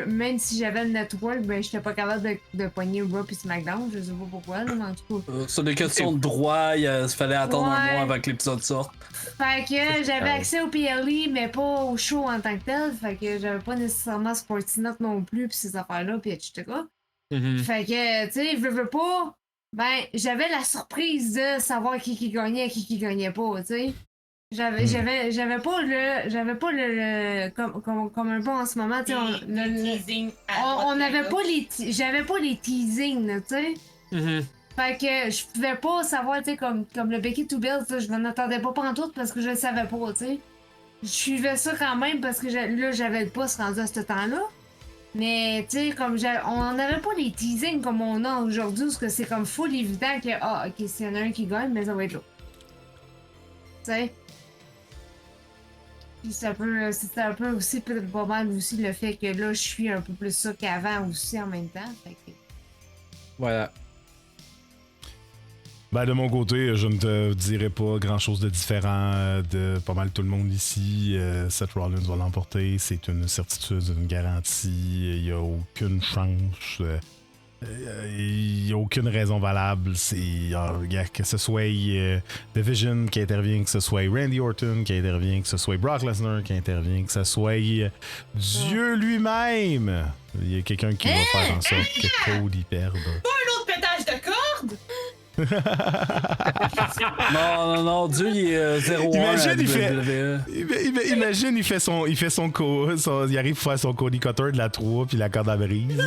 même si j'avais le network, ben, j'étais pas capable de pogner Raw et SmackDown. Je sais pas pourquoi, là, mais en tout cas. Sur des questions de droit, il fallait attendre un mois avant que l'épisode sorte. Fait que j'avais accès au PLE, mais pas au show en tant que tel. Fait que j'avais pas nécessairement Sportsnet non plus, pis ces affaires-là, pis etc. Fait que, tu sais, veux pas. Ben, j'avais la surprise de savoir qui gagnait et qui gagnait pas, tu sais. J'avais pas le comme un peu en ce moment, tu sais. J'avais pas les teasings, tu sais. Fait que je pouvais pas savoir, tu sais, comme le Becky to Bill, je m'en attendais pas pantoute parce que je le savais pas, tu sais. Je suivais ça quand même parce que là, j'avais le pouce rendu à ce temps-là. Mais, tu sais, comme on n'avait pas les teasings comme on a aujourd'hui, parce que c'est comme full évident que, ok, s'il y en a un qui gagne, mais ça va être l'autre. Tu sais? Puis c'est un peu aussi, peut-être pas mal aussi, le fait que là, je suis un peu plus ça qu'avant aussi en même temps. Fait que... Voilà. Ben, de mon côté, je ne te dirai pas grand-chose de différent de pas mal tout le monde ici. Seth Rollins va l'emporter, c'est une certitude, une garantie. Il n'y a aucune chance. Il n'y a aucune raison valable. Que ce soit The Vision qui intervient, que ce soit Randy Orton qui intervient, que ce soit Brock Lesnar qui intervient, que ce soit Dieu lui-même. Il y a quelqu'un qui va faire en sorte que Cody perde. Pas un autre pétage de corde! Non, Dieu, il est 0-1. Imagine, il fait son il arrive pour faire son Cody Cutter de la 3 puis la corde à brise.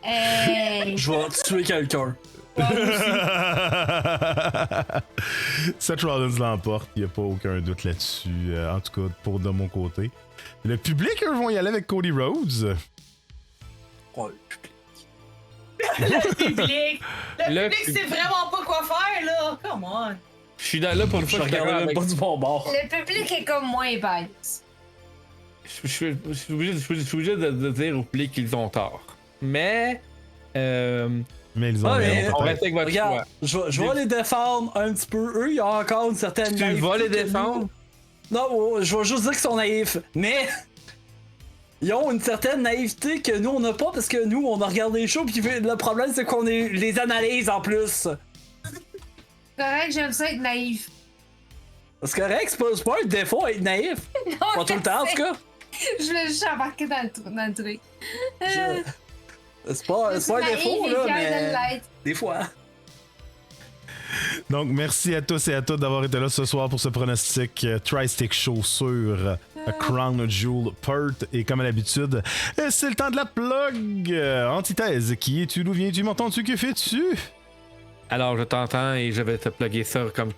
Je vais tuer quelqu'un. Seth Rollins l'emporte, il n'y a pas aucun doute là-dessus. En tout cas, de mon côté. Le public, eux, vont y aller avec Cody Rhodes. Ouais. Le public! Le public sait vraiment pas quoi faire, là! Come on! Je suis là pour le Je regardais même pas du bon bord. Le public est comme moi, bias. Je suis obligé de dire au public qu'ils ont tort. Mais ils ont on reste avec votre choix. Je vais les défendre un petit peu. Eux, il y a encore une certaine Tu vas les défendre? Non, je vais juste dire qu'ils sont naïfs. Mais ils ont une certaine naïveté que nous, on n'a pas parce que nous, on a regardé les shows. Puis le problème, c'est qu'on les analyse en plus. Correct, j'aime ça être naïf. C'est correct, c'est pas un défaut être naïf. Non, Pas tout le temps, en tout cas. Je voulais juste embarquer dans le truc. C'est pas un défaut, là, mais des fois. Donc, merci à tous et à toutes d'avoir été là ce soir pour ce pronostic Tri-Stick Show sur Crown Jewel Perth. Et comme à l'habitude, c'est le temps de la plug. Antithèse, qui es-tu? D'où viens-tu? M'entends-tu? Que fais-tu? Alors, je t'entends et je vais te plugger ça comme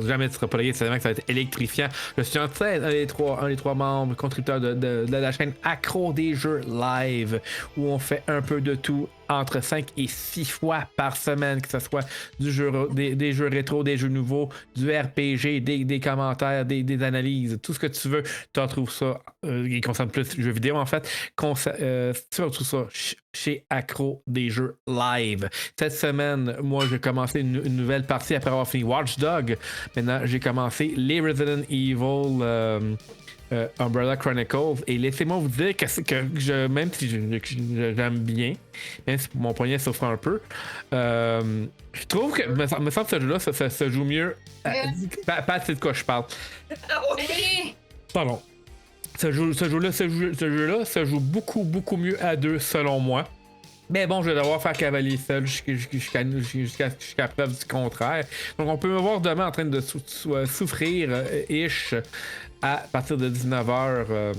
jamais tu seras plugué, c'est vraiment que ça va être électrifiant. Je suis un des trois membres contributeurs de la chaîne Accro des jeux live, où on fait un peu de tout entre 5 et 6 fois par semaine, que ce soit des jeux rétro, des jeux nouveaux, du RPG, des commentaires, des analyses, tout ce que tu veux. Tu retrouves ça, qui concerne plus jeux vidéo en fait, tu retrouves ça chez Accro des jeux live. Cette semaine, moi j'ai commencé une nouvelle partie après avoir fini Watch Dogs. Maintenant, j'ai commencé les Resident Evil Umbrella Chronicles, et laissez-moi vous dire que même si j'aime bien, même si mon poignet souffre un peu, je trouve que me semble que ce jeu-là ça se joue mieux. Pas c'est de quoi je parle. Pardon. Ce jeu-là se joue beaucoup mieux à deux selon moi. Mais bon, je vais devoir faire cavalier seul jusqu'à preuve du contraire. Donc on peut me voir demain en train de souffrir à partir de 19h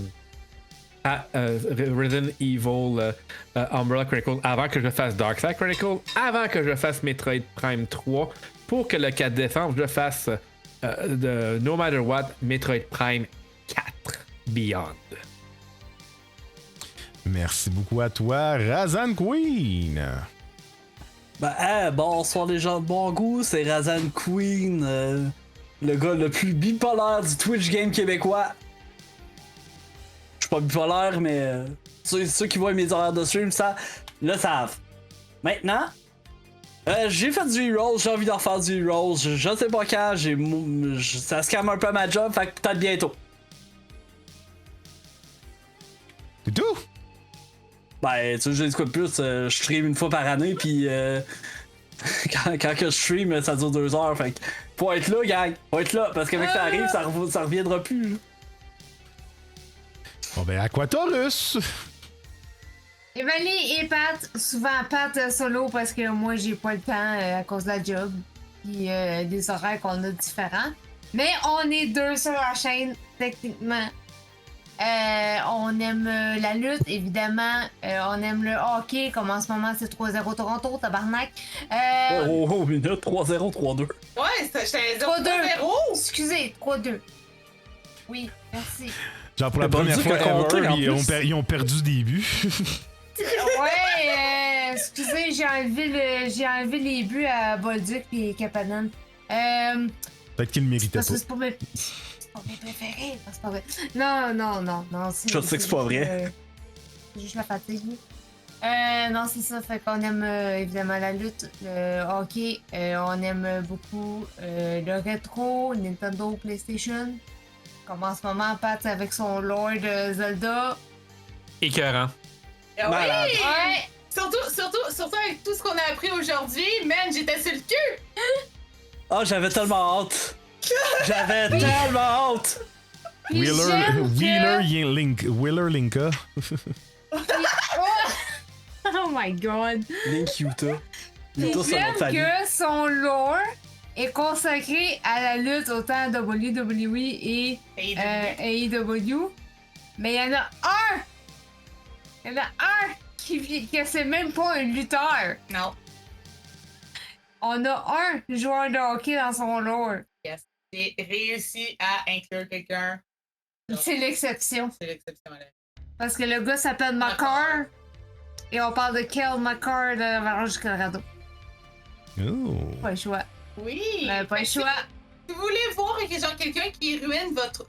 à Resident Evil Umbrella Chronicles, avant que je fasse Darkside Chronicles, avant que je fasse Metroid Prime 3, pour que le 4 décembre je fasse de No Matter What Metroid Prime 4 Beyond. Merci beaucoup à toi, Razan Queen. Bonsoir les gens de bon goût, c'est Razan Queen, le gars le plus bipolaire du Twitch game québécois. Je suis pas bipolaire, mais ceux qui voient mes horaires de stream le savent. Maintenant, J'ai fait du reroll, j'ai envie d'en faire du reroll. Je sais pas quand, ça se calme un peu ma job, fait que peut-être bientôt. C'est tout? Ben, tu sais, je dis quoi de plus, je stream une fois par année, puis quand que je stream, ça dure 2 heures, fait que faut être là, gang, faut être là, parce qu'avec ça arrive, ça reviendra plus. Là. Bon ben, Aquatorus! Evely et Pat, souvent Pat solo parce que moi j'ai pas le temps à cause de la job puis des horaires qu'on a différents. Mais on est 2 sur la chaîne, techniquement. On aime la lutte, évidemment. On aime le hockey, comme en ce moment c'est 3-0 Toronto, tabarnak. Oh, minute, 3-0, 3-2. Ouais, j'étais 3-2. Excusez, 3-2. Oui, merci. Genre pour la T'as pas première dit fois que compter, ever, en ils ont perdu des buts. Ouais, excusez, j'ai enlevé les buts à Bolduc et Kapanen. Peut-être qu'ils le méritaient pas. C'est pas mes préférés, c'est pas vrai. Non, Je sais que c'est pas vrai. C'est juste la fatigue. Non, c'est ça, fait qu'on aime évidemment la lutte, le hockey, on aime beaucoup le rétro, Nintendo, PlayStation. Comme en ce moment, Pat avec son Lord Zelda. Écœurant. Ah Malade. oui! Ouais! Surtout avec tout ce qu'on a appris aujourd'hui, man, j'étais sur le cul! Ah, j'avais tellement hâte. J'avais tellement hâte. Puis j'aime que- Wheeler Linka. Oh my god! Link Utah. Puis Utah, c'est j'aime notre famille. que son lore est consacré à la lutte autant WWE et AEW. Mais il y en a un! Il y en a un qui c'est même pas un lutteur. Non. On a un joueur de hockey dans son lore. Yes. J'ai réussi à inclure quelqu'un. C'est l'exception. C'est l'exception, là. Parce que le gars s'appelle McCarr. Et on parle de Kel McCarr de l'Avalanche du Colorado. Oh. Pas le choix. Oui! Pas le choix. Si vous voulez voir genre quelqu'un qui ruine votre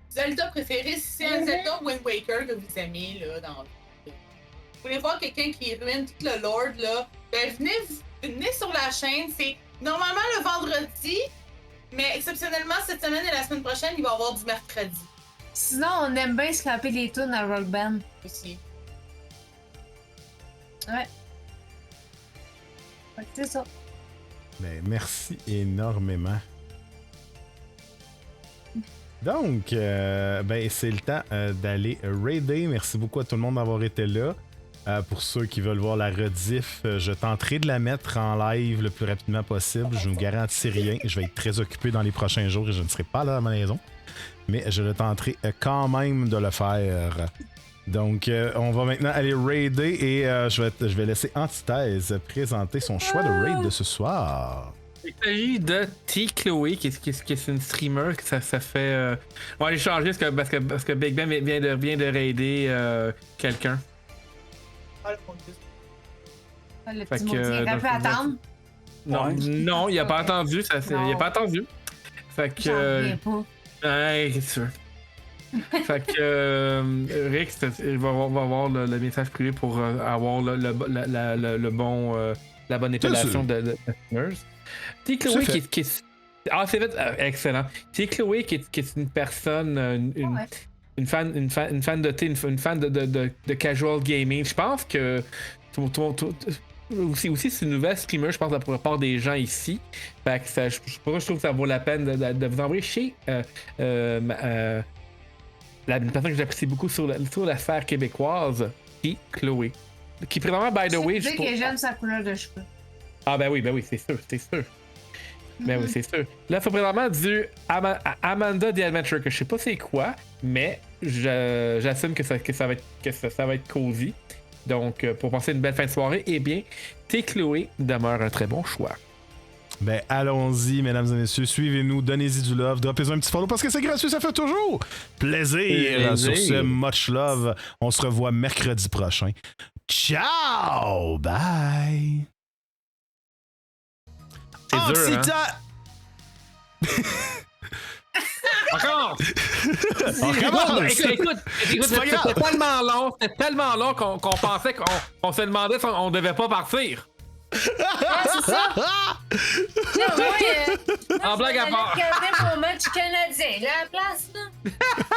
Zelda préféré, si c'est un Zelda Wind Waker que vous aimez, là, dans vous voulez voir quelqu'un qui ruine tout le Lord, là, ben venez sur la chaîne. C'est normalement le vendredi, mais exceptionnellement, cette semaine et la semaine prochaine, il va y avoir du mercredi Sinon, on aime bien scraper les tunes à Rock Band. aussi. Ouais. Fait que c'est ça. Ben, merci énormément. Donc, ben, c'est le temps d'aller raider. Merci beaucoup à tout le monde d'avoir été là. Pour ceux qui veulent voir la rediff, je tenterai de la mettre en live le plus rapidement possible. Je ne vous garantis rien. Je vais être très occupé dans les prochains jours et je ne serai pas là à ma maison. Mais je le tenterai quand même de le faire. Donc, on va maintenant aller raider et je vais laisser Antithèse présenter son choix de raid de ce soir. Il s'agit de T-Chloé, qui est une streamer, que ça fait... On va aller changer parce que Big Ben vient de raider quelqu'un. Ah, le fond de Le Fait petit que, mot, il donc, peut attendre. Non, il a pas attendu. Il a pas attendu. Fait J'en reviens que... pas. Ouais, qu'est-ce que tu veux? Fait que Rick, il va avoir le message privé pour avoir le bon, la bonne épellation de streamers. T-Chloé qui est... Ah, c'est fait, excellent. T-Chloé qui est une personne, une fan de thé, une fan de casual gaming. Je pense que aussi c'est une nouvelle streamer, je pense, pour la part des gens ici. Fait que ça, je trouve que ça vaut la peine de vous envoyer chez une personne que j'apprécie beaucoup sur la sphère québécoise, qui est Chloé. Qui présentement, by the way, Je sais que j'aime sa couleur de cheveux. Ah ben oui, c'est sûr. Ben oui, c'est sûr. Là, il faut présentement du Amanda the Adventure, que je sais pas c'est quoi, mais j'assume que ça va être cosy. Donc, pour passer une belle fin de soirée, eh bien, T-Chloé demeure un très bon choix. Ben, allons-y, mesdames et messieurs. Suivez-nous, donnez-y du love, droppez-nous un petit follow parce que c'est gratuit, ça fait toujours plaisir. Sur ce, much love. On se revoit mercredi prochain. Ciao! Bye! C'est dur, Encore! Écoute, c'était tellement long qu'on pensait qu'on se demandait si on devait pas partir. Ah, c'est ça. Non, moi, En blague à part. Je regardais mon match canadien, là, à la place, là.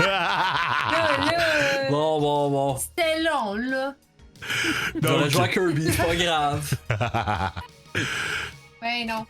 Là, Bon. c'était long, là. J'aurais joué à Kirby, c'est pas grave. Ouais, non.